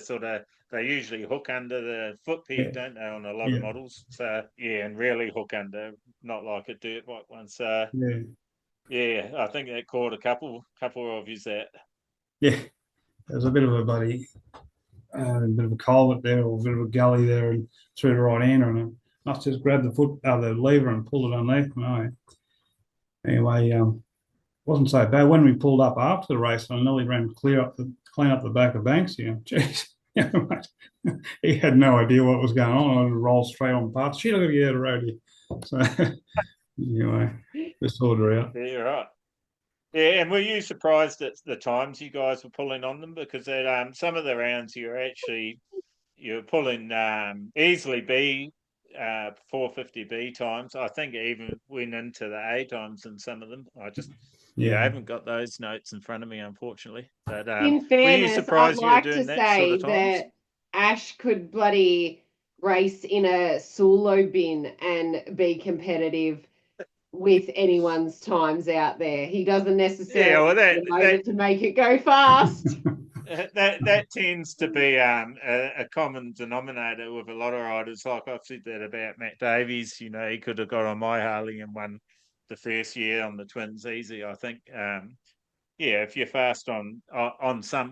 they usually hook under the foot peg, don't they, on a lot of models? So, and really hook under, not like a dirt bike one. So, I think that caught a couple of yous that. Yeah, there's a bit of a bit of a culvert there, or a bit of a gully there, and through the right hander, and I must just grab the lever and pull it underneath. Anyway, wasn't so bad. When we pulled up after the race, I nearly ran clean up the back of Banksy. Jeez, he had no idea what was going on. I would roll straight on past. Shit, I got to get out of the road here. So anyway, we sorted her out. Yeah, you're right. Yeah, and were you surprised at the times you guys were pulling on them? Because at some of the rounds you're pulling easily B 450B times. I think it even went into the A times in some of them. I haven't got those notes in front of me, unfortunately. But in fairness, I'd like to say that Ash could bloody race in a solo bin and be competitive with anyone's times out there. He doesn't necessarily have the motor to make it go fast. That tends to be a common denominator with a lot of riders. Like I've said that about Matt Davies. He could have got on my Harley and won the first year on the twins easy, I think. If you're fast on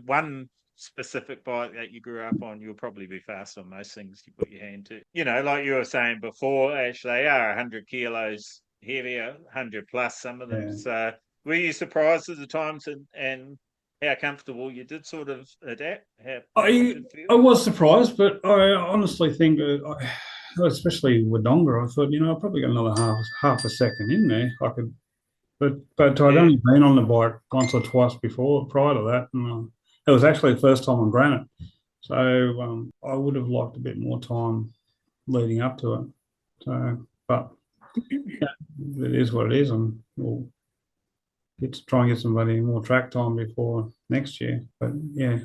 one specific bike that you grew up on, you'll probably be fast on most things you put your hand to. Like you were saying before, Ash, they are 100 kilos heavier, 100 plus, some of them. So were you surprised at the times and how comfortable you did sort of adapt? I was surprised, but I honestly think, especially Wodonga, I thought, I probably got another half a second in there. I could, but I'd only been on the bike once or twice before, prior to that, and it was actually the first time on granite. So I would have liked a bit more time leading up to it. So, but it is what it is, and we'll get to try and get somebody more track time before next year. But I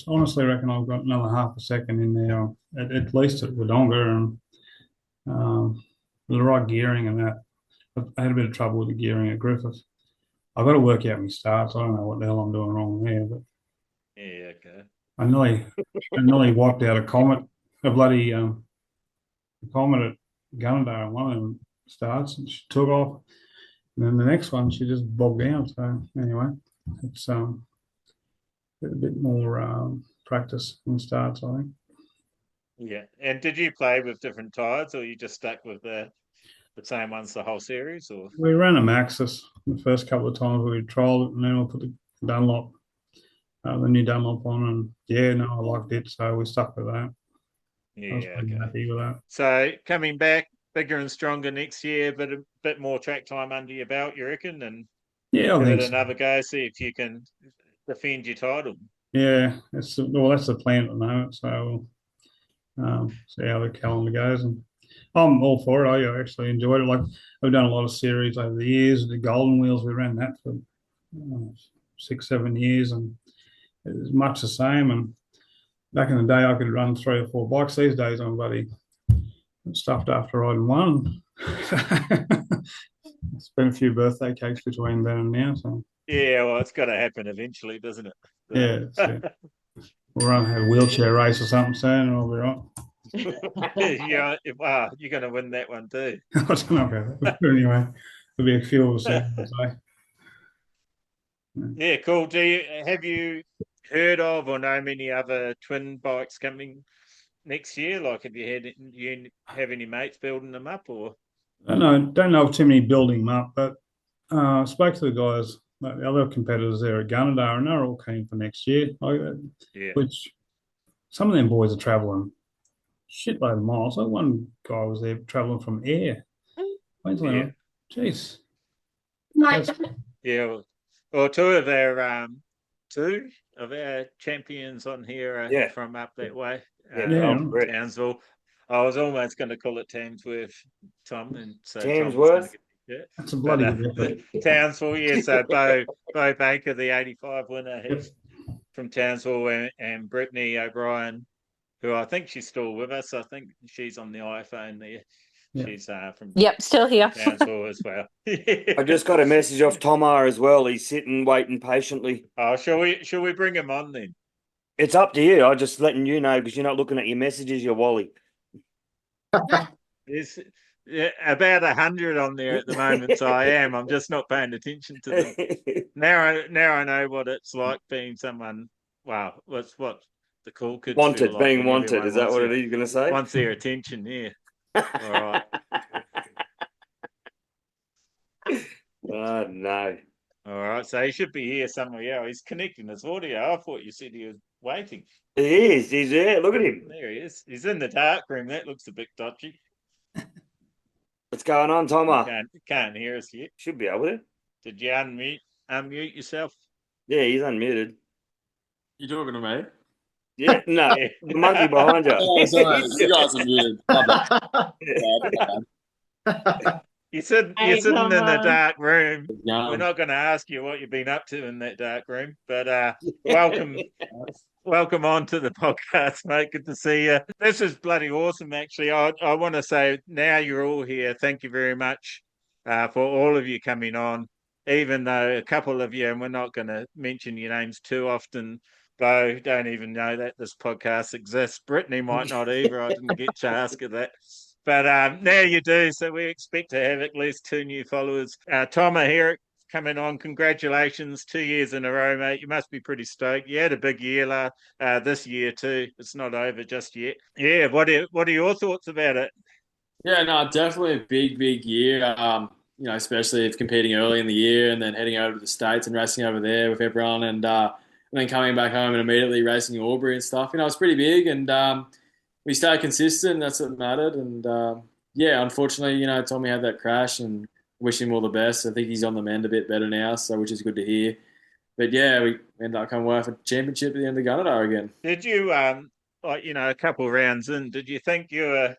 honestly reckon I've got another half a second in there, at least at Wodonga, and the right gearing and that. I had a bit of trouble with the gearing at Griffith. I've got to work out my starts. I don't know what the hell I'm doing wrong there, but okay. I nearly wiped out a Comet at Gunnedah, one of them starts, and she took off. And then the next one, she just bogged down. So anyway, it's a bit more practice in starts, I think. Yeah. And did you play with different tyres, or you just stuck with the the same ones the whole series, or We ran a Maxis the first couple of times we trialled it, and then we put the Dunlop, the new Dunlop on, and I liked it, so we stuck with that. I was pretty happy with that. So coming back bigger and stronger next year, but a bit more track time under your belt, you reckon? And I give think it another go, see if you can defend your title. Yeah, that's the plan at the moment. So see how the calendar goes, and I'm all for it. I actually enjoyed it. Like I've done a lot of series over the years. The Golden Wheels, we ran that for 6-7 years, and it was much the same. And back in the day, I could run 3 or 4 bikes. These days, I'm bloody stuffed after riding one. It's been a few birthday cakes between then and now. So yeah, well, it's got to happen eventually, doesn't it? Yeah. We'll run a wheelchair race or something soon, and I'll be right. Yeah, you're going to win that one too. I don't know about that. But anyway, there'll be a few of us there, I'd say. Yeah, cool. Have you heard of or know many other twin bikes coming next year? Like, you have any mates building them up, or? I don't know of too many building them up, but I spoke to the guys, like the other competitors there at Gunnedah, and they're all keen for next year. Which some of them boys are travelling shitload of miles. Like one guy was there travelling from Ayr, Queensland. Yeah. Jeez. Yeah. Well, two of our champions on here are from up that way. Townsville. I was almost going to call it Tamsworth, Tom, and so Tamsworth. That's a bloody good Townsville, yeah. So Beau Baker, the 85 winner from Townsville, and Brittaney O'Brien, who I think she's still with us. I think she's on the iPhone there. Yeah. She's from still here. Townsville as well. I just got a message off Tomar as well. He's sitting waiting patiently. Oh, shall we bring him on then? It's up to you. I'm just letting you know because you're not looking at your messages, you Wally. There's about 100 on there at the moment, so I am. I'm just not paying attention to them. Now I know what it's like being someone. Wow, what's what the cool kids wanted, like being wanted. Is that what it is you're going to say? Wants their attention, yeah. All right. Oh no. All right, so he should be here somewhere. Yeah, he's connecting his audio. I thought you said he was waiting. He is. He's there. Look at him. There he is. He's in the dark room. That looks a bit dodgy. What's going on, Tomer? Can't hear us yet. Should be able to. Did you unmute yourself? Yeah, he's unmuted. You talking to me? Yeah, no, the monkey behind you. Oh, sorry. You guys are muted. You're sitting in the dark room. We're not going to ask you what you've been up to in that dark room, but welcome on to the podcast, mate. Good to see you. This is bloody awesome, actually. I want to say now you're all here. Thank you very much for all of you coming on, even though a couple of you, and we're not going to mention your names too often, Beau, don't even know that this podcast exists. Brittaney might not either. I didn't get to ask her that. But now you do, so we expect to have at least 2 new followers. Tom Herick coming on. Congratulations, 2 years in a row, mate. You must be pretty stoked. You had a big year this year too. It's not over just yet. Yeah, what are your thoughts about it? Yeah, no, definitely a big year. Especially if competing early in the year and then heading over to the States and racing over there with everyone, and then coming back home and immediately racing in Albury and stuff. It's pretty big, and we stayed consistent. That's what mattered. And unfortunately, Tommy had that crash, and wish him all the best. I think he's on the mend a bit better now, so which is good to hear. But yeah, we ended up coming away for championship at the end of Gunnedah again. Did you a couple of rounds in? Did you think you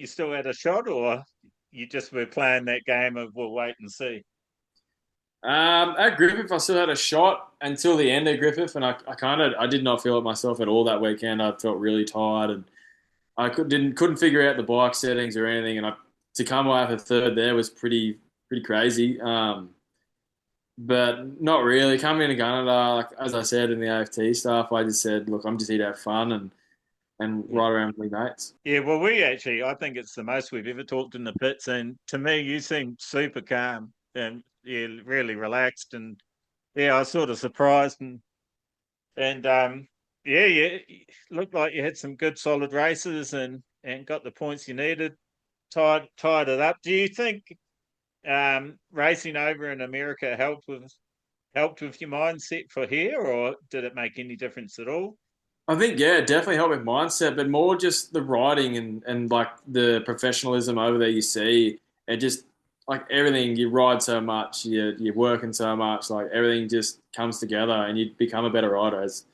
still had a shot, or you just were playing that game of we'll wait and see? At Griffith, I still had a shot until the end of Griffith, and I did not feel it myself at all that weekend. I felt really tired, and I couldn't figure out the bike settings or anything. And to come away for third there was pretty crazy. But not really. Coming into Gunnedah, as I said in the AFT stuff, I just said, look, I'm just here to have fun and ride around with my mates. Yeah, well, I think it's the most we've ever talked in the pits, and to me, you seem super calm and really relaxed, and I was sort of surprised, and you looked like you had some good solid races and got the points you needed. tied it up. Do you think racing over in America helped with your mindset for here, or did it make any difference at all? I think, yeah, it definitely helped with mindset, but more just the riding and like the professionalism over there you see. It just, like everything, you ride so much, you're working so much, like everything just comes together and you become a better rider as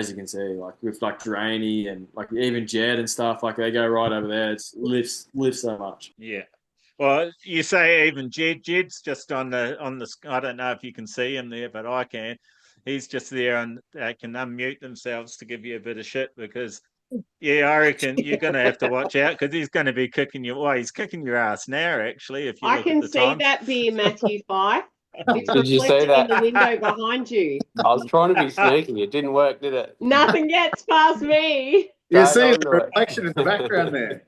you can see, like with like Draney and like even Jed and stuff, like they go right over there. It's lifts so much. Yeah. Well, you say even Jed's just on the. I don't know if you can see him there, but I can. He's just there and they can unmute themselves to give you a bit of shit because, yeah, I reckon you're going to have to watch out because he's going to be kicking you. Well, he's kicking your ass now, actually. If you I look can at the see time. that beer, Matthew Fyffe. It's Did you say reflected that? in the window behind you. I was trying to be sneaky. It didn't work, did it? Nothing gets past me. You see Don't the do it. reflection in the background there.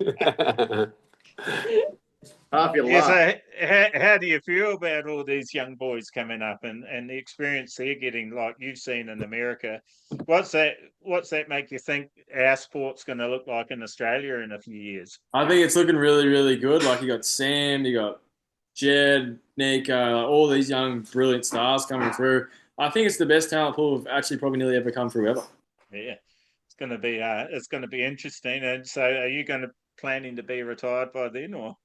Half your Yeah, laugh. so how do you feel about all these young boys coming up and the experience they're getting, like you've seen in America? What's that make you think our sport's going to look like in Australia in a few years? I think it's looking really, really good. Like you got Sam, you got Jed, Nico, like all these young, brilliant stars coming through. I think it's the best talent pool we've actually probably nearly ever come through ever. Yeah, it's going to be interesting. And so, are you planning to be retired by then, or?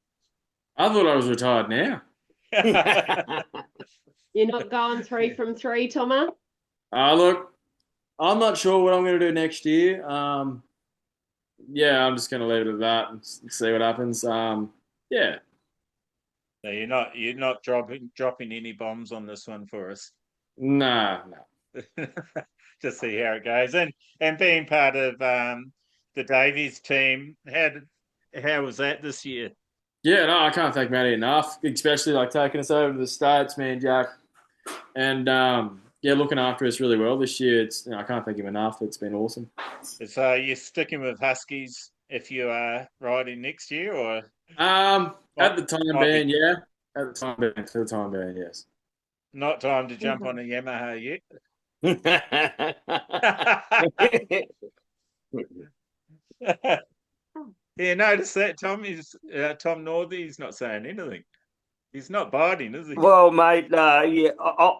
I thought I was retired now. You're not going 3 from 3, Thomas? Look, I'm not sure what I'm going to do next year. Yeah, I'm just going to leave it at that and see what happens. Yeah. So you're not dropping any bombs on this one for us. No. Just see how it goes, and being part of the Davies team, how was that this year? Yeah, no, I can't thank Matty enough, especially like taking us over to the States, man, Jack, and looking after us really well this year. I can't thank him enough. It's been awesome. So you're sticking with Huskies if you are riding next year, or at the time being, yeah. At the time being, for the time being, yes. Not time to jump on a Yamaha yet. Yeah, notice that Tom Northey's not saying anything. He's not biting, is he? Well, mate, yeah,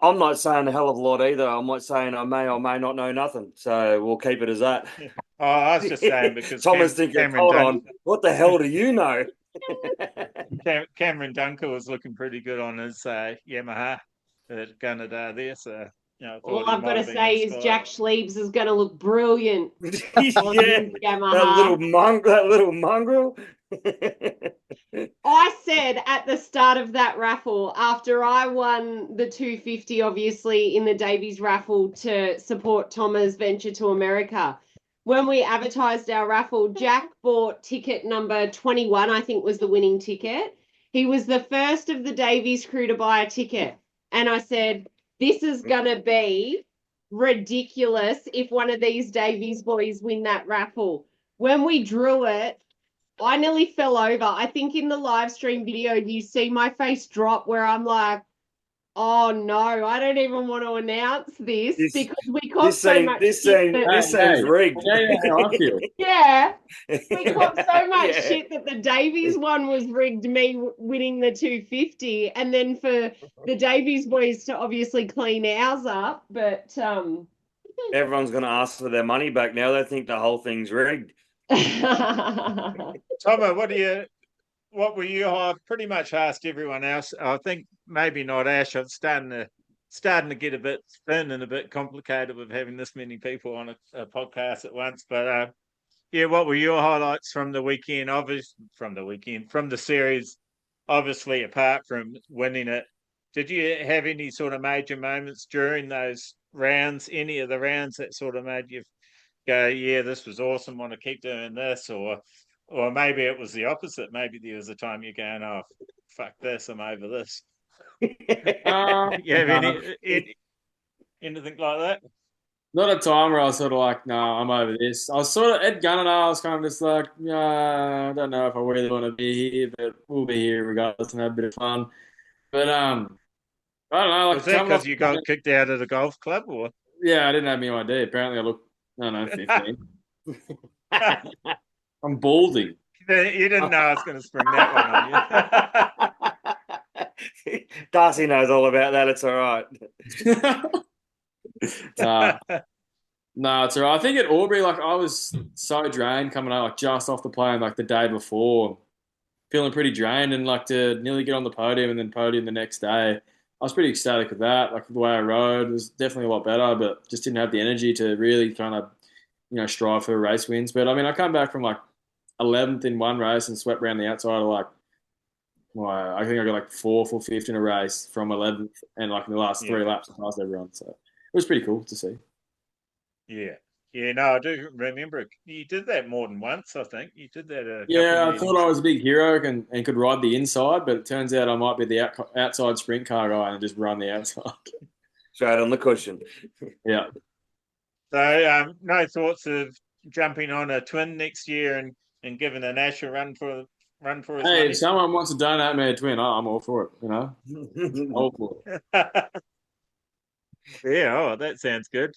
I'm not saying a hell of a lot either. I'm not saying I may or may not know nothing. So we'll keep it as that. Oh, I was just saying because Thomas thinking, hold on, what the hell do you know? Cameron Dunker was looking pretty good on his Yamaha at Gunnedah there, so. All I've got to say is Jack Schliebs is going to look brilliant. Yeah, that little mongrel. I said at the start of that raffle, after I won the 250, obviously, in the Davies raffle to support Thomas' venture to America, when we advertised our raffle, Jack bought ticket number 21, I think was the winning ticket. He was the first of the Davies crew to buy a ticket. And I said, this is going to be ridiculous if one of these Davies boys win that raffle. When we drew it, I nearly fell over. I think in the live stream video, you see my face drop where I'm like, oh no, I don't even want to announce this because we caught so much shit. This seems rigged. Yeah, we caught so much shit that the Davies one was rigged, me winning the 250, and then for the Davies boys to obviously clean ours up. But everyone's going to ask for their money back now. They think the whole thing's rigged. Tomo, what were you? I pretty much asked everyone else. I think maybe not Ash. I'm starting to get a bit thin and a bit complicated with having this many people on a podcast at once. But what were your highlights from the weekend? From the series, obviously apart from winning it. Did you have any sort of major moments during those rounds? Any of the rounds that sort of made you go, yeah, this was awesome, want to keep doing this, or maybe it was the opposite. Maybe there was a time you're going, oh, fuck this, I'm over this. You have anything like that? Not a time where I was sort of like, no, I'm over this. I was sort of at Gunnedah, I was kind of just like, I don't know if I really want to be here, but we'll be here regardless and have a bit of fun. But I don't know. Like, was that because you got kicked out of the golf club, or? Yeah, I didn't have any idea. Apparently, I look, 15. I'm balding. You didn't know I was going to spring that one on you. Darcy knows all about that. It's all right. No, it's all right. I think at Albury, like I was so drained coming out, like just off the plane, like the day before, feeling pretty drained, and like to nearly get on the podium and then podium the next day. I was pretty ecstatic with that. Like the way I rode was definitely a lot better, but just didn't have the energy to really kind of, strive for race wins. But I mean, I come back from like 11th in one race and swept around the outside of like, well, I think I got like 4th or 5th in a race from 11th, and like in the last 3 laps I passed everyone. So it was pretty cool to see. Yeah. Yeah, no, I do remember you did that more than once, I think. You did that a I thought I was a big hero and could ride the inside, but it turns out I might be the outside sprint car guy and just run the outside. Straight on the cushion. Yeah. So, no thoughts of jumping on a twin next year and giving a Nash a run for his money? If someone wants to donate me a twin, I'm all for it, all for it. Yeah, that sounds good.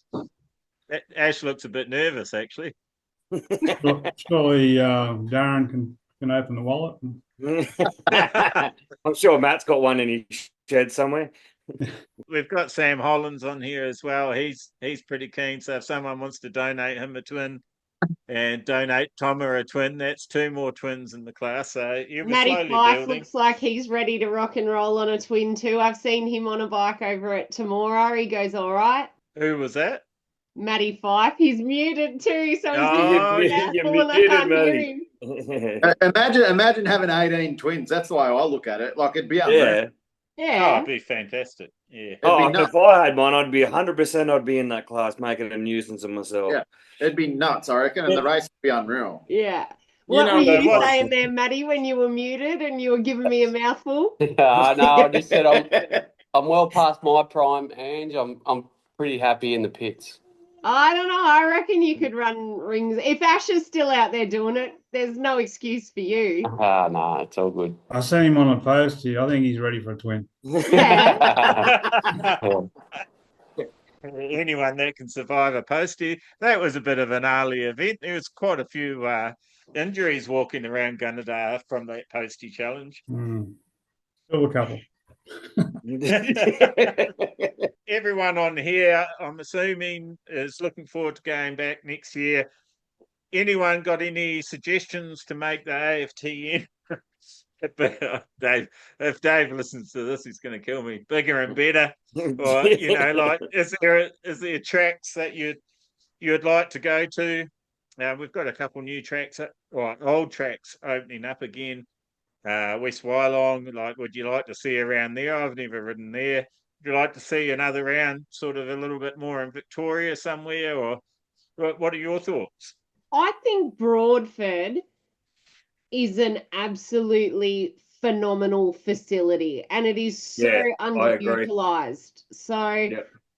Ash looks a bit nervous, actually. Surely Darren can open the wallet. I'm sure Matt's got one in his shed somewhere. We've got Sam Hollands on here as well. He's pretty keen. So if someone wants to donate him a twin and donate Tomer a twin, that's 2 more twins in the class. So you'll be Matty slowly Fyffe building. looks like he's ready to rock and roll on a twin too. I've seen him on a bike over at Temora. He goes all right. Who was that? Matty Fyffe. He's muted too, so you're muted, Matty. Imagine having 18 twins. That's the way I look at it. Like it'd be unreal. Yeah. Oh, it'd be fantastic. Yeah. If I had mine, I'd be 100%. I'd be in that class, making a nuisance of myself. Yeah, it'd be nuts, I reckon, and the race would be unreal. Yeah. What were you saying there, Matty, when you were muted and you were giving me a mouthful? No, I just said I'm well past my prime, Ange. I'm pretty happy in the pits. I don't know. I reckon you could run rings. If Ash is still out there doing it, there's no excuse for you. No, it's all good. I seen him on a post here. I think he's ready for a twin. Anyone that can survive a postie. That was a bit of an early event. There was quite a few injuries walking around Gunnedah from that postie challenge. Still a couple. Everyone on here, I'm assuming, is looking forward to going back next year. Anyone got any suggestions to make the AFTN? Dave, if Dave listens to this, he's going to kill me. Bigger and better, or is there tracks that you'd like to go to? We've got a couple new tracks, or old tracks opening up again. West Wyalong, would you like to see around there? I've never ridden there. Would you like to see another round, sort of a little bit more in Victoria somewhere, or what are your thoughts? I think Broadford is an absolutely phenomenal facility, and it is so underutilized. So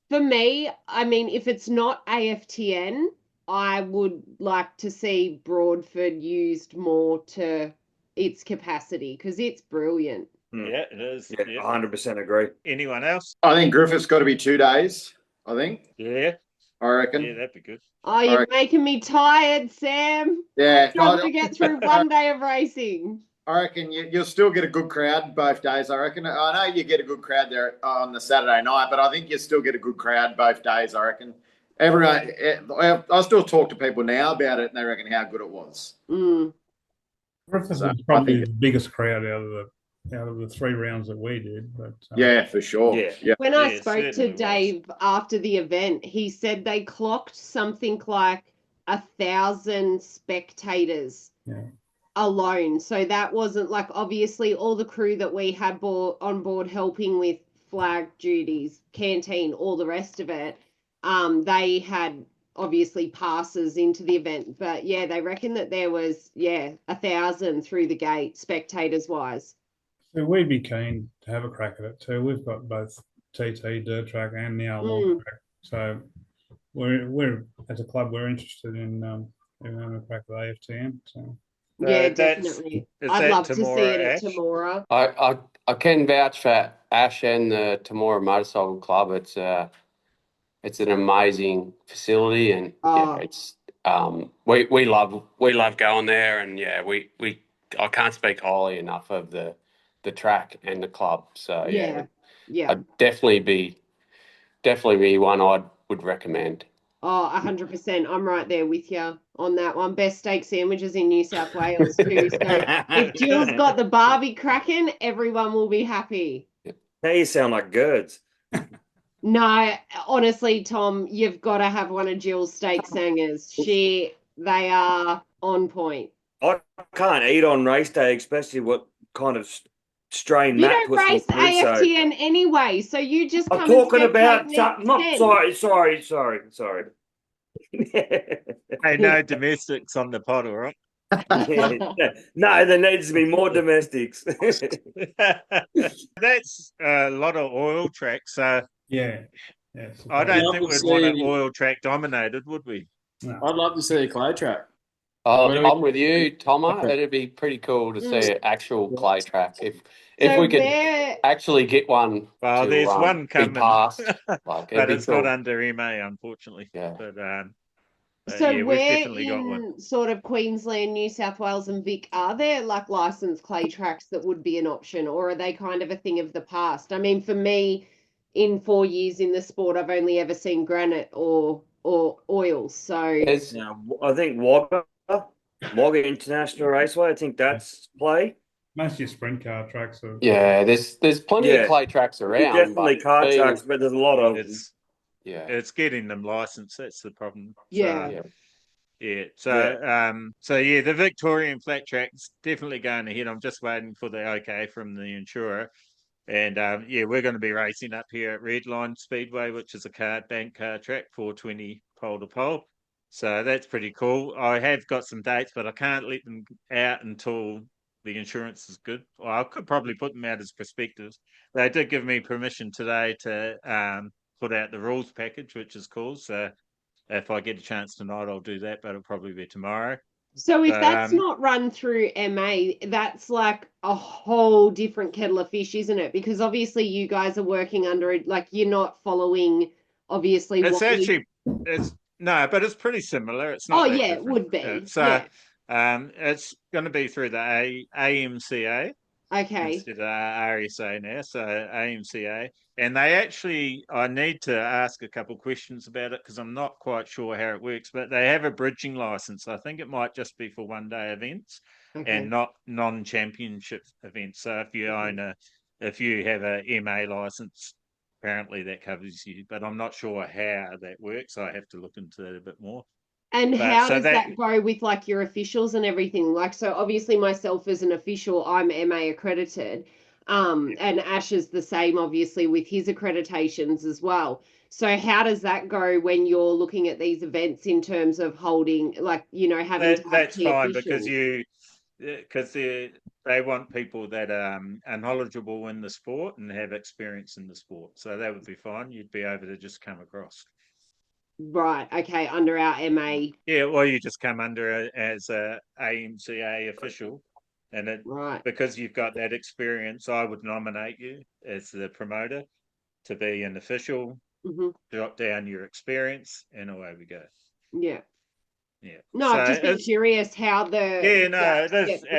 for me, I mean, if it's not AFTN, I would like to see Broadford used more to its capacity because it's brilliant. Yeah, it is. Yeah, 100% agree. Anyone else? I think Griffith's got to be 2 days. I think. Yeah. I reckon. Yeah, that'd be good. Oh, you're making me tired, Sam. Yeah. I'm trying to get through 1 day of racing. I reckon you'll still get a good crowd both days. I reckon. I know you get a good crowd there on the Saturday night, but I think you still get a good crowd both days. I reckon. Everyone, I still talk to people now about it, and they reckon how good it was. Griffith was probably the biggest crowd out of the 3 rounds that we did. But yeah, for sure. Yeah. When I spoke to Dave after the event, he said they clocked something like 1,000 spectators alone. So that wasn't obviously all the crew that we had on board helping with flag duties, canteen, all the rest of it. They had obviously passes into the event, but they reckon that there was 1,000 through the gate, spectators wise. So we'd be keen to have a crack at it too. We've got both TT, dirt track, and now long track. So we're as a club we're interested in having a crack at AFTN. So yeah, definitely. I'd love to see it at Temora. I can vouch for Ash and the Temora Motorcycle Club. It's an amazing facility, and it's we love going there, and we I can't speak highly enough of the track and the club. So Yeah. I'd definitely be one I would recommend. Oh, 100%. I'm right there with you on that one. Best steak sandwiches in New South Wales too. So if Jill's got the Barbie cracking, everyone will be happy. Now you sound like Girds. No, honestly, Tom, you've got to have one of Jill's steak sangers. They are on point. I can't eat on race day, especially what kind of strain You Matt don't puts me race through. AFTN anyway, so you just come I'm talking and about spectate not next sorry. Hey, no domestics on the pod, all right? No, there needs to be more domestics. That's a lot of oil tracks. So Yeah. I don't think we'd want an oil track dominated, would we? No. I'd love to see a clay track. I'm with you, Tomo. It'd be pretty cool to see an actual clay track if we could actually get one. Well, there's one coming, passed, but it's not under MA, unfortunately. Yeah. So yeah, where we've definitely got one. in sort of Queensland, New South Wales and Vic, are there like licensed clay tracks that would be an option, or are they kind of a thing of the past? I mean, for me, in 4 years in the sport, I've only ever seen granite or oil. So I think Wagga International Raceway, I think that's play. Most of your sprint car tracks are. Yeah, there's plenty of clay tracks around. Definitely car tracks, but there's a lot of it's getting them licensed. That's the problem. Yeah. So the Victorian flat track's definitely going ahead. I'm just waiting for the okay from the insurer. And we're going to be racing up here at Redline Speedway, which is a bank car track, 420 pole to pole. So that's pretty cool. I have got some dates, but I can't let them out until the insurance is good. Well, I could probably put them out as prospectus. They did give me permission today to put out the rules package, which is cool. So if I get a chance tonight, I'll do that, but it'll probably be tomorrow. So if that's not run through MA, that's like a whole different kettle of fish, isn't it? Because obviously you guys are working under it, like you're not following obviously it's but it's pretty similar. It's not it would be. It's going to be through the AMCA. Okay. Instead of RSA now, so AMCA. And I need to ask a couple of questions about it because I'm not quite sure how it works, but they have a bridging license. I think it might just be for one-day events and not non-championship events. So if you if you have a MA license, apparently that covers you, but I'm not sure how that works. I have to look into that a bit more. And how does that go with like your officials and everything? Like, so obviously myself as an official, I'm MA accredited. And Ash is the same, obviously, with his accreditations as well. So how does that go when you're looking at these events in terms of holding, like, having to have that's key fine officials? because they want people that are knowledgeable in the sport and have experience in the sport. So that would be fine. You'd be able to just come across. Right. Okay. Under our MA. Yeah. Well, you just come under as a AMCA official, and because you've got that experience, I would nominate you as the promoter to be an official. Mm-hmm. Drop down your experience, and away we go. Yeah. Yeah. No, I've just been curious how it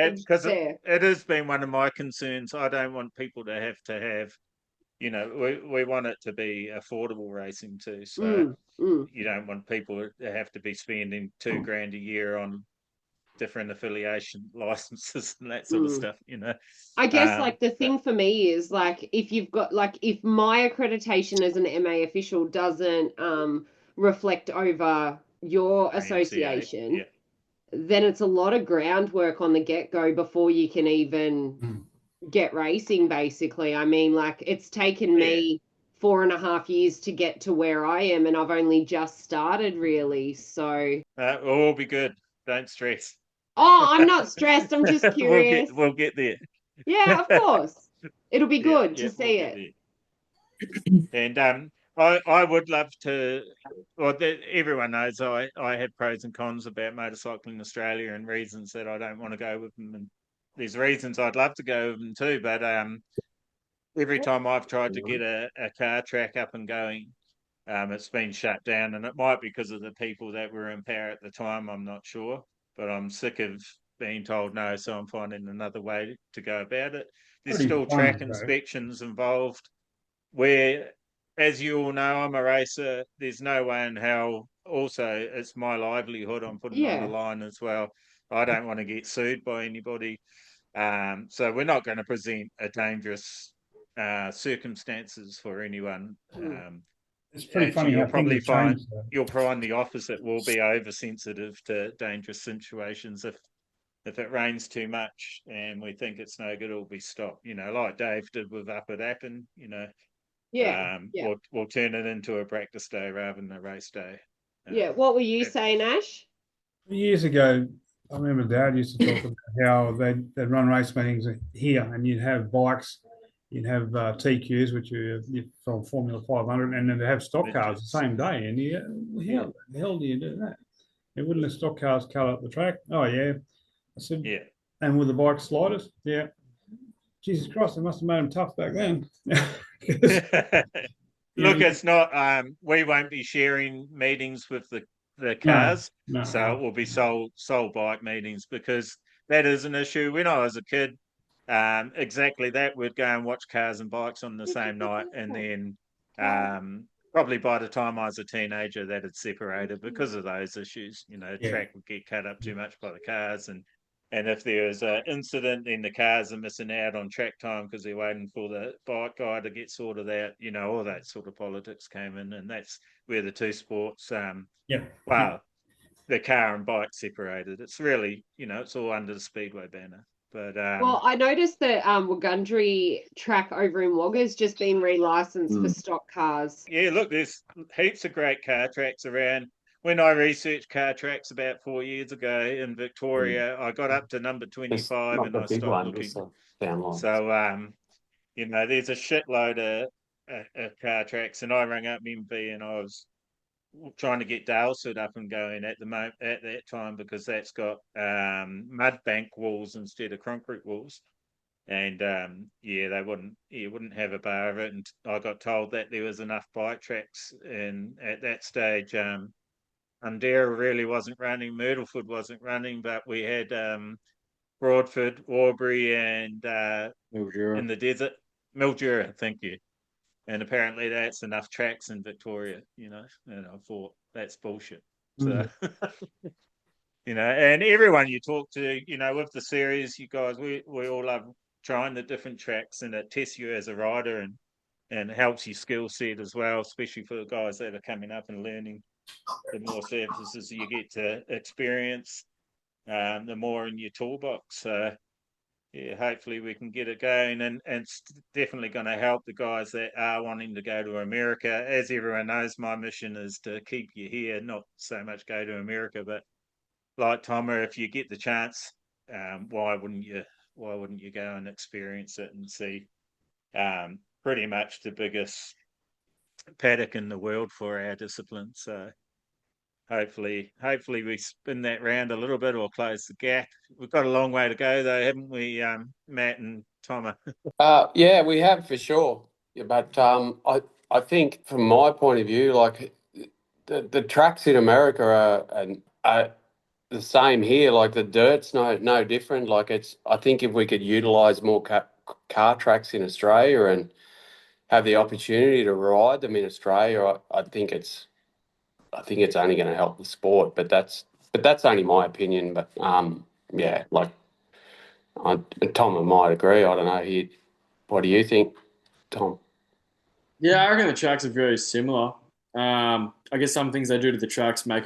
is because it has been one of my concerns. I don't want people to have. We want it to be affordable racing too. So you don't want people to have to be spending $2,000 a year on different affiliation licenses and that sort of stuff. I guess like the thing for me is like if you've got like if my accreditation as an MA official doesn't reflect over your association, then it's a lot of groundwork on the get-go before you can even get racing, basically. I mean, like it's taken me 4.5 years to get to where I am, and I've only just started, really. So we'll all be good. Don't stress. Oh, I'm not stressed. I'm just curious. We'll get there. Yeah, of course. It'll be good to see it. And I would love to. Well, everyone knows I have pros and cons about motorcycling Australia and reasons that I don't want to go with them, and there's reasons I'd love to go with them too. But every time I've tried to get a car track up and going, it's been shut down, and it might be because of the people that were in power at the time. I'm not sure, but I'm sick of being told no, so I'm finding another way to go about it. There's Pretty still fun, track though. inspections involved where, as you all know, I'm a racer. There's no way in hell. Also, it's my livelihood I'm putting on the line as well. I don't want to get sued by anybody. So we're not going to present a dangerous circumstances for anyone. It's pretty funny you'll how things probably have changed. you'll find the opposite will be oversensitive to dangerous situations. If it rains too much and we think it's no good, it'll be stopped. You know, like Dave did with up at Appen. You know, we'll turn it into a practice day rather than a race day. What were you saying, Ash? Years ago, I remember Dad used to talk about how they'd run race meetings here, and you'd have bikes, you'd have TQs, which are from Formula 500, and then they'd have stock cars the same day. And how the hell do you do that? They wouldn't let stock cars cut up the track. Oh, yeah. I said, and with the bike sliders, Jesus Christ, they must have made them tough back then. Look, it's not. We won't be sharing meetings with the cars, so it will be sole bike meetings, because that is an issue. When I was a kid, exactly that, we'd go and watch cars and bikes on the same night, and then probably by the time I was a teenager, that had separated because of those issues. You know, track would get cut up too much by the cars, and if there was an incident, then the cars are missing out on track time because they're waiting for the bike guy to get sorted out. You know, all that sort of politics came in, and that's where the two sports, the car and bike separated. It's really, you know, it's all under the Speedway banner. But well, I noticed that Wagundry track over in Wagga's just been relicensed for stock cars. Yeah, look, there's heaps of great car tracks around. When I researched car tracks about 4 years ago in Victoria, I got up to number 25 and I stopped looking. So, you know, there's a shitload of car tracks, and I rang up MB and I was trying to get Dalesford up and going at that time, because that's got mud bank walls instead of concrete walls. And they wouldn't have a bar of it. And I got told that there was enough bike tracks, and at that stage, Undera really wasn't running, Myrtleford wasn't running, but we had Broadford, Aubrey, and in the desert, Mildura, thank you. And apparently that's enough tracks in Victoria, you know. And I thought, that's bullshit. So, you know, and everyone you talk to, you know, with the series, you guys, we all love trying the different tracks, and it tests you as a rider and helps your skill set as well, especially for the guys that are coming up and learning. The more surfaces you get to experience, the more in your toolbox. So, hopefully we can get it going, and it's definitely going to help the guys that are wanting to go to America. As everyone knows, my mission is to keep you here, not so much go to America. But like Tomer, if you get the chance, why wouldn't you go and experience it and see pretty much the biggest paddock in the world for our discipline? So hopefully we spin that round a little bit or close the gap. We've got a long way to go though, haven't we, Matt and Tomer? Yeah, we have for sure. Yeah, but I think from my point of view, like the tracks in America are the same here. Like the dirt's no different. Like I think if we could utilise more car tracks in Australia and have the opportunity to ride them in Australia, I think it's only going to help the sport. But that's only my opinion. But like Tom might agree. I don't know. What do you think, Tom? Yeah, I reckon the tracks are very similar. I guess some things they do to the tracks make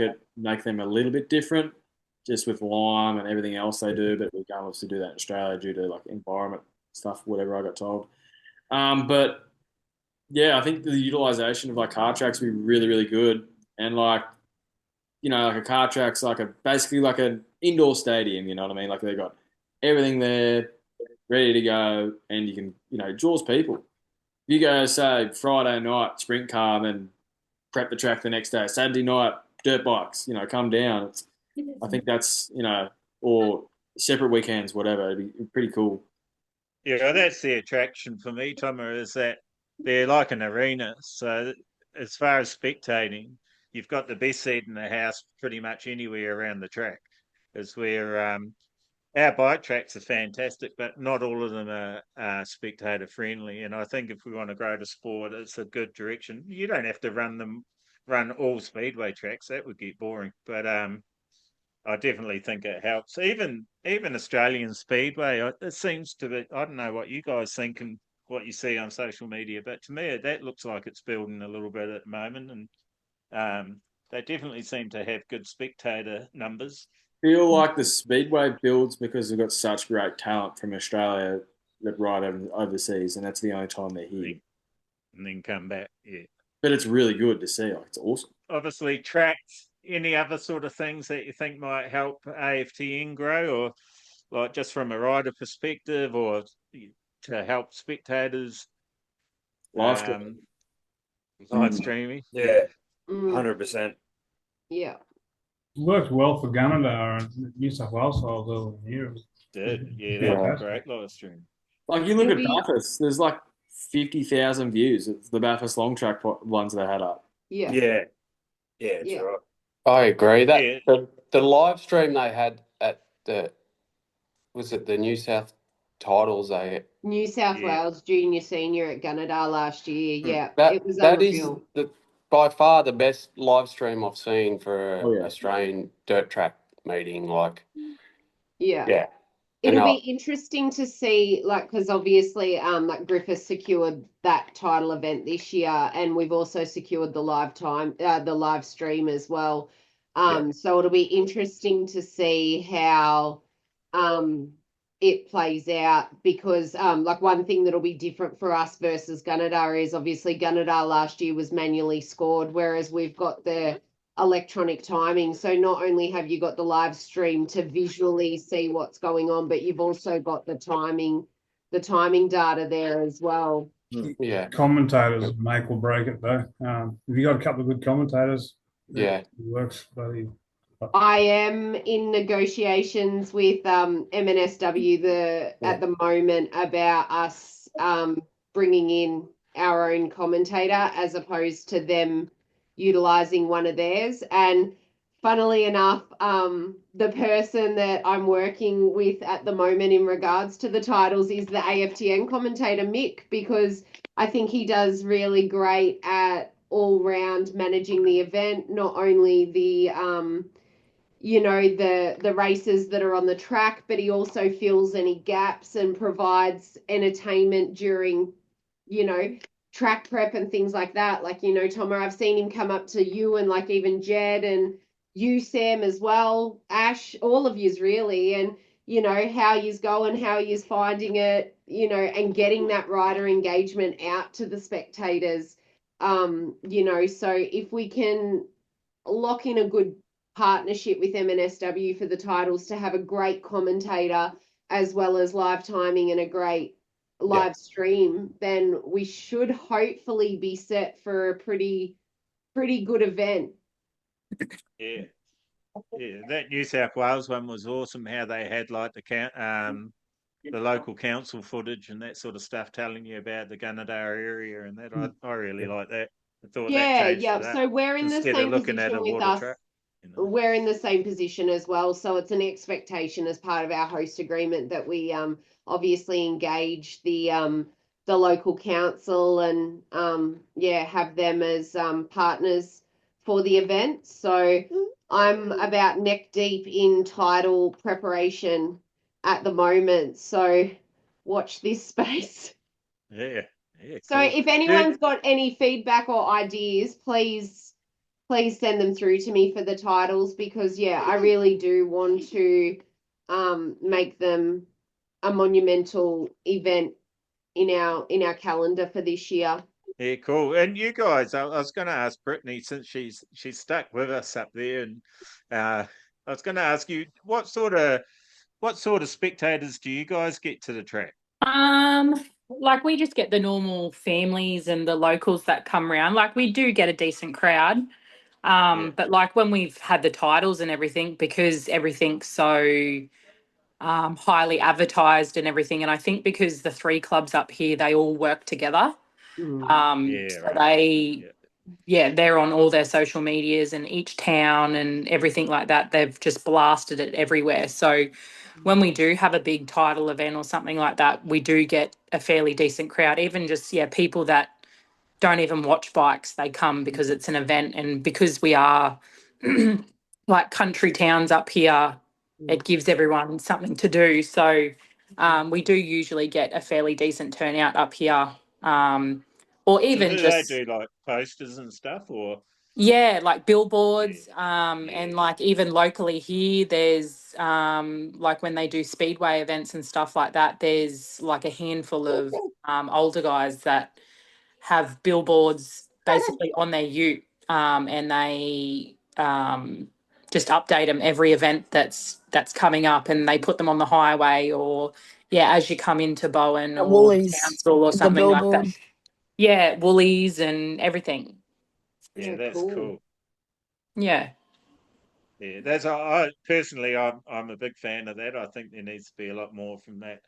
them a little bit different, just with lime and everything else they do. But we can't obviously do that in Australia due to like environment stuff, whatever I got told. But yeah, I think the utilization of like car tracks would be really, really good. And like, you know, like a car track's like basically like an indoor stadium. You know what I mean? Like they got everything there ready to go, and you can, you know, draws people. If you go, say, Friday night sprint car, then prep the track the next day. Saturday night dirt bikes, you know, come down. I think that's, you know, or separate weekends, whatever. It'd be pretty cool. Yeah, that's the attraction for me, Tomer, is that they're like an arena. So as far as spectating, you've got the best seat in the house pretty much anywhere around the track. Is where our bike tracks are fantastic, but not all of them are spectator friendly. And I think if we want to grow the sport, it's a good direction. You don't have to run all speedway tracks; that would get boring. But I definitely think it helps. Even Australian speedway, it seems to be. I don't know what you guys think and what you see on social media, but to me, that looks like it's building a little bit at the moment, and they definitely seem to have good spectator numbers. Feel like the speedway builds because we've got such great talent from Australia that ride overseas, and that's the only time they're here. And then come back, yeah. But it's really good to see. Like, it's awesome. Obviously, tracks. Any other sort of things that you think might help AFTN grow, or like just from a rider perspective, or to help spectators? Live streaming. Yeah, 100%. Yeah. It worked well for Gunnedah and New South Wales over the years. Did, yeah, that was great live stream. Like, you look at Bathurst, there's like 50,000 views. It's the Bathurst long track ones they had up. Yeah. Yeah. Yeah, that's right. I agree. That the live stream they had at the New South titles, New South Wales Junior Senior at Gunnedah last year. Yeah, it was that unreal. is by far the best live stream I've seen for an Australian dirt track meeting. Like, yeah. It'll be interesting to see, like, because obviously, like Griffith secured that title event this year, and we've also secured the live stream as well. So it'll be interesting to see how, it plays out, because, like, one thing that'll be different for us versus Gunnedah is obviously Gunnedah last year was manually scored, whereas we've got the electronic timing. So not only have you got the live stream to visually see what's going on, but you've also got the timing data there as well. Yeah, commentators make or break it though. If you got a couple of good commentators, it works bloody. I am in negotiations with MNSW at the moment about us bringing in our own commentator as opposed to them utilizing one of theirs. And funnily enough, the person that I'm working with at the moment in regards to the titles is the AFTN commentator, Mick, because I think he does really great at all round managing the event, not only the the races that are on the track, but he also fills any gaps and provides entertainment during, track prep and things like that. Like, Tomer, I've seen him come up to you and like even Jed and you, Sam, as well, Ash, all of yous really, and how yous going, how yous finding it, and getting that rider engagement out to the spectators. So if we can lock in a good partnership with MNSW for the titles to have a great commentator as well as live timing and a great live stream, then we should hopefully be set for a pretty good event. Yeah, that New South Wales one was awesome. How they had like the local council footage and that sort of stuff, telling you about the Gunnedah area, and that I really like that. I thought So we're in the same position with us. Track, We're in the same position as well. So it's an expectation as part of our host agreement that we obviously engage the local council and have them as partners for the event. So I'm about neck deep in title preparation at the moment. So watch this space. Yeah. So if anyone's got any feedback or ideas, please send them through to me for the titles, because I really do want to make them a monumental event in our calendar for this year. Yeah, cool. And you guys, I was going to ask Brittaney, since she's stuck with us up there, and I was going to ask you, what sort of spectators do you guys get to the track? Like, we just get the normal families and the locals that come around. Like, we do get a decent crowd. But like when we've had the titles and everything, because everything's so highly advertised and everything, and I think because the three clubs up here, they all work together. So they're on all their social medias and each town and everything like that. They've just blasted it everywhere. So when we do have a big title event or something like that, we do get a fairly decent crowd. Even just, people that don't even watch bikes, they come because it's an event, and because we are like country towns up here, it gives everyone something to do. So we do usually get a fairly decent turnout up here. Or So even do they just do like posters and stuff, or like billboards, and like even locally here, there's like when they do speedway events and stuff like that, there's like a handful of older guys that have billboards basically on their ute, and they just update them every event that's coming up, and they put them on the highway, or as you come into Bowen At or Woolies, Townsville or with the something like that. billboard. Yeah, Woolies and everything. Yeah, that's cool. Yeah. Yeah, that's I personally, I'm a big fan of that. I think there needs to be a lot more from that,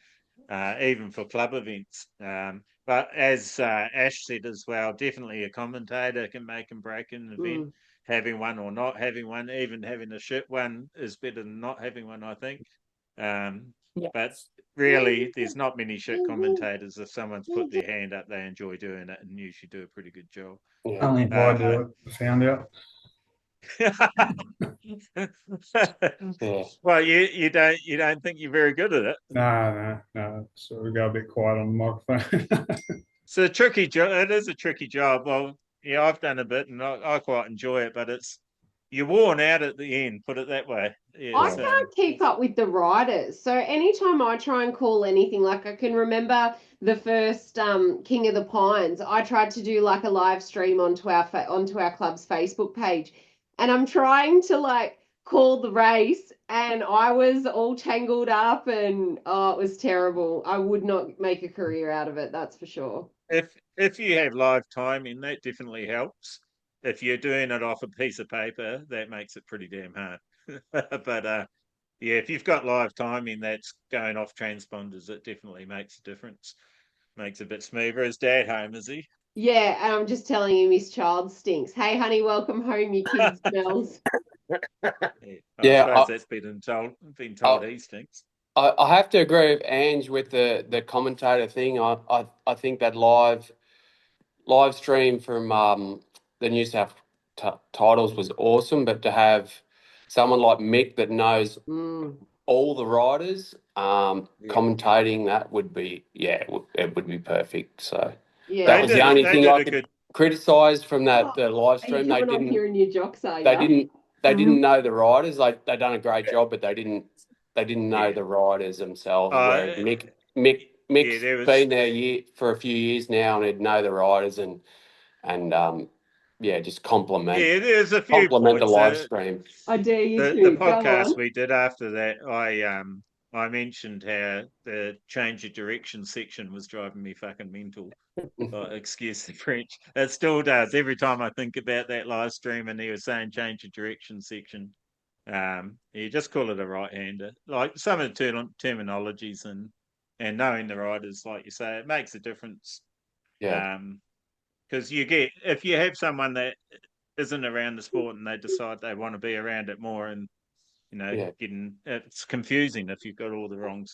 even for club events. But as Ash said as well, definitely a commentator can make and break an event. Having one or not having one, even having a shit one is better than not having one, I think. But really, there's not many shit commentators. If someone's put their hand up, they enjoy doing it and usually do a pretty good job. Only if I do it, I found out. Well, you don't think you're very good at it? No. So we go a bit quiet on the microphone. It's a tricky job. It is a tricky job. Well, yeah, I've done a bit, and I quite enjoy it. But you're worn out at the end. Put it that way. Yeah, I can't keep up with the riders. So anytime I try and call anything, like I can remember the first King of the Pines, I tried to do like a live stream onto our club's Facebook page, and I'm trying to like call the race, and I was all tangled up, and it was terrible. I would not make a career out of it, that's for sure. If you have live timing, that definitely helps. If you're doing it off a piece of paper, that makes it pretty damn hard. But if you've got live timing that's going off transponders, it definitely makes a difference. Makes it a bit smoother. Is Dad home, is he? Yeah, and I'm just telling him his child stinks. Hey, honey, welcome home. Your kid smells. I suppose that's been told he stinks. I have to agree with Ange with the commentator thing. I think that live stream from the New South titles was awesome, but to have someone like Mick that knows all the riders commentating, that would be it would be perfect. So that was the only thing I could criticise from the live stream. They didn't. Hearing your jocks, are you? They didn't know the riders. They done a great job, but they didn't know the riders themselves. Whereas Mick's been there for a few years now, and he'd know the riders and just compliment. Yeah, there's a few points. The live stream. I dare you to. The podcast we did after that, I mentioned how the change of direction section was driving me fucking mental. Excuse the French. It still does. Every time I think about that live stream and he was saying change of direction section, you just call it a right-hander. Like some of the terminologies and knowing the riders, like you say, it makes a difference. Yeah. Because if you have someone that isn't around the sport and they decide they want to be around it more, and it's confusing if you've got all the wrong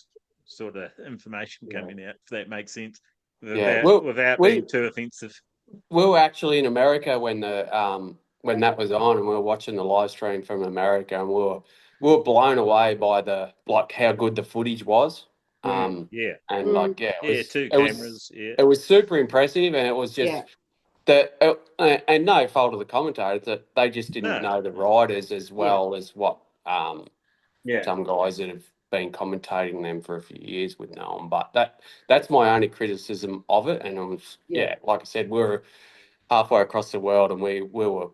sort of information coming out, if that makes sense, without being too offensive. We were actually in America when that was on, and we were watching the live stream from America, and we were blown away by how good the footage was. Two cameras. It was super impressive, and it was just and no fault of the commentators that they just didn't know the riders as well as what some guys that have been commentating them for a few years would know them. But that's my only criticism of it. And like I said, we were halfway across the world, and we were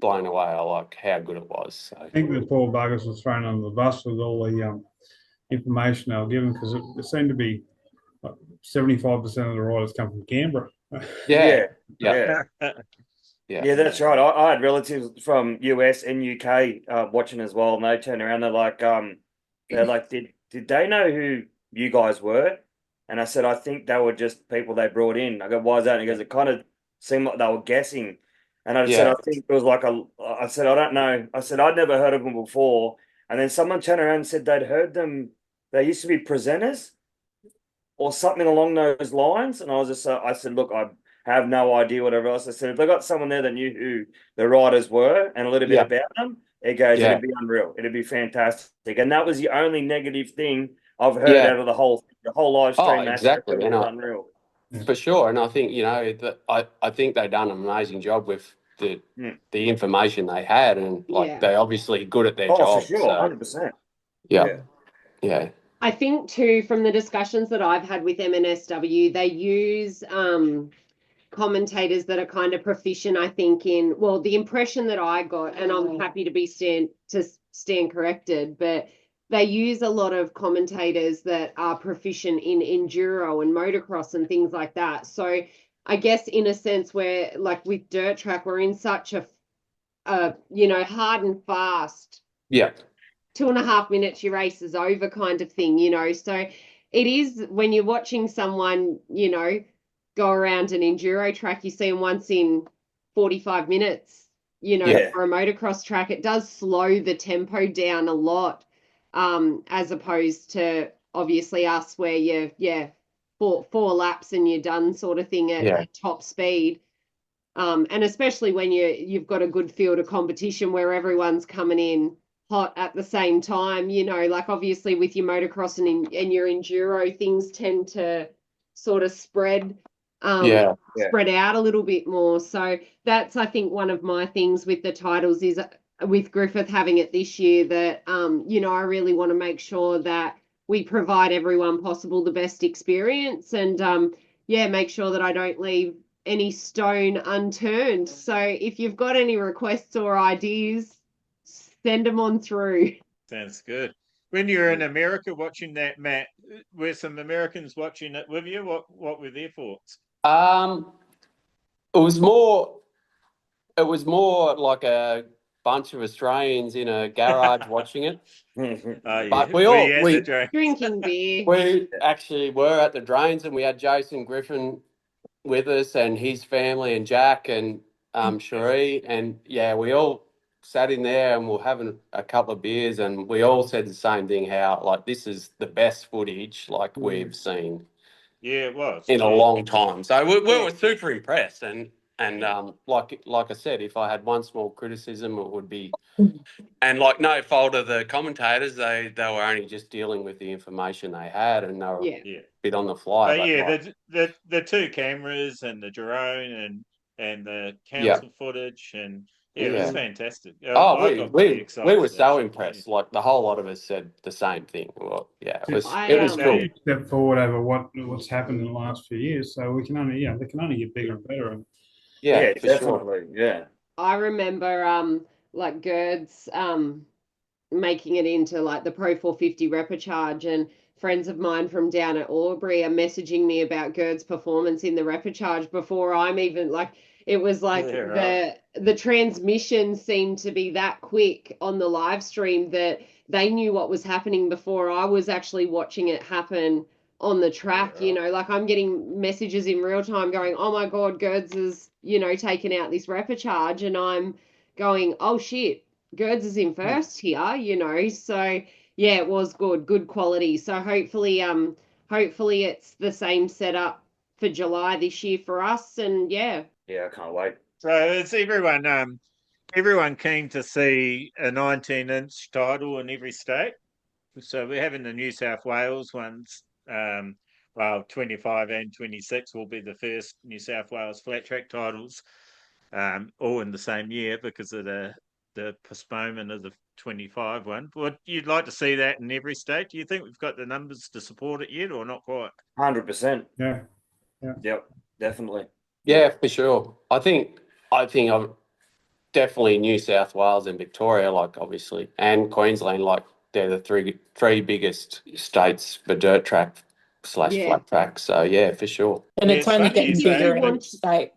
blown away. I like how good it was. So. I think the poor buggers were thrown under the bus with all the information they were given, because it seemed to be 75% of the riders come from Canberra. Yeah, that's right. I had relatives from US and UK watching as well, and they turned around. They're like, did they know who you guys were? And I said, I think they were just people they brought in. I go, why is that? And he goes, it kind of seemed like they were guessing. And I said, I think it was like I said, I don't know. I said, I'd never heard of them before. And then someone turned around and said they'd heard them. They used to be presenters or something along those lines. And I said, look, I have no idea, whatever else. I said, if they got someone there that knew who the riders were and a little bit about them, it goes, it'd be unreal. It'd be fantastic. And that was the only negative thing I've heard out of the whole live stream. Oh, exactly. It was unreal. For sure. And I think, I think they've done an amazing job with the information they had, and they're obviously good at their job. For sure, 100%. Yeah. I think too, from the discussions that I've had with MNSW, they use commentators that are kind of proficient, I think, the impression that I got, and I'm happy to stand corrected, but they use a lot of commentators that are proficient in enduro and motocross and things like that. So I guess in a sense where, like with dirt track, we're in such a hard and fast. Yeah. 2.5 minutes, your race is over kind of thing, So it is, when you're watching someone, go around an enduro track, you see them once in 45 minutes, for a motocross track, it does slow the tempo down a lot, as opposed to obviously us where you're four laps and you're done sort of thing at top speed. And especially when you've got a good field of competition where everyone's coming in hot at the same time, like obviously with your motocross and your enduro, things tend to sort of spread out a little bit more. So that's, I think, one of my things with the titles is with Griffith having it this year that, I really want to make sure that we provide everyone possible the best experience and, make sure that I don't leave any stone unturned. So if you've got any requests or ideas, send them on through. Sounds good. When you were in America watching that, Matt, were some Americans watching it with you? What were their thoughts? It was more like a bunch of Australians in a garage watching it. But we drinking beer. We actually were at the drains, and we had Jason Griffin with us and his family and Jack and Cherie, and we all sat in there and we're having a couple of beers, and we all said the same thing, how like this is the best footage like we've seen it was in a long time. So we were super impressed, and like I said, if I had one small criticism, it would be, and like no fault of the commentators, they were only just dealing with the information they had, and they were a bit on the fly. But the two cameras and the drone and the council footage, and it was fantastic. We were so impressed. Like the whole lot of us said the same thing. Well, it was cool. Step forward over what's happened in the last few years. So we can only they can only get bigger and better. And definitely. Sure. Yeah. I remember like Gird's making it into like the Pro 450 repechage, and friends of mine from down at Albury are messaging me about Gird's performance in the repechage before I'm even like. It was like the transmission seemed to be that quick on the live stream that they knew what was happening before I was actually watching it happen on the track. Like I'm getting messages in real time going, oh my God, Girds is, taking out this repechage, and I'm going, oh shit, Girds is in first here, So it was good quality. So hopefully it's the same setup for July this year for us, and I can't wait. So it's everyone keen to see a 19-inch title in every state. So we're having the New South Wales ones. 25 and 26 will be the first New South Wales flat track titles, all in the same year because of the postponement of the 25 one. Would you'd like to see that in every state? Do you think we've got the numbers to support it yet, or not quite? 100%. Yeah. Yep, definitely. Yeah, for sure. I think I'm definitely New South Wales and Victoria, like obviously, and Queensland, like they're the three biggest states for dirt track / flat track. So for sure. And it's only getting bigger in each state.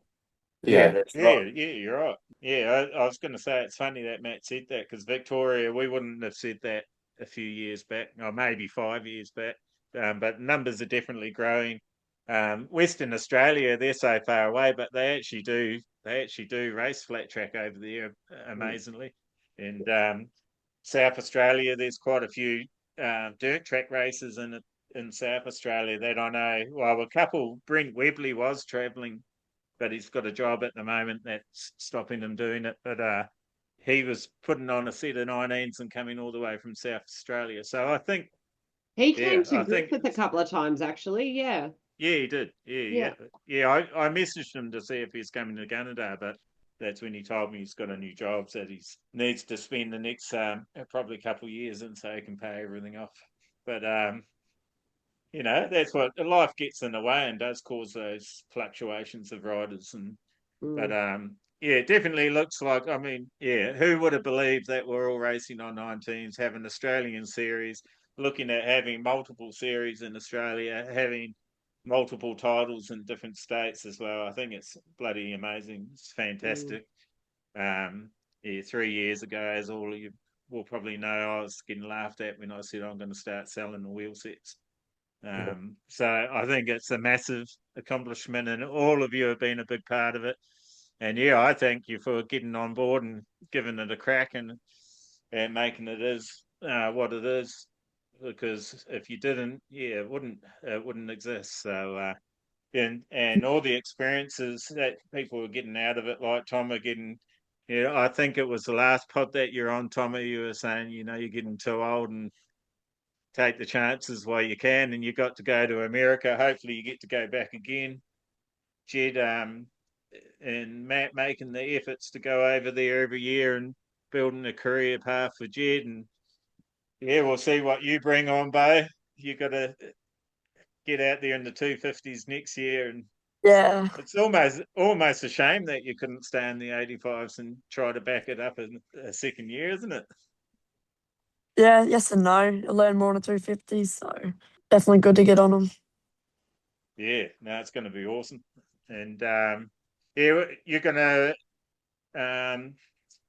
That's right. You're right. Yeah, I was going to say it's funny that Matt said that, because Victoria, we wouldn't have said that a few years back, or maybe 5 years back. But numbers are definitely growing. Western Australia, they're so far away, but they actually do they actually do race flat track over there amazingly. And South Australia, there's quite a few dirt track races in South Australia that I know. Well, a couple, Brent Webley was travelling, but he's got a job at the moment that's stopping him doing it. But he was putting on a set of 19s and coming all the way from South Australia. So I think he came to Griffith a couple of times, actually. Yeah. Yeah, he did. Yeah. I messaged him to see if he's coming to Gunnedah, but that's when he told me he's got a new job that he needs to spend the next probably a couple of years in so he can pay everything off. But that's what life gets in the way and does cause those fluctuations of riders. But it definitely looks like. I mean, who would have believed that we're all racing on 19s, having Australian series, looking at having multiple series in Australia, having multiple titles in different states as well. I think it's bloody amazing. It's fantastic. 3 years ago, as all of you will probably know, I was getting laughed at when I said I'm going to start selling the wheel sets. So I think it's a massive accomplishment, and all of you have been a big part of it. And I thank you for getting on board and giving it a crack and making it is what it is. Because if you didn't, it wouldn't exist. So and all the experiences that people were getting out of it, like Tom are getting. I think it was the last pod that you're on, Tommy. You were saying, you're getting too old and take the chances while you can, and you got to go to America. Hopefully, you get to go back again. Jed and Matt making the efforts to go over there every year and building a career path for Jed and. Yeah, we'll see what you bring on, Beau. You got to get out there in the 250s next year, and it's almost a shame that you couldn't stay in the 85s and try to back it up in a second year, isn't it? Yeah, yes and no. I learn more on the 250s, so definitely good to get on them. Yeah, no, it's going to be awesome, and you're going to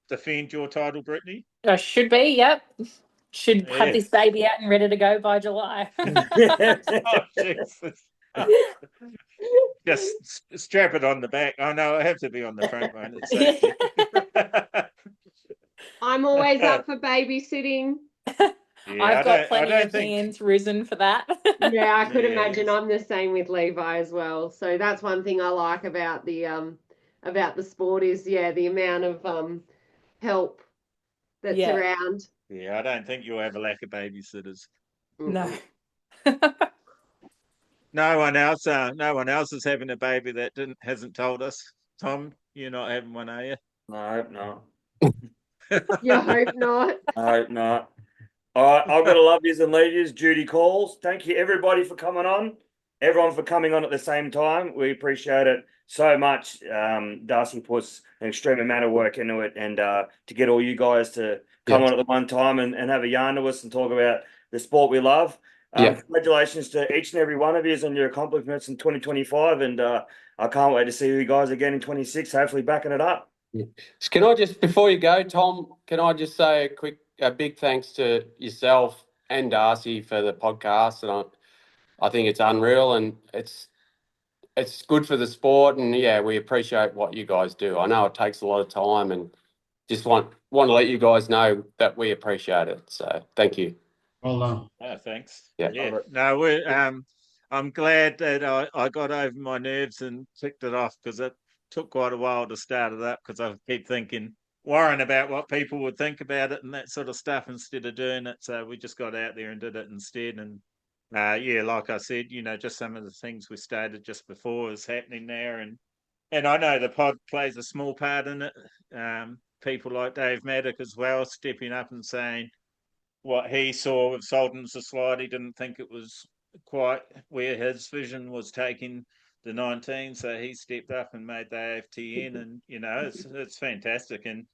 defend your title, Brittaney. I should be. Yep. Should have this baby out and ready to go by July. Oh, Jesus. Just strap it on the back. Oh, no, I have to be on the front one. I'm always up for babysitting. I've got plenty of hands risen for that. Yeah, I could imagine. I'm the same with Levi as well. So that's one thing I like about the sport is the amount of help that's around. Yeah, I don't think you'll have a lack of babysitters. No. No one else is having a baby that hasn't told us. Tom, you're not having one, are you? No, I hope not. You hope not. I hope not. All right, I've got to love yous and leave yous. Duty calls. Thank you, everybody, for coming on. Everyone for coming on at the same time. We appreciate it so much. Darcy puts an extreme amount of work into it, and to get all you guys to come on at the one time and have a yarn to us and talk about the sport we love. Congratulations to each and every one of you on your accomplishments in 2025, and I can't wait to see you guys again in 26, hopefully backing it up. Can I just, before you go, Tom, can I just say a big thanks to yourself and Darcy for the podcast, and I think it's unreal, and it's good for the sport, and we appreciate what you guys do. I know it takes a lot of time, and just want to let you guys know that we appreciate it. So thank you. Well done. Oh, thanks. Yeah. No, I'm glad that I got over my nerves and ticked it off, because it took quite a while to start it up, because I keep worrying about what people would think about it and that sort of stuff instead of doing it. So we just got out there and did it instead. And like I said, just some of the things we stated just before is happening there. And I know the pod plays a small part in it. People like Dave Maddock as well, stepping up and saying what he saw with Sultan's the slide. He didn't think it was quite where his vision was taking the 19, so he stepped up and made the AFTN, and it's fantastic. And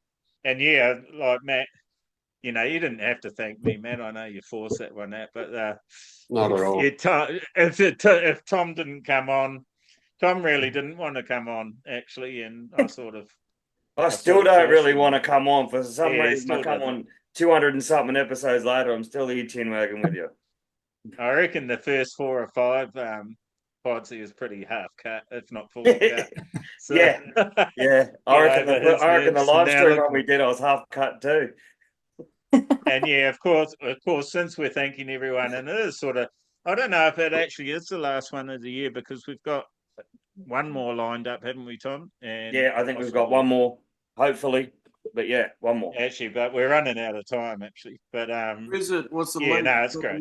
like Matt, you didn't have to thank me, Matt. I know you forced that one out, but not at all. If Tom didn't come on, Tom really didn't want to come on actually, and I still don't really want to come on for some reason. I come on 200 and something episodes later. I'm still here chin wagging with you. I reckon the first 4 or 5 pods he was pretty half cut, if not full cut. So, yeah. I reckon over his the mitts. live Now, stream look, one we did, I was half cut too. and yeah, of course, since we're thanking everyone, and it is sort of, I don't know if it actually is the last one of the year because we've got one more lined up, haven't we, Tom? And yeah, I think we've got one more, hopefully. But yeah, one more. Actually, but we're running out of time, actually. But Is it? What's the yeah, link? no, it's great.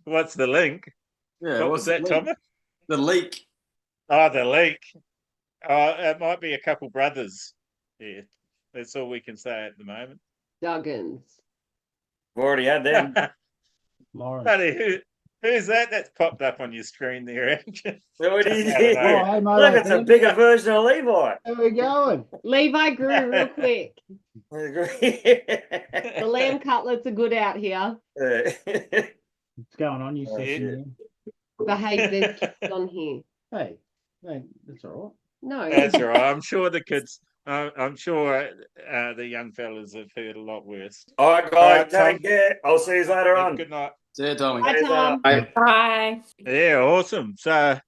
What's the link? Yeah, what was that, Tom? The leak. Oh, the leak. Oh, it might be a couple brothers. Yeah, that's all we can say at the moment. Duggins. We've already had them. Buddy, who's that? That's popped up on your screen there, Ange. What do you Look, it's a bigger version of Levi. How we going? Levi grew real quick. I agree. The lamb cutlets are good out here. What's going on? You said Behave, there's kids on here. Hey, that's all No. right. That's all right. I'm sure the kids, I'm sure the young fellas have heard a lot worse. All right, guys, take care. I'll see you later on. Good night. See you, Tommy. Bye, Tom. Bye. Yeah, awesome. So,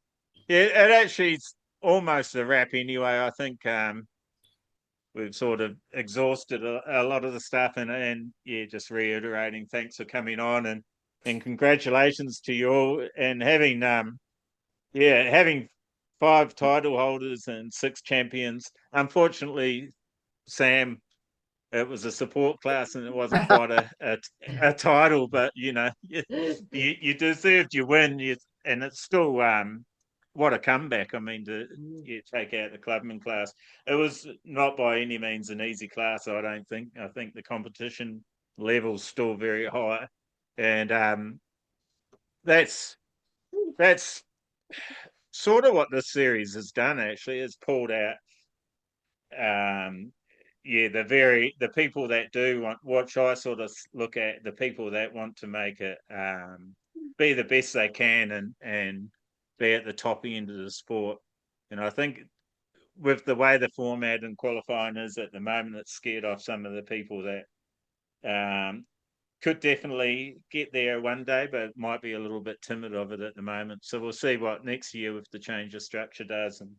yeah, it actually is almost a wrap anyway. I think we've sort of exhausted a lot of the stuff, and yeah, just reiterating thanks for coming on and congratulations to you all and having having 5 title holders and 6 champions. Unfortunately, Sam, it was a support class and it wasn't quite a title, but you you deserved your win, and it's still what a comeback. I mean, to take out the Clubman class. It was not by any means an easy class, I don't think. I think the competition level's still very high, and that's sort of what this series has done. Actually, it's pulled out the people that do want, what I sort of look at, the people that want to make it be the best they can and be at the top end of the sport. And I think with the way the format and qualifying is at the moment, it's scared off some of the people that could definitely get there one day, but might be a little bit timid of it at the moment. So we'll see what next year with the change of structure does, and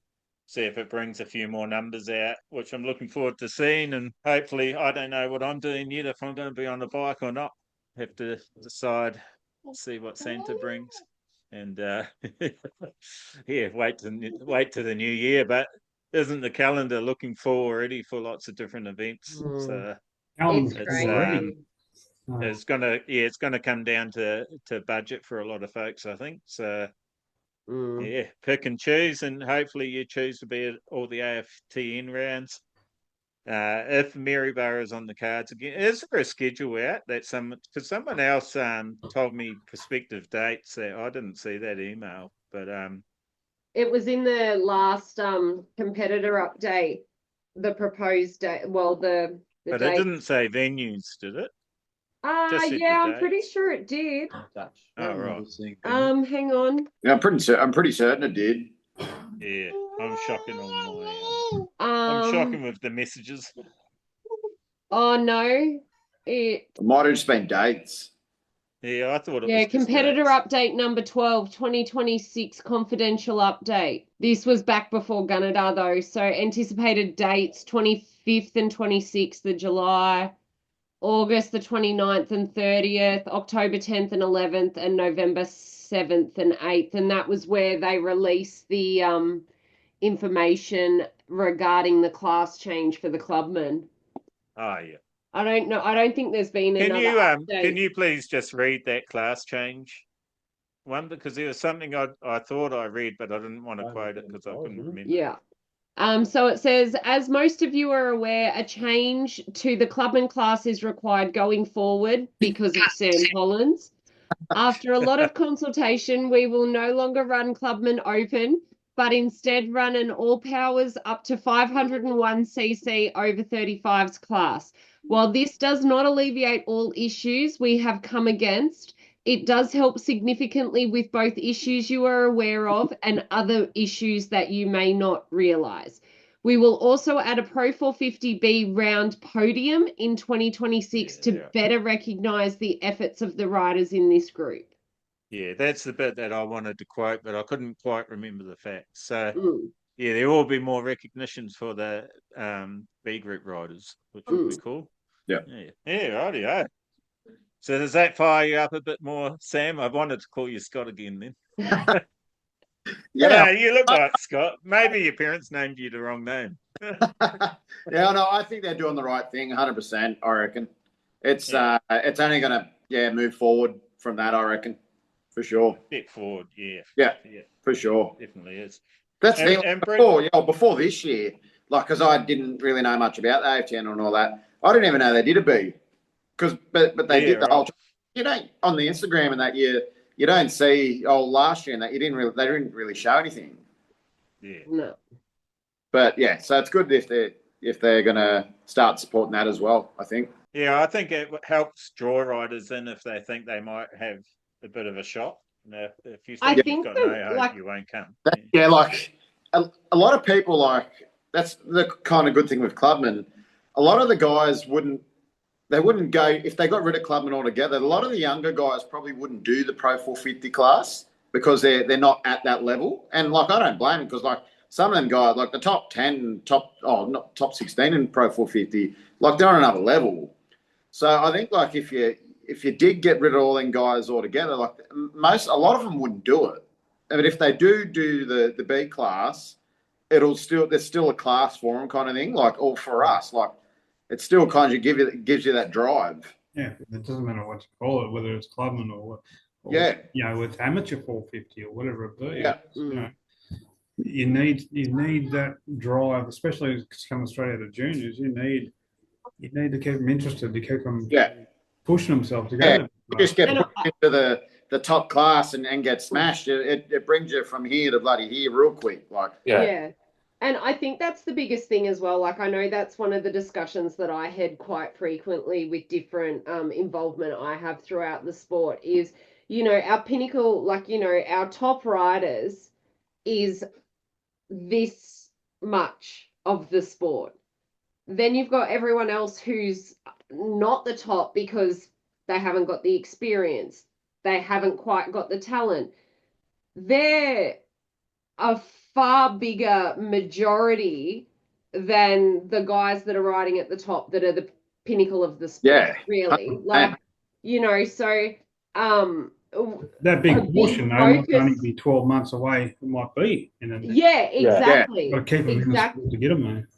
see if it brings a few more numbers out, which I'm looking forward to seeing. And hopefully, I don't know what I'm doing yet, if I'm going to be on the bike or not. Have to decide, see what Santa brings. And wait to the new year. But isn't the calendar looking full already for lots of different events? So it's gonna come down to budget for a lot of folks, I think. So yeah, pick and choose, and hopefully you choose to be at all the AFTN rounds. If Maryborough is on the cards again, is there a schedule out that someone else told me prospective dates that I didn't see that email, but it was in the last competitor update, the proposed date. Well, the but date. It didn't say venues, did it? Yeah, I'm pretty sure it did. Oh right. Hang on. Yeah, I'm pretty certain it did. Yeah, I'm shocking on my. I'm shocking with the messages. Oh no, it might have just been dates. Yeah, I thought it was. Yeah, competitor update number 12, 2026 confidential update. This was back before Gunnedah though, so anticipated dates 25th and 26th of July, August the 29th and 30th, October 10th and 11th, and November 7th and 8th, and that was where they released the information regarding the class change for the Clubman. Oh yeah. I don't know. I don't think there's been another update. Can you please just read that class change one, because there was something I thought I read, but I didn't want to quote it because I couldn't remember. Yeah. So it says, as most of you are aware, a change to the Clubman class is required going forward because of Sam Hollands. After a lot of consultation, we will no longer run Clubman Open, but instead run an all powers up to 501cc over 35s class. While this does not alleviate all issues we have come against, it does help significantly with both issues you are aware of and other issues that you may not realise. We will also add a Pro 450B round podium in 2026 to better recognise the efforts of the riders in this group. Yeah, that's the bit that I wanted to quote, but I couldn't quite remember the facts. So, yeah, there will be more recognitions for the B group riders, which would be cool. Yeah. Rightio. So does that fire you up a bit more, Sam? I wanted to call you Scott again then. Yeah, you look like Scott. Maybe your parents named you the wrong name. yeah, no, I think they're doing the right thing, 100%. I reckon it's only going to move forward from that. I reckon for sure. Step forward, yeah, for sure. Definitely is. That's the thing. Before this year, like, because I didn't really know much about the Aftn and all that. I didn't even know they did a B, but they did the whole. You know, on the Instagram and that you don't see last year and that they didn't really show anything. Yeah. No. But yeah, so it's good if they're going to start supporting that as well, I think. Yeah, I think it helps draw riders in if they think they might have a bit of a shot. Now, if you think you've got no hope, you won't come. Yeah, like a lot of people, like, that's the kind of good thing with Clubman. A lot of the guys wouldn't go if they got rid of Clubman altogether. A lot of the younger guys probably wouldn't do the Pro 450 class because they're not at that level. And like, I don't blame them, because like some of them guys, like the top 10, not top 16 in Pro 450, like they're on another level. So I think like if you did get rid of all them guys altogether, like a lot of them wouldn't do it. But if they do the B class, there's still a class for them, kind of thing. Like, all for us, like it still kind of gives you that drive. Yeah, it doesn't matter what you call it, whether it's Clubman or with amateur 450 or whatever it be. Yeah. You know, you need that drive, especially coming straight out of juniors. You need to keep them interested, to keep them pushing themselves to go. Yeah. You just get pushed into the top class and get smashed. It brings you from here to bloody here real quick. Like And I think that's the biggest thing as well. Like, I know that's one of the discussions that I had quite frequently with different involvement I have throughout the sport is, you know, our pinnacle, like, you know, our top riders is this much of the sport. Then you've got everyone else who's not the top because they haven't got the experience. They haven't quite got the talent. They're a far bigger majority than the guys that are riding at the top that are the pinnacle of the sport, really. Like, you know, so that big portion, though, might only be 12 months away. It might be. Exactly. Got to keep them in the sport to get them there.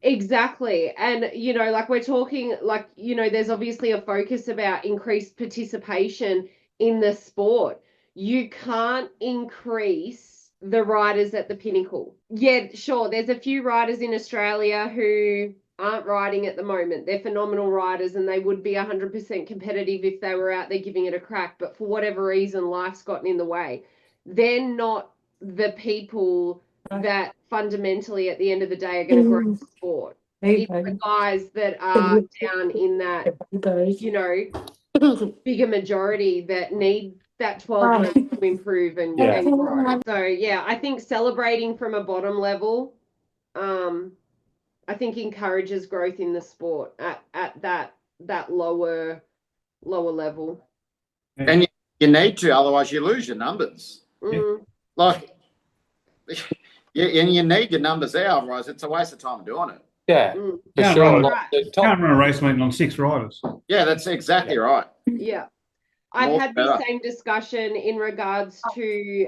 Exactly. And, you know, like we're talking, like, you know, there's obviously a focus about increased participation in the sport. You can't increase the riders at the pinnacle. Yeah, sure, there's a few riders in Australia who aren't riding at the moment. They're phenomenal riders and they would be 100% competitive if they were out there giving it a crack. But for whatever reason, life's gotten in the way. They're not the people that fundamentally at the end of the day are going to grow the sport. It's the guys that are down in that, you know, bigger majority that need that 12 months to improve and grow. So yeah, I think celebrating from a bottom level, I think encourages growth in the sport at that lower level. And you need to, otherwise you lose your numbers. Like, and you need your numbers there, otherwise it's a waste of time doing it. Yeah, for sure. Can't run a race meeting on 6 riders. Yeah, that's exactly right. Yeah. I've had the same discussion in regards to, you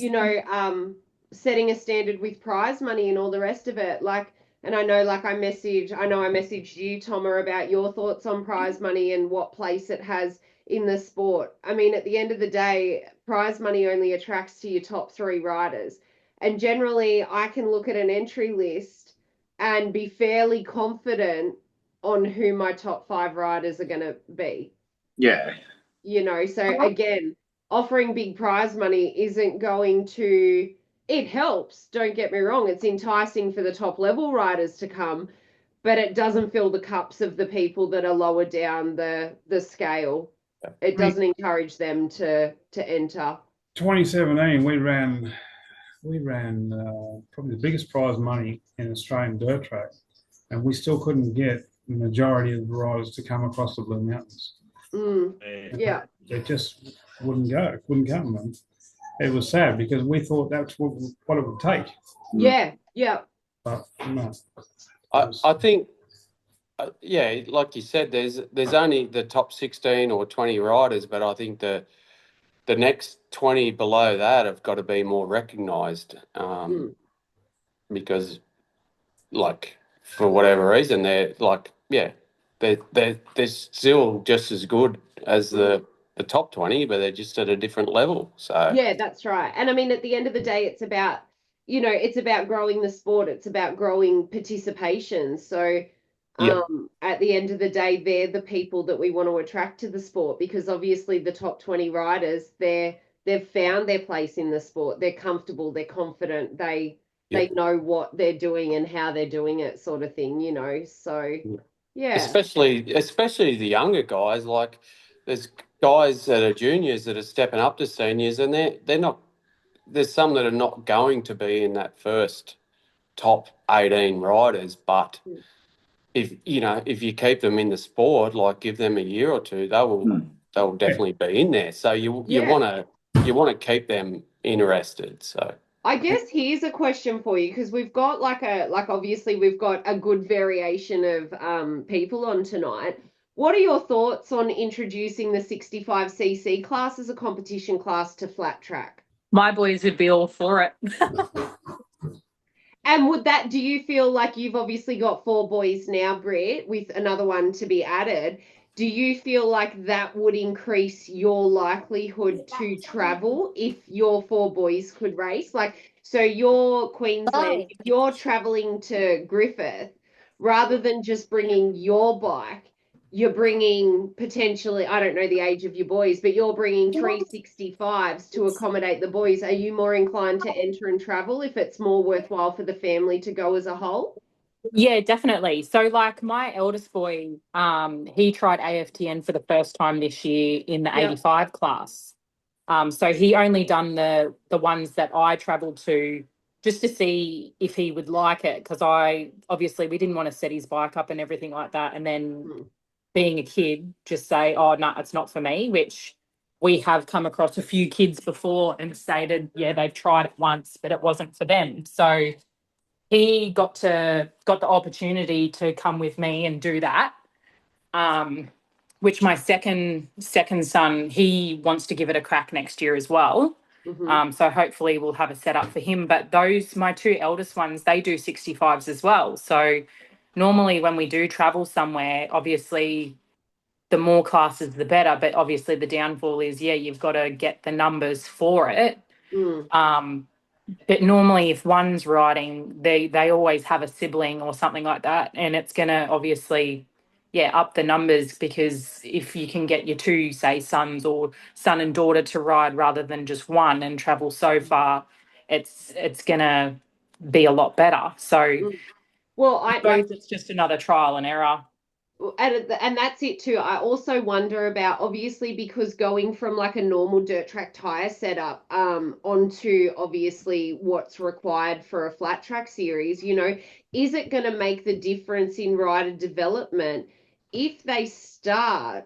know, setting a standard with prize money and all the rest of it. Like, and I know, like I messaged you, Toma, about your thoughts on prize money and what place it has in the sport. I mean, at the end of the day, prize money only attracts to your top 3 riders. And generally, I can look at an entry list and be fairly confident on who my top 5 riders are going to be. Yeah. You know, so again, offering big prize money isn't going to, it helps, don't get me wrong, it's enticing for the top level riders to come, but it doesn't fill the cups of the people that are lower down the scale. It doesn't encourage them to enter. 2017, we ran probably the biggest prize money in Australian dirt track, and we still couldn't get the majority of the riders to come across the Blue Mountains. Yeah. They just wouldn't come. And it was sad because we thought that's what it would take. Yeah. But no. I think, like you said, there's only the top 16 or 20 riders, but I think the next 20 below that have got to be more recognised, because, like, for whatever reason, they're like, they're still just as good as the top 20, but they're just at a different level. So yeah, that's right. And I mean, at the end of the day, it's about, it's about growing the sport. It's about growing participation. So at the end of the day, they're the people that we want to attract to the sport, because obviously the top 20 riders, they've found their place in the sport. They're comfortable, they're confident, they know what they're doing and how they're doing it, sort of thing, So yeah. Especially the younger guys, like there's guys that are juniors that are stepping up to seniors, and they're not. There's some that are not going to be in that first top 18 riders, but if you keep them in the sport, like give them a year or two, they'll definitely be in there. So you want to keep them interested. So I guess here's a question for you, because we've got obviously we've got a good variation of people on tonight. What are your thoughts on introducing the 65cc class as a competition class to flat track? My boys would be all for it. And do you feel like you've obviously got 4 boys now, Britt, with another one to be added? Do you feel like that would increase your likelihood to travel if your 4 boys could race? So you're Queensland, if you're traveling to Griffith, rather than just bringing your bike, you're bringing potentially, I don't know the age of your boys, but you're bringing 365s to accommodate the boys. Are you more inclined to enter and travel if it's more worthwhile for the family to go as a whole? Yeah, definitely. So like my eldest boy, he tried AFTN for the first time this year in the 85 class. So he only done the ones that I travelled to just to see if he would like it, because we didn't want to set his bike up and everything like that, and then being a kid just say, oh no, it's not for me, which we have come across a few kids before and stated, they've tried it once, but it wasn't for them. So he got the opportunity to come with me and do that, which my second son, he wants to give it a crack next year as well. So hopefully we'll have a setup for him. But my 2 eldest ones, they do 65s as well. So normally when we do travel somewhere, obviously the more classes the better, but obviously the downfall is you've got to get the numbers for it. But normally if one's riding, they always have a sibling or something like that, and it's going to obviously up the numbers, because if you can get your 2, say, sons or son and daughter to ride rather than just one and travel so far, it's going to be a lot better. So I suppose it's just another trial and error. And that's it too. I also wonder about, obviously, because going from like a normal dirt track tire setup onto obviously what's required for a flat track series, is it going to make the difference in rider development if they start,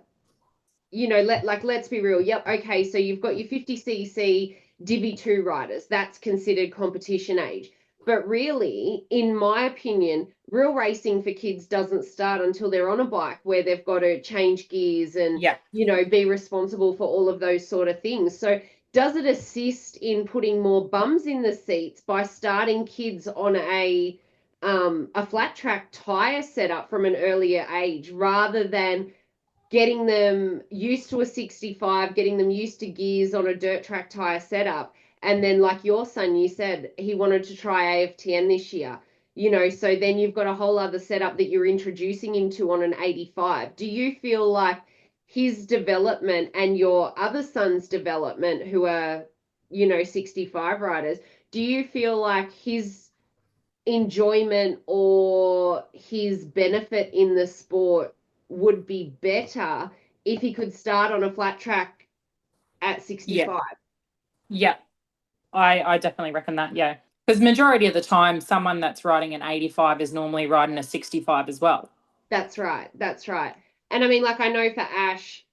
let's be real. Yep. Okay. So you've got your 50cc Divi 2 riders. That's considered competition age. But really, in my opinion, real racing for kids doesn't start until they're on a bike where they've got to change gears and, be responsible for all of those sort of things. So does it assist in putting more bums in the seats by starting kids on a flat track tire setup from an earlier age, rather than getting them used to a 65, getting them used to gears on a dirt track tire setup? And then, like your son, you said he wanted to try AFTN this year, so then you've got a whole other setup that you're introducing him to on an 85. Do you feel like his development and your other son's development, who are, 65 riders, do you feel like his enjoyment or his benefit in the sport would be better if he could start on a flat track at 65? Yeah. I definitely reckon that, because majority of the time someone that's riding an 85 is normally riding a 65 as well. That's right. And I mean, like, I know for Ash,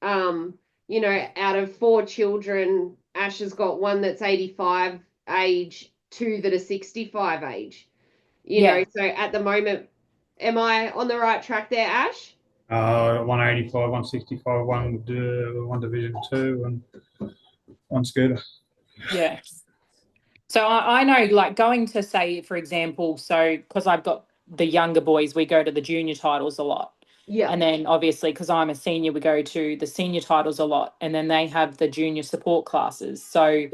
out of 4 children, Ash has got one that's 85 age, 2 that are 65 age. So at the moment, am I on the right track there, Ash? 185, 165, one Division 2, and one scooter. Yeah. So I know, like, going to, say, for example, so because I've got the younger boys, we go to the junior titles a lot. Yeah. And then obviously, because I'm a senior, we go to the senior titles a lot. And then they have the junior support classes. So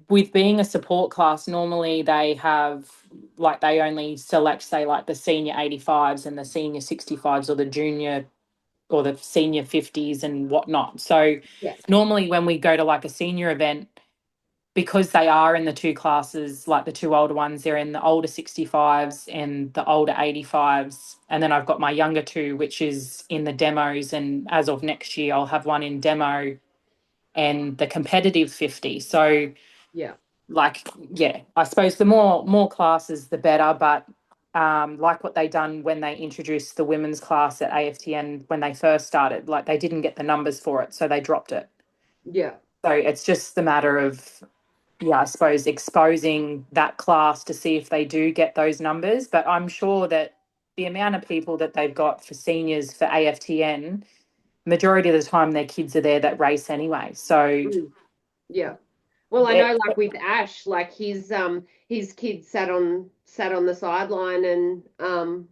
with being a support class, normally they have, like, they only select, say, like the senior 85s and the senior 65s, or the junior or the senior 50s and whatnot. So normally when we go to like a senior event, because they are in the 2 classes, like the 2 older ones, they're in the older 65s and the older 85s. And then I've got my younger 2, which is in the demos. And as of next year, I'll have one in demo and the competitive 50. So, I suppose the more classes, the better. But like what they done when they introduced the women's class at AFTN when they first started, like they didn't get the numbers for it, so they dropped it. Yeah. So it's just the matter of, I suppose, exposing that class to see if they do get those numbers. But I'm sure that the amount of people that they've got for seniors for AFTN, majority of the time their kids are there that race anyway. So yeah. Well, I know, like with Ash, like his kids sat on the sideline and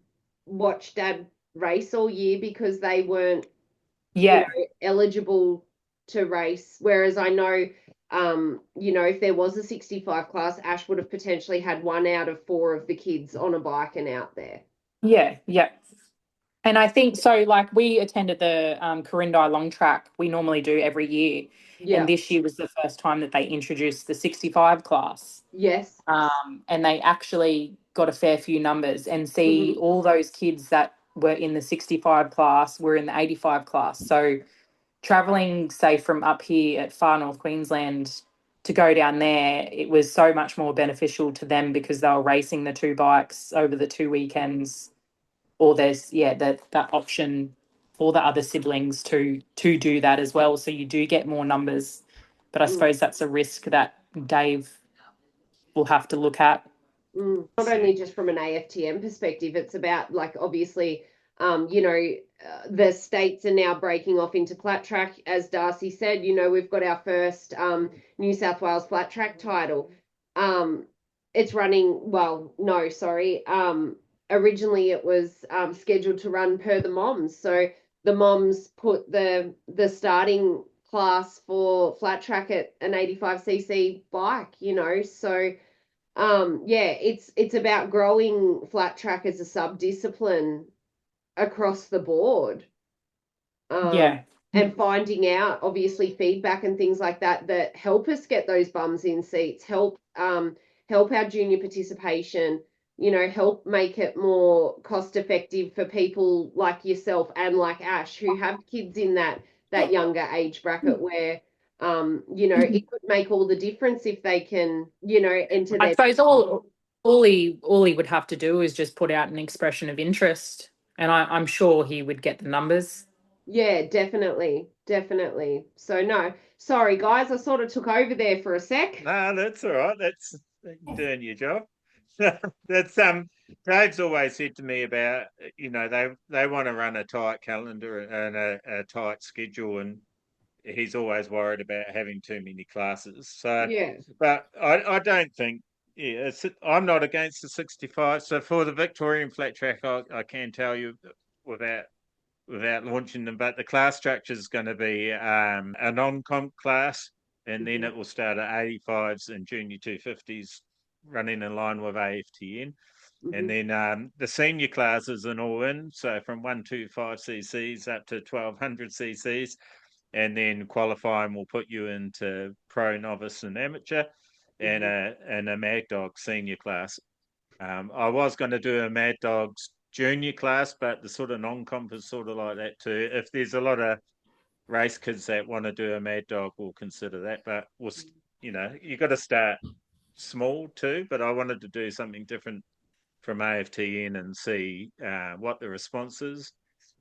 watched Dad race all year because they weren't eligible to race. Whereas I know, if there was a 65 class, Ash would have potentially had 1 out of 4 of the kids on a bike and out there. Yeah. And I think so, like, we attended the Corindi long track, we normally do every year. And this year was the first time that they introduced the 65 class. Yes. And they actually got a fair few numbers, and see all those kids that were in the 65 class were in the 85 class. So travelling, say, from up here at far north Queensland to go down there, it was so much more beneficial to them because they were racing the 2 bikes over the 2 weekends. Or there's that option for the other siblings to do that as well, so you do get more numbers. But I suppose that's a risk that Dave will have to look at. Not only just from an AFTM perspective, it's about, like, obviously, the states are now breaking off into flat track. As Darcy said, we've got our first New South Wales flat track title. It's running, originally it was scheduled to run per the moms. So the moms put the starting class for flat track at an 85cc bike, so it's about growing flat track as a sub-discipline across the board. And finding out, obviously, feedback and things like that help us get those bums in seats, help our junior participation, help make it more cost effective for people like yourself and like Ash, who have kids in that younger age bracket where it could make all the difference if they can, enter their... I suppose all he would have to do is just put out an expression of interest, and I'm sure he would get the numbers. Yeah, definitely. So no, sorry guys, I sort of took over there for a sec. No, that's all right. That's doing your job. That's Dave's always said to me about, they want to run a tight calendar and a tight schedule, and he's always worried about having too many classes. So but I don't think I'm not against the 65. So for the Victorian flat track, I can tell you without launching them, but the class structure is going to be a non-comp class, and then it will start at 85s and junior 250s running in line with AFTN. And then the senior classes and all in, so from 125ccs up to 1200ccs, and then qualifying will put you into pro, novice and amateur, and a Mad Dog senior class. I was going to do a Mad Dogs junior class, but the sort of non-comp is sort of like that too. If there's a lot of race kids that want to do a Mad Dog, we'll consider that. But you got to start small too. But I wanted to do something different from AFTN and see what the response is.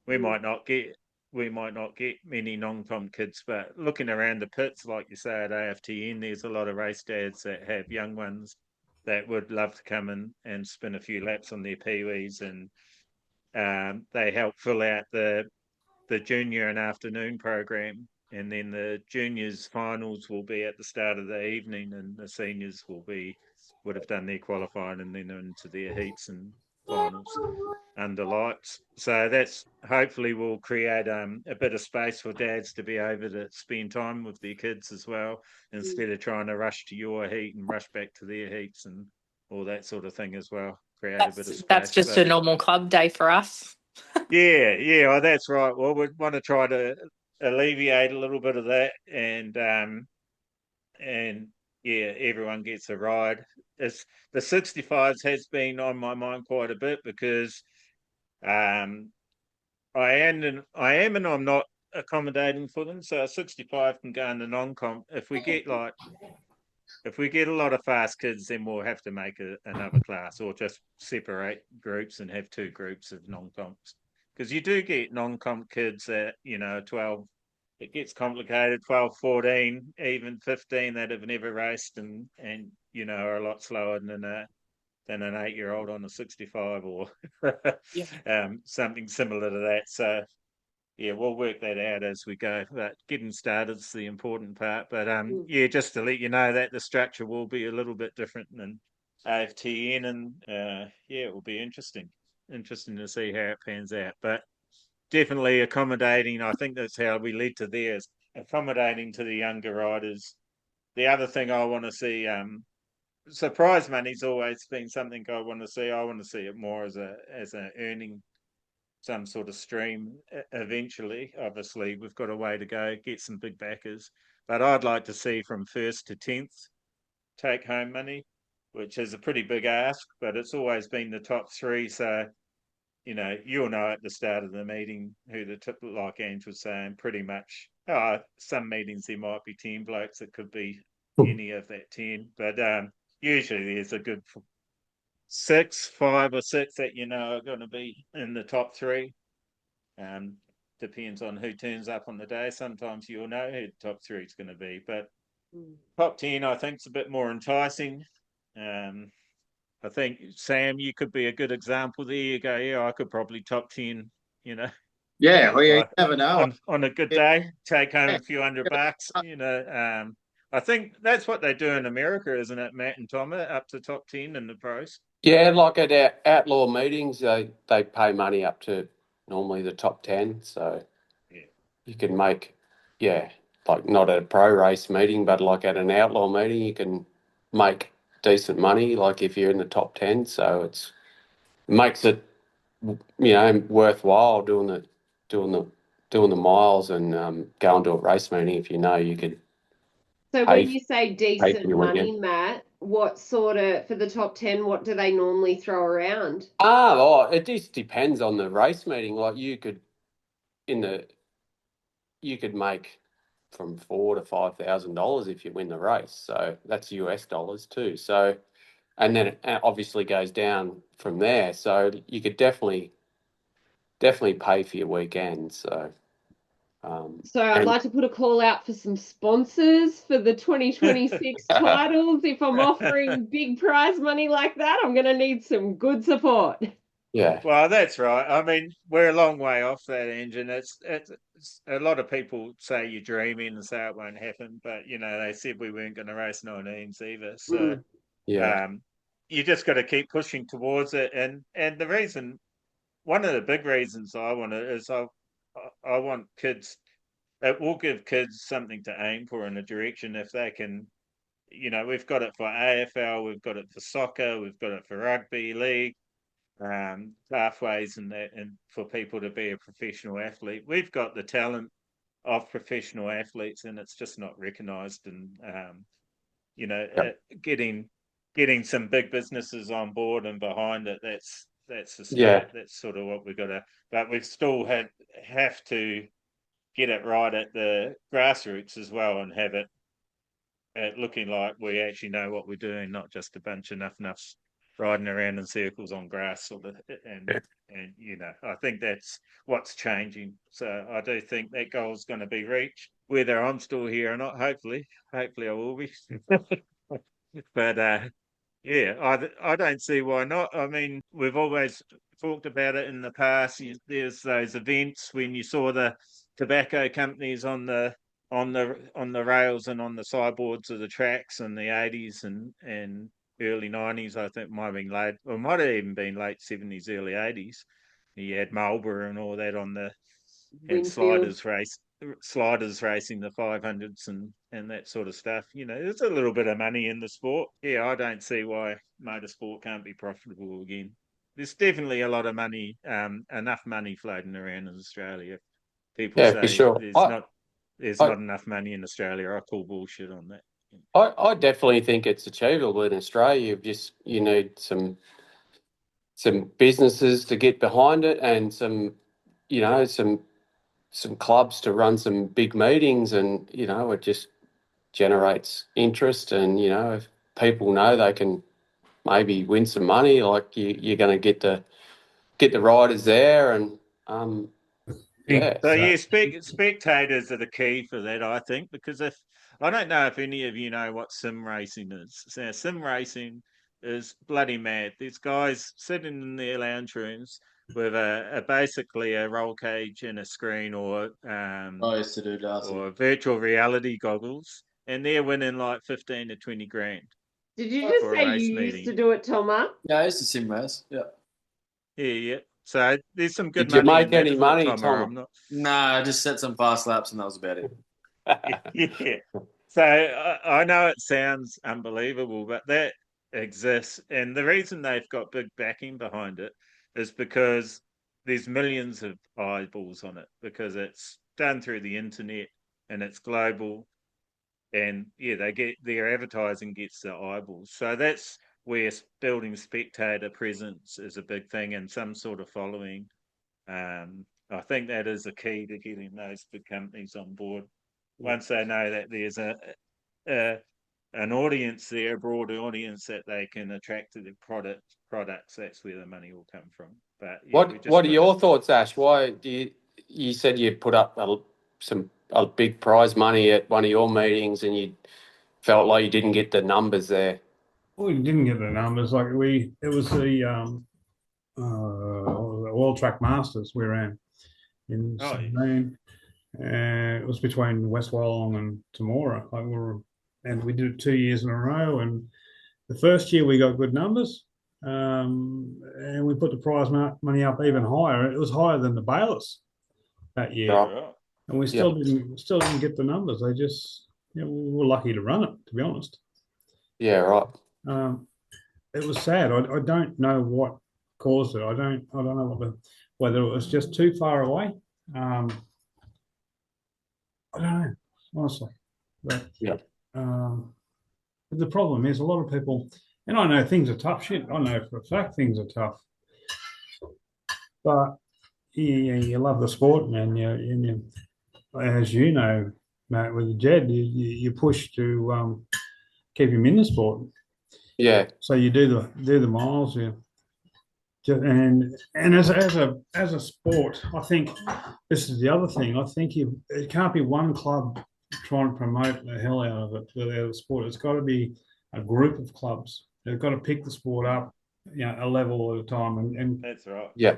We might not get we might not get many non-comp kids, but looking around the pits, like you say at AFTN, there's a lot of race dads that have young ones that would love to come in and spin a few laps on their peewees, and they help fill out the junior and afternoon program, and then the juniors finals will be at the start of the evening, and the seniors would have done their qualifying and then into their heats and finals under lights. So that's hopefully will create a bit of space for dads to be able to spend time with their kids as well, instead of trying to rush to your heat and rush back to their heats and all that sort of thing as well. Create a bit of space. That's just a normal club day for us. Yeah, that's right. Well, we want to try to alleviate a little bit of that, and yeah, everyone gets a ride. It's the 65s has been on my mind quite a bit, because I am and I'm not accommodating for them. So a 65 can go in the non-comp. If we get a lot of fast kids, then we'll have to make another class, or just separate groups and have two groups of non-comps. Because you do get non-comp kids at 12. It gets complicated. 12, 14, even 15 that have never raced and are a lot slower than an 8-year-old on a 65 or something similar to that. So yeah, we'll work that out as we go. But getting started is the important part. But yeah, just to let you know that the structure will be a little bit different than AFTN, and yeah, it will be interesting to see how it pans out. But definitely accommodating. I think that's how we lead to there, is accommodating to the younger riders. The other thing I want to see, surprise money's always been something I want to see. I want to see it more as an earning, some sort of stream eventually. Obviously, we've got a way to go, get some big backers. But I'd like to see from 1st to 10th take home money, which is a pretty big ask, but it's always been the top 3. So you'll know at the start of the meeting who like Ange was saying, pretty much. Some meetings there might be 10 blokes. It could be any of that 10, but usually there's a good 5 or 6 that are going to be in the top 3. Depends on who turns up on the day. Sometimes you'll know who the top 3 is going to be, but top 10 I think is a bit more enticing. I think, Sam, you could be a good example there. You go, yeah, I could probably top 10, Yeah, well, you never know. On a good day, take home a few $100, I think that's what they do in America, isn't it, Matt and Tom, up to top 10 in the pros? Yeah, like at our outlaw meetings, they pay money up to normally the top 10. So you can make, like not at a pro race meeting, but like at an outlaw meeting, you can make decent money, like if you're in the top 10. So it makes it, worthwhile doing the miles and going to a race meeting if you could. So when you say decent money, Matt, what sort of, for the top 10, what do they normally throw around? It just depends on the race meeting. Like you could make from $4,000 to $5,000 if you win the race. So that's US dollars too. So, and then it obviously goes down from there. So you could definitely pay for your weekend. So. I'd like to put a call out for some sponsors for the 2026 titles. If I'm offering big prize money like that, I'm going to need some good support. Yeah. Well, that's right. I mean, we're a long way off that engine. It's a lot of people say you're dreaming and say it won't happen, but they said we weren't going to race 19s either. So you just got to keep pushing towards it. And the reason, one of the big reasons I want it is I want kids. It will give kids something to aim for in a direction if they can. We've got it for AFL, we've got it for soccer, we've got it for rugby league, pathways, and that, and for people to be a professional athlete. We've got the talent of professional athletes, and it's just not recognised. And getting some big businesses on board and behind it. That's the start. That's sort of what we've got to. But we still have to get it right at the grassroots as well, and have it looking like we actually know what we're doing, not just a bunch of nuffs riding around in circles on grass, and I think that's what's changing. So I do think that goal is going to be reached, whether I'm still here or not. Hopefully I will be. But I don't see why not. I mean, we've always talked about it in the past. There's those events when you saw the tobacco companies on the rails and on the sideboards of the tracks in the 80s and early 90s. I think it might have been late, or it might have even been late 70s, early 80s. You had Marlboro and all that on the and sliders racing the 500s and that sort of stuff. There's a little bit of money in the sport. Yeah, I don't see why motorsport can't be profitable again. There's definitely a lot of money, enough money floating around in Australia. People say for sure. There's not enough money in Australia. I call bullshit on that. I definitely think it's achievable in Australia. You need some businesses to get behind it, and some clubs to run some big meetings, and it just generates interest. And if people know they can maybe win some money, like you're going to get the riders there, and spectators are the key for that, I think, because I don't know if any of you know what sim racing is. So sim racing is bloody mad. There's guys sitting in their lounge rooms with basically a roll cage and a screen, or or virtual reality goggles, and they're winning like 15 to 20 grand. Did you just say you used to do it, Thomas? Yeah, I used to sim race. Yeah. Yeah. So there's some good money. Did you make any money, Tom? No, I just set some fast laps and that was about it. Yeah. So I know it sounds unbelievable, but that exists. And the reason they've got big backing behind it is because there's millions of eyeballs on it, because it's done through the internet and it's global. And their advertising gets the eyeballs. So that's where building spectator presence is a big thing, and some sort of following. I think that is a key to getting those big companies on board. Once they know that there's an audience there, a broad audience that they can attract to their products, that's where the money will come from. But what are your thoughts, Ash? Why do you said you put up a big prize money at one of your meetings, and you felt like you didn't get the numbers there? We didn't get the numbers. It was the World Track Masters we ran in Sydney. It was between West Wollongong and Temora. And we did it 2 years in a row. And the first year we got good numbers, and we put the prize money up even higher. It was higher than the Bayless that year, and we still didn't get the numbers. They just we were lucky to run it, to be honest. Yeah, right. It was sad. I don't know what caused it. I don't know whether it was just too far away. I don't know, honestly. But the problem is a lot of people, and I know things are tough. Shit, I know for a fact things are tough. But you love the sport, and you, as you know, Matt, with Jed, you push to keep him in the sport. Yeah. So you do the miles, and as a sport, I think this is the other thing. I think it can't be one club trying to promote the hell out of it without the sport. It's got to be a group of clubs. They've got to pick the sport up, a level at a time, and that's right. Yeah.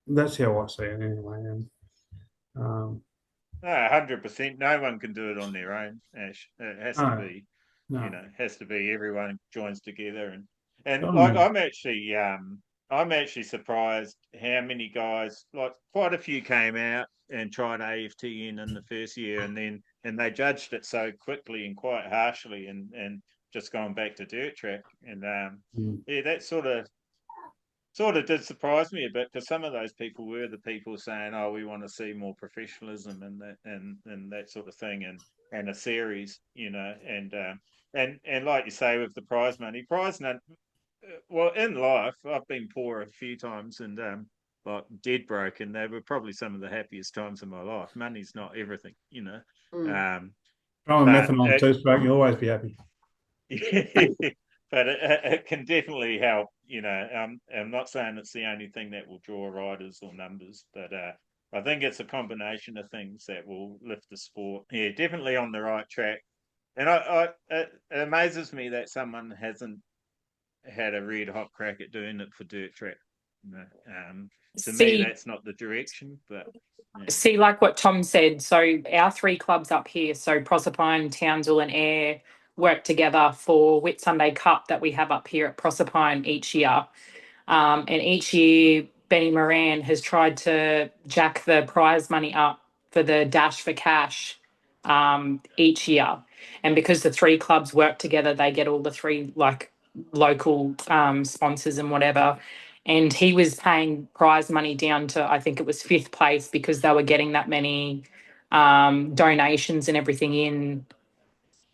That's how I see it anyway. No, 100%. No one can do it on their own, Ash. It has to be. No. Has to be everyone joins together, and I'm actually surprised how many guys, like quite a few, came out and tried AFTN in the first year, and they judged it so quickly and quite harshly, and just gone back to dirt track, and that sort of did surprise me a bit, because some of those people were the people saying, "Oh, we want to see more professionalism and that sort of thing, and a series, and like you say, with the prize money, well, in life, I've been poor a few times, and like dead broke, and they were probably some of the happiest times of my life. Money's not everything, methanol two-stroke, you'll always be happy. but it can definitely help. I'm not saying it's the only thing that will draw riders or numbers, but I think it's a combination of things that will lift the sport. Yeah, definitely on the right track. And it amazes me that someone hasn't had a red hot crack at doing it for dirt track. To me, that's not the direction. But see, like what Tom said, so our 3 clubs up here, so Proserpine, Townsville, and Ayr, work together for Whit Sunday Cup that we have up here at Proserpine each year. And each year, Benny Moran has tried to jack the prize money up for the Dash for Cash each year. And because the 3 clubs work together, they get all the 3 local sponsors and whatever. And he was paying prize money down to, I think it was 5th place, because they were getting that many donations and everything in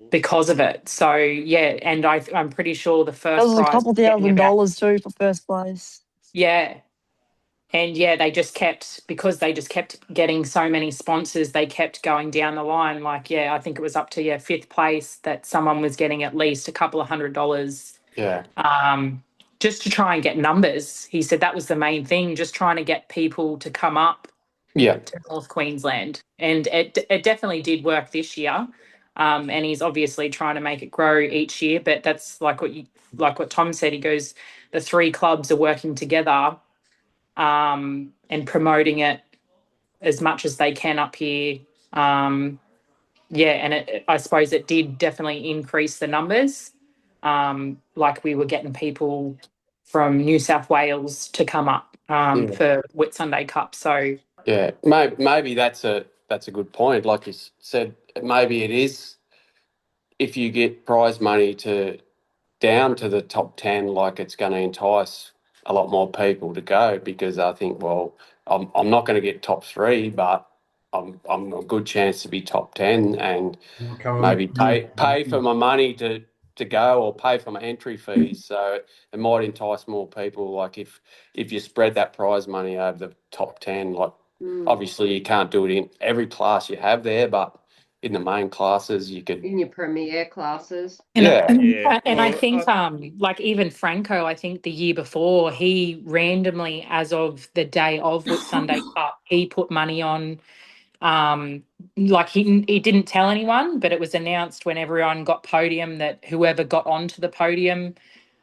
because of it. So yeah, and I'm pretty sure the first That was a prize couple was getting about, $1,000 too for first place. yeah. And yeah, they just kept getting so many sponsors, they kept going down the line. Like, yeah, I think it was up to 5th place that someone was getting at least a couple of $100. Yeah. Just to try and get numbers. He said that was the main thing, just trying to get people to come up Yeah. to North Queensland. And it definitely did work this year. And he's obviously trying to make it grow each year. But that's like what Tom said. He goes, the 3 clubs are working together and promoting it as much as they can up here. And I suppose it did definitely increase the numbers. Like we were getting people from New South Wales to come up for Whit Sunday Cup. So yeah, maybe that's a good point. Like you said, maybe it is, if you get prize money to down to the top 10, like, it's going to entice a lot more people to go, because I think, well, I'm not going to get top 3, but I'm a good chance to be top 10, and maybe pay for my money to go, or pay for my entry fees. So it might entice more people. Like if you spread that prize money over the top 10, like obviously you can't do it in every class you have there, but in the main classes you could. In your premier classes. And Yeah. I think like even Franco, I think the year before, he randomly, as of the day of Whit Sunday Cup, he put money on. Like he didn't tell anyone, but it was announced when everyone got podium that whoever got onto the podium,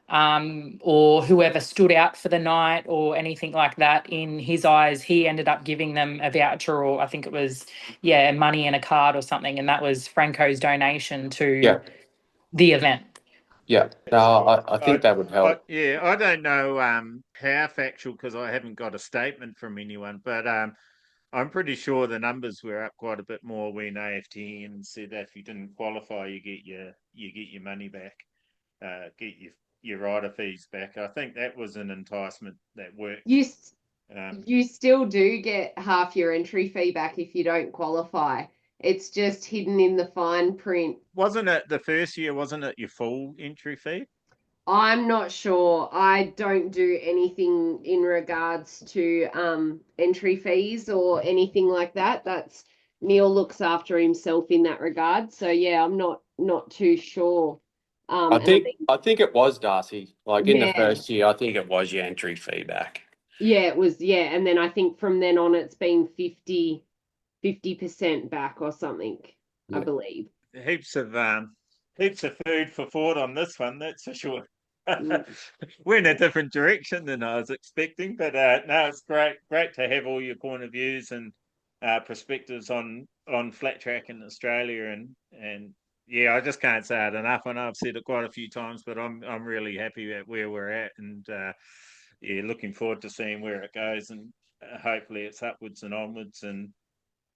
or whoever stood out for the night or anything like that, in his eyes, he ended up giving them a voucher, or I think it was money and a card or something, and that was Franco's donation to the event. Yeah, no, I think that would help. I don't know how factual, because I haven't got a statement from anyone, but I'm pretty sure the numbers were up quite a bit more when Aftn said that if you didn't qualify, you get your money back, get your rider fees back. I think that was an enticement that worked. You still do get half your entry fee back if you don't qualify. It's just hidden in the fine print. Wasn't it the first year? Wasn't it your full entry fee? I'm not sure. I don't do anything in regards to entry fees or anything like that. That's Neil looks after himself in that regard. So yeah, I'm not too sure. I think it was, Darcy. Like in the first year, I think it was your entry fee back. Yeah, it was. Yeah, and then I think from then on, it's been 50% back or something. I believe. Heaps of food for thought on this one. That's for sure. We're in a different direction than I was expecting, but no, it's great to have all your point of views and perspectives on flat track in Australia, and yeah, I just can't say it enough. I know I've said it quite a few times, but I'm really happy at where we're at, and looking forward to seeing where it goes, and hopefully it's upwards and onwards, and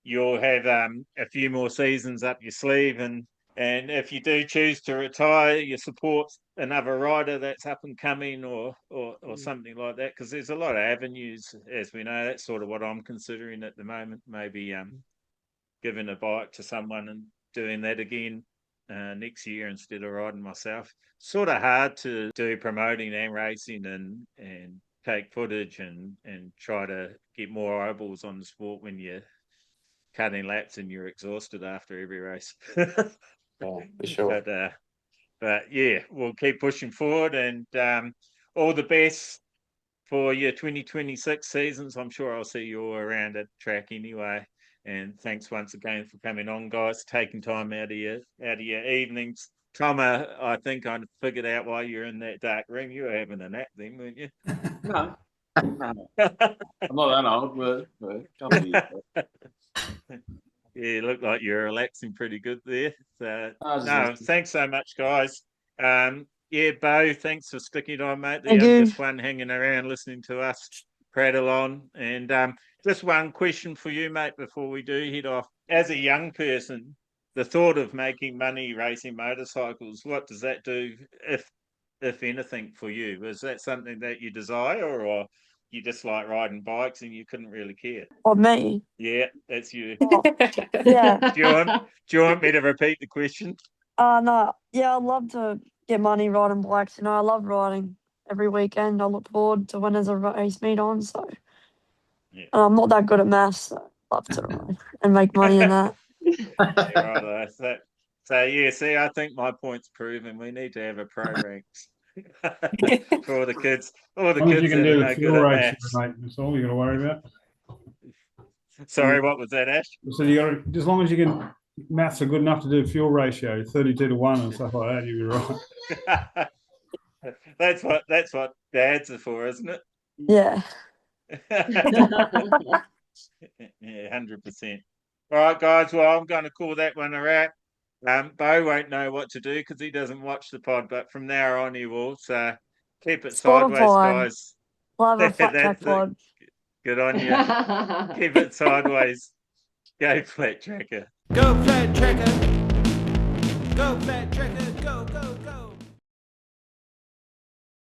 you'll have a few more seasons up your sleeve, and if you do choose to retire, you support another rider that's up and coming, or something like that, because there's a lot of avenues, as we know. That's sort of what I'm considering at the moment, maybe giving a bike to someone and doing that again next year instead of riding myself. Sort of hard to do promoting and racing and take footage and try to get more eyeballs on the sport when you're cutting laps and you're exhausted after every race. For sure. But But yeah, we'll keep pushing forward, and all the best for your 2026 seasons. I'm sure I'll see you all around at track anyway. And thanks once again for coming on, guys, taking time out of your evenings. Tom, I think I figured out why you're in that dark room. You were having a nap then, weren't you? No. I'm not that old, but a couple of years. Yeah, you look like you're relaxing pretty good there. So, no, thanks so much, guys. Yeah, Beau, thanks for sticking on, mate. Thank you. Just fun hanging around listening to us prattle on. And just one question for you, mate, before we do head off. As a young person, the thought of making money racing motorcycles, what does that do, if anything, for you? Is that something that you desire, or you just like riding bikes and you couldn't really care? Or me? Yeah, that's you. Oh, yeah. Do you want me to repeat the question? No. Yeah, I'd love to get money riding bikes. I love riding every weekend. I look forward to when there's a race meet on. So, yeah. And I'm not that good at maths, so I love to ride and make money in that. Yeah, right. So yeah, see, I think my point's proven. We need to have a pro ranks for all the kids. All the kids you can that do are the no fuel good at ratio, maths. mate. That's all you got to worry about. Sorry, what was that, Ash? So you got to, as long as you can, maths are good enough to do fuel ratio, 32-1 and stuff like that. You'll be right. That's what dads are for, isn't it? Yeah. Yeah, 100%. All right, guys. Well, I'm going to call that one a wrap. Beau won't know what to do because he doesn't watch the pod, but from now on he will. So keep it sideways, guys. KLAVR FLAT TRACK POD. Good on you. Keep it sideways. Go Flat Tracker. Go Flat Tracker. Go Flat Tracker. Go, go, go.